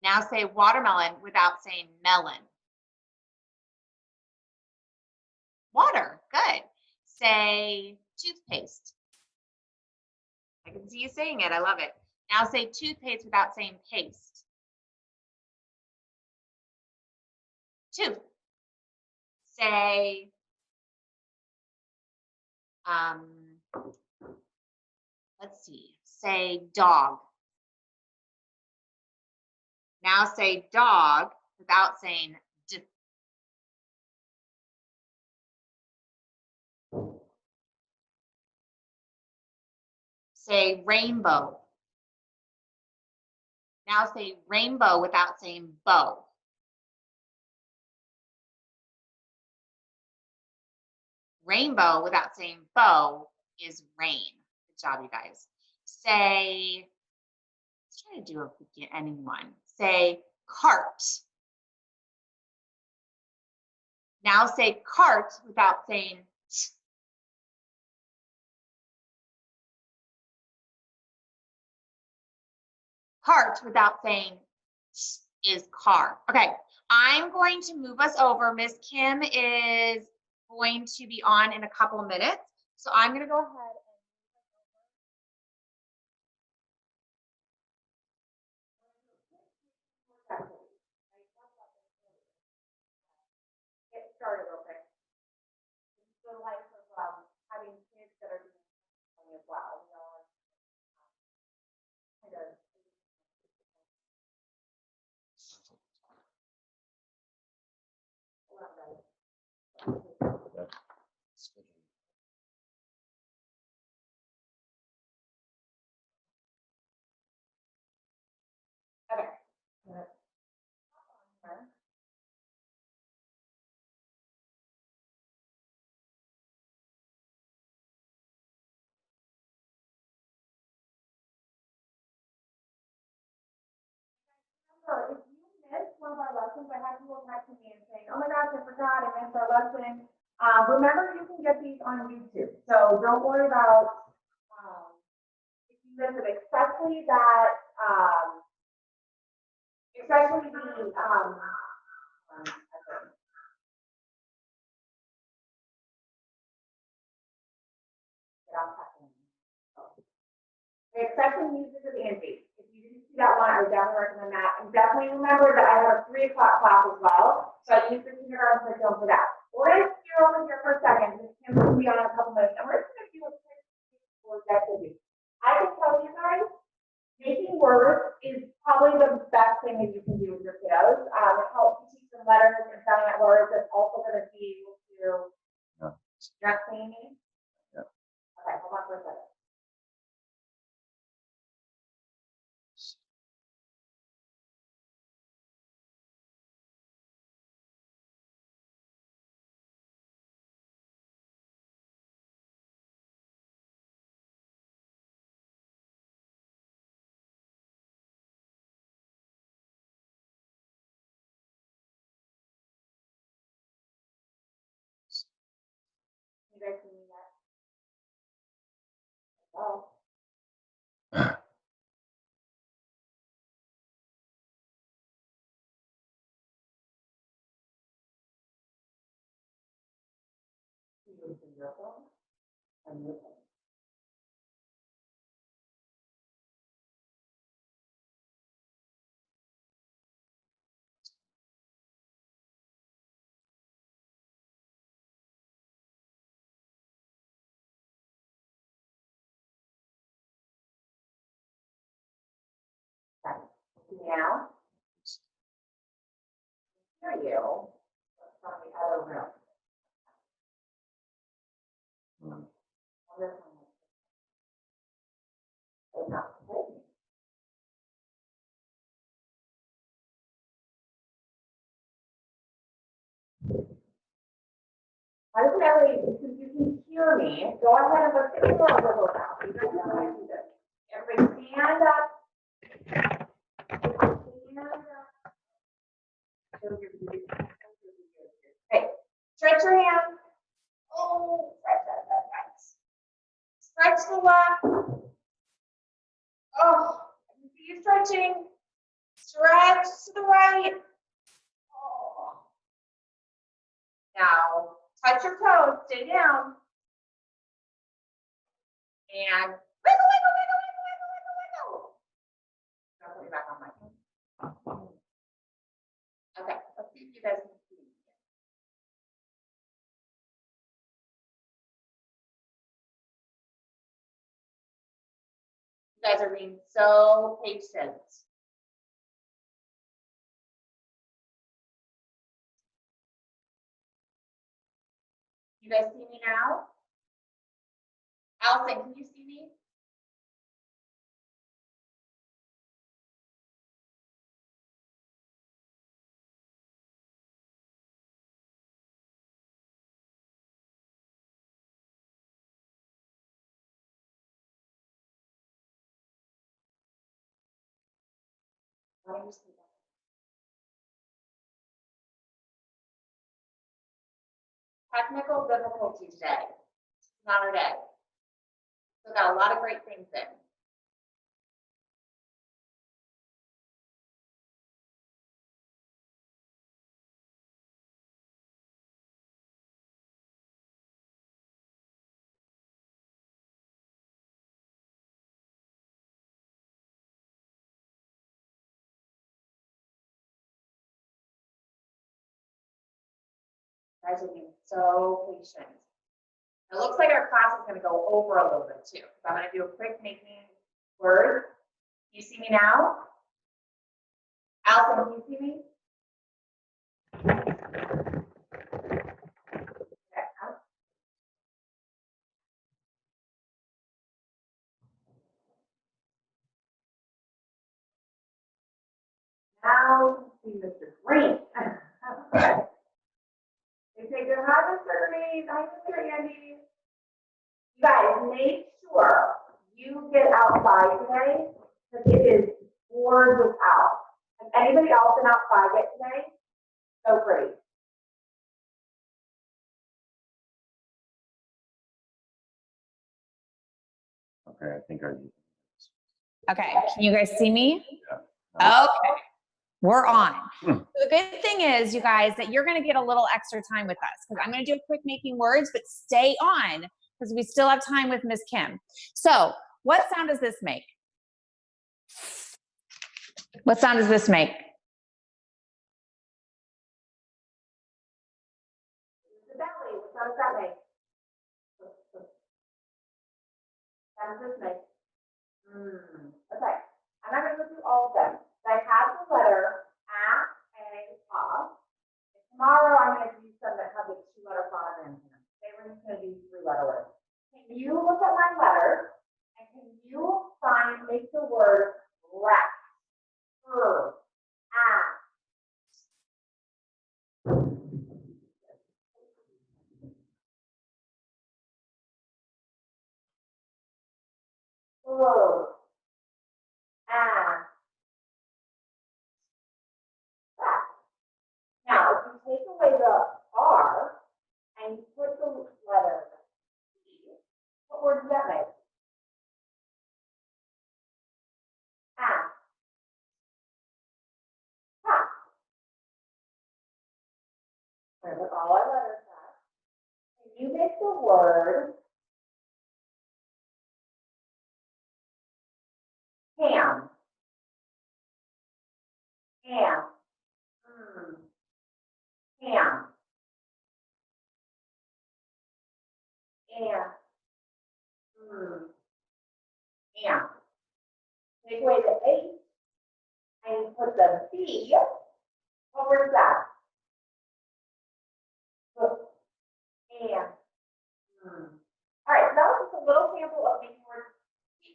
Now say watermelon without saying melon. Water, good. Say toothpaste. I can see you saying it, I love it. Now say toothpaste without saying paste. Tooth. Say, let's see, say dog. Now say dog without saying d. Say rainbow. Now say rainbow without saying bow. Rainbow without saying bow is rain. Good job, you guys. Say, let's try to do a beginning one. Say cart. Now say cart without saying t. Cart without saying t is car. Okay, I'm going to move us over. Miss Kim is going to be on in a couple of minutes. So I'm going to go ahead and get started real quick. It's the life of having kids that are doing something as well. You know, kind of. Okay. If you missed one of our lessons, I have people texting me and saying, oh my gosh, I forgot, I missed our lesson. Remember, you can get these on YouTube, so don't worry about if you miss it, especially that, especially the, especially music of Angie. If you didn't see that one, I would definitely recommend that. And definitely remember that I have a 3 o'clock class as well, so I use the kindergarten curriculum for that. We're going to steer over here for a second. This Kim will be on in a couple minutes, and we're just going to do a quick activity. I can tell you guys, making words is probably the best thing that you can do with your kiddos. It helps you teach them letters and sounding out words. It's also going to be able to just seeing me. Yeah. Okay, hold on for a second. You guys see that? Oh. Your phone and your phone. Okay. Now, hear you from the other room. I don't know, since you can hear me, go ahead and let's get a little wiggle now. You guys know how to do this. Everybody stand up. Stand up. Okay, stretch your hands. Oh, stretch the left. Oh, I can see you stretching. Stretch to the right. Oh. Now, touch your toes, stay down. And wiggle, wiggle, wiggle, wiggle, wiggle, wiggle, wiggle. I'll put you back on my phone. Okay, let's see if you guys can see me. You guys are being so patient. You guys see me now? Allison, can you see me? Why don't you see that? Technical difficulty today. Not our day. We got a lot of great things in. You guys are being so patient. It looks like our class is going to go over a little bit too. So I'm going to do a quick making word. You see me now? Allison, can you see me? Okay. Now you can see Mr. Green. Okay. They say good hi, Mr. Green. Hi, Mr. Andy. You guys, make sure you get outside today because it is gorgeous out. Has anybody else been outside yet today? So pretty. Okay, I think I. Okay, can you guys see me? Yeah. Okay, we're on. The good thing is, you guys, that you're gonna get a little extra time with us because I'm gonna do a quick making words, but stay on because we still have time with Miss Kim. So what sound does this make? What sound does this make? The belly, what sound does that make? Sound does this make? Okay, I'm not gonna go through all of them. But I have the letter A, A, A. Tomorrow I'm gonna do some that have a 2-letter phonograms in them. Today we're just gonna do 3-letter words. Can you look at my letter and can you make the word rat? Now, if you take away the R and you put the letter T, what word does that make? Ah. Ha. Remember all our letters back. Can you make the word ham? Ham. Ham. And. Ham. Take away the H and you put the B. What word is that? And. All right, so that was just a little sample of making words.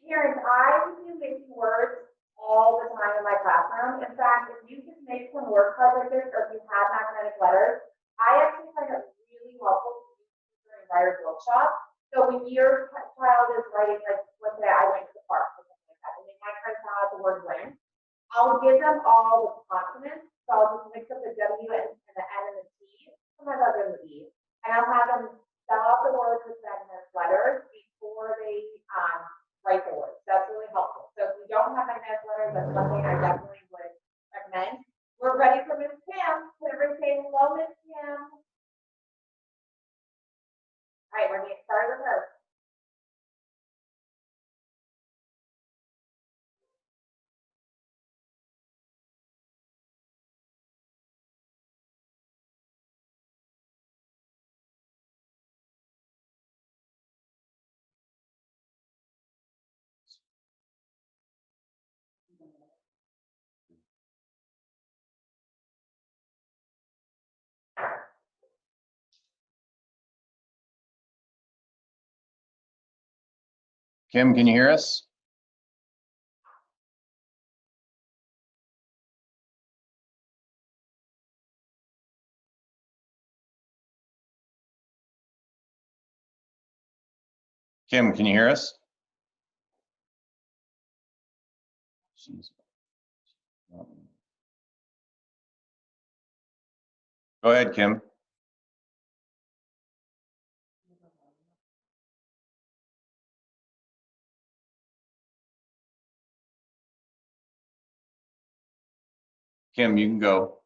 Parents, I do making words all the time in my classroom. In fact, if you just make some word cards like this, or if you have mathematic letters, I actually find it really helpful to use during writer's workshop. So when your child is writing, like let's say I went to the park or something like that, and they might try to sound out the word went, I'll give them all the consonants. So I'll just mix up the W and the N and the T. Sometimes I'll give them the E. And I'll have them spell out the words with magnetic letters before they write the words. That's really helpful. So if you don't have magnetic letters, that's something I definitely would recommend. We're ready for Miss Kim. Can everybody say hello, Miss Kim? All right, we're going to get started with her. Kim, can you hear us? Kim, can you hear us? Go ahead, Kim. Kim, you can go.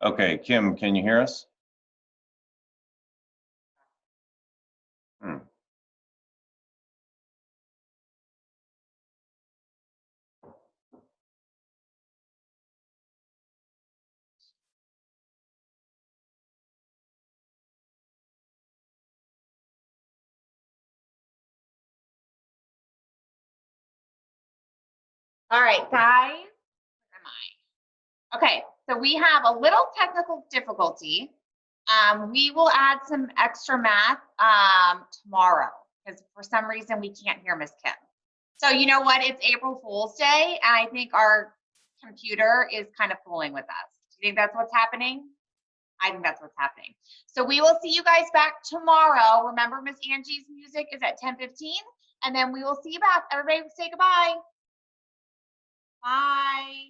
Okay, Kim, can you hear us? All right, guys. Where am I? Okay, so we have a little technical difficulty. We will add some extra math tomorrow because for some reason we can't hear Miss Kim. So you know what? It's April Fool's Day, and I think our computer is kind of fooling with us. Do you think that's what's happening? I think that's what's happening. So we will see you guys back tomorrow. Remember, Miss Angie's music is at 10:15, and then we will see you back. Everybody say goodbye. Bye.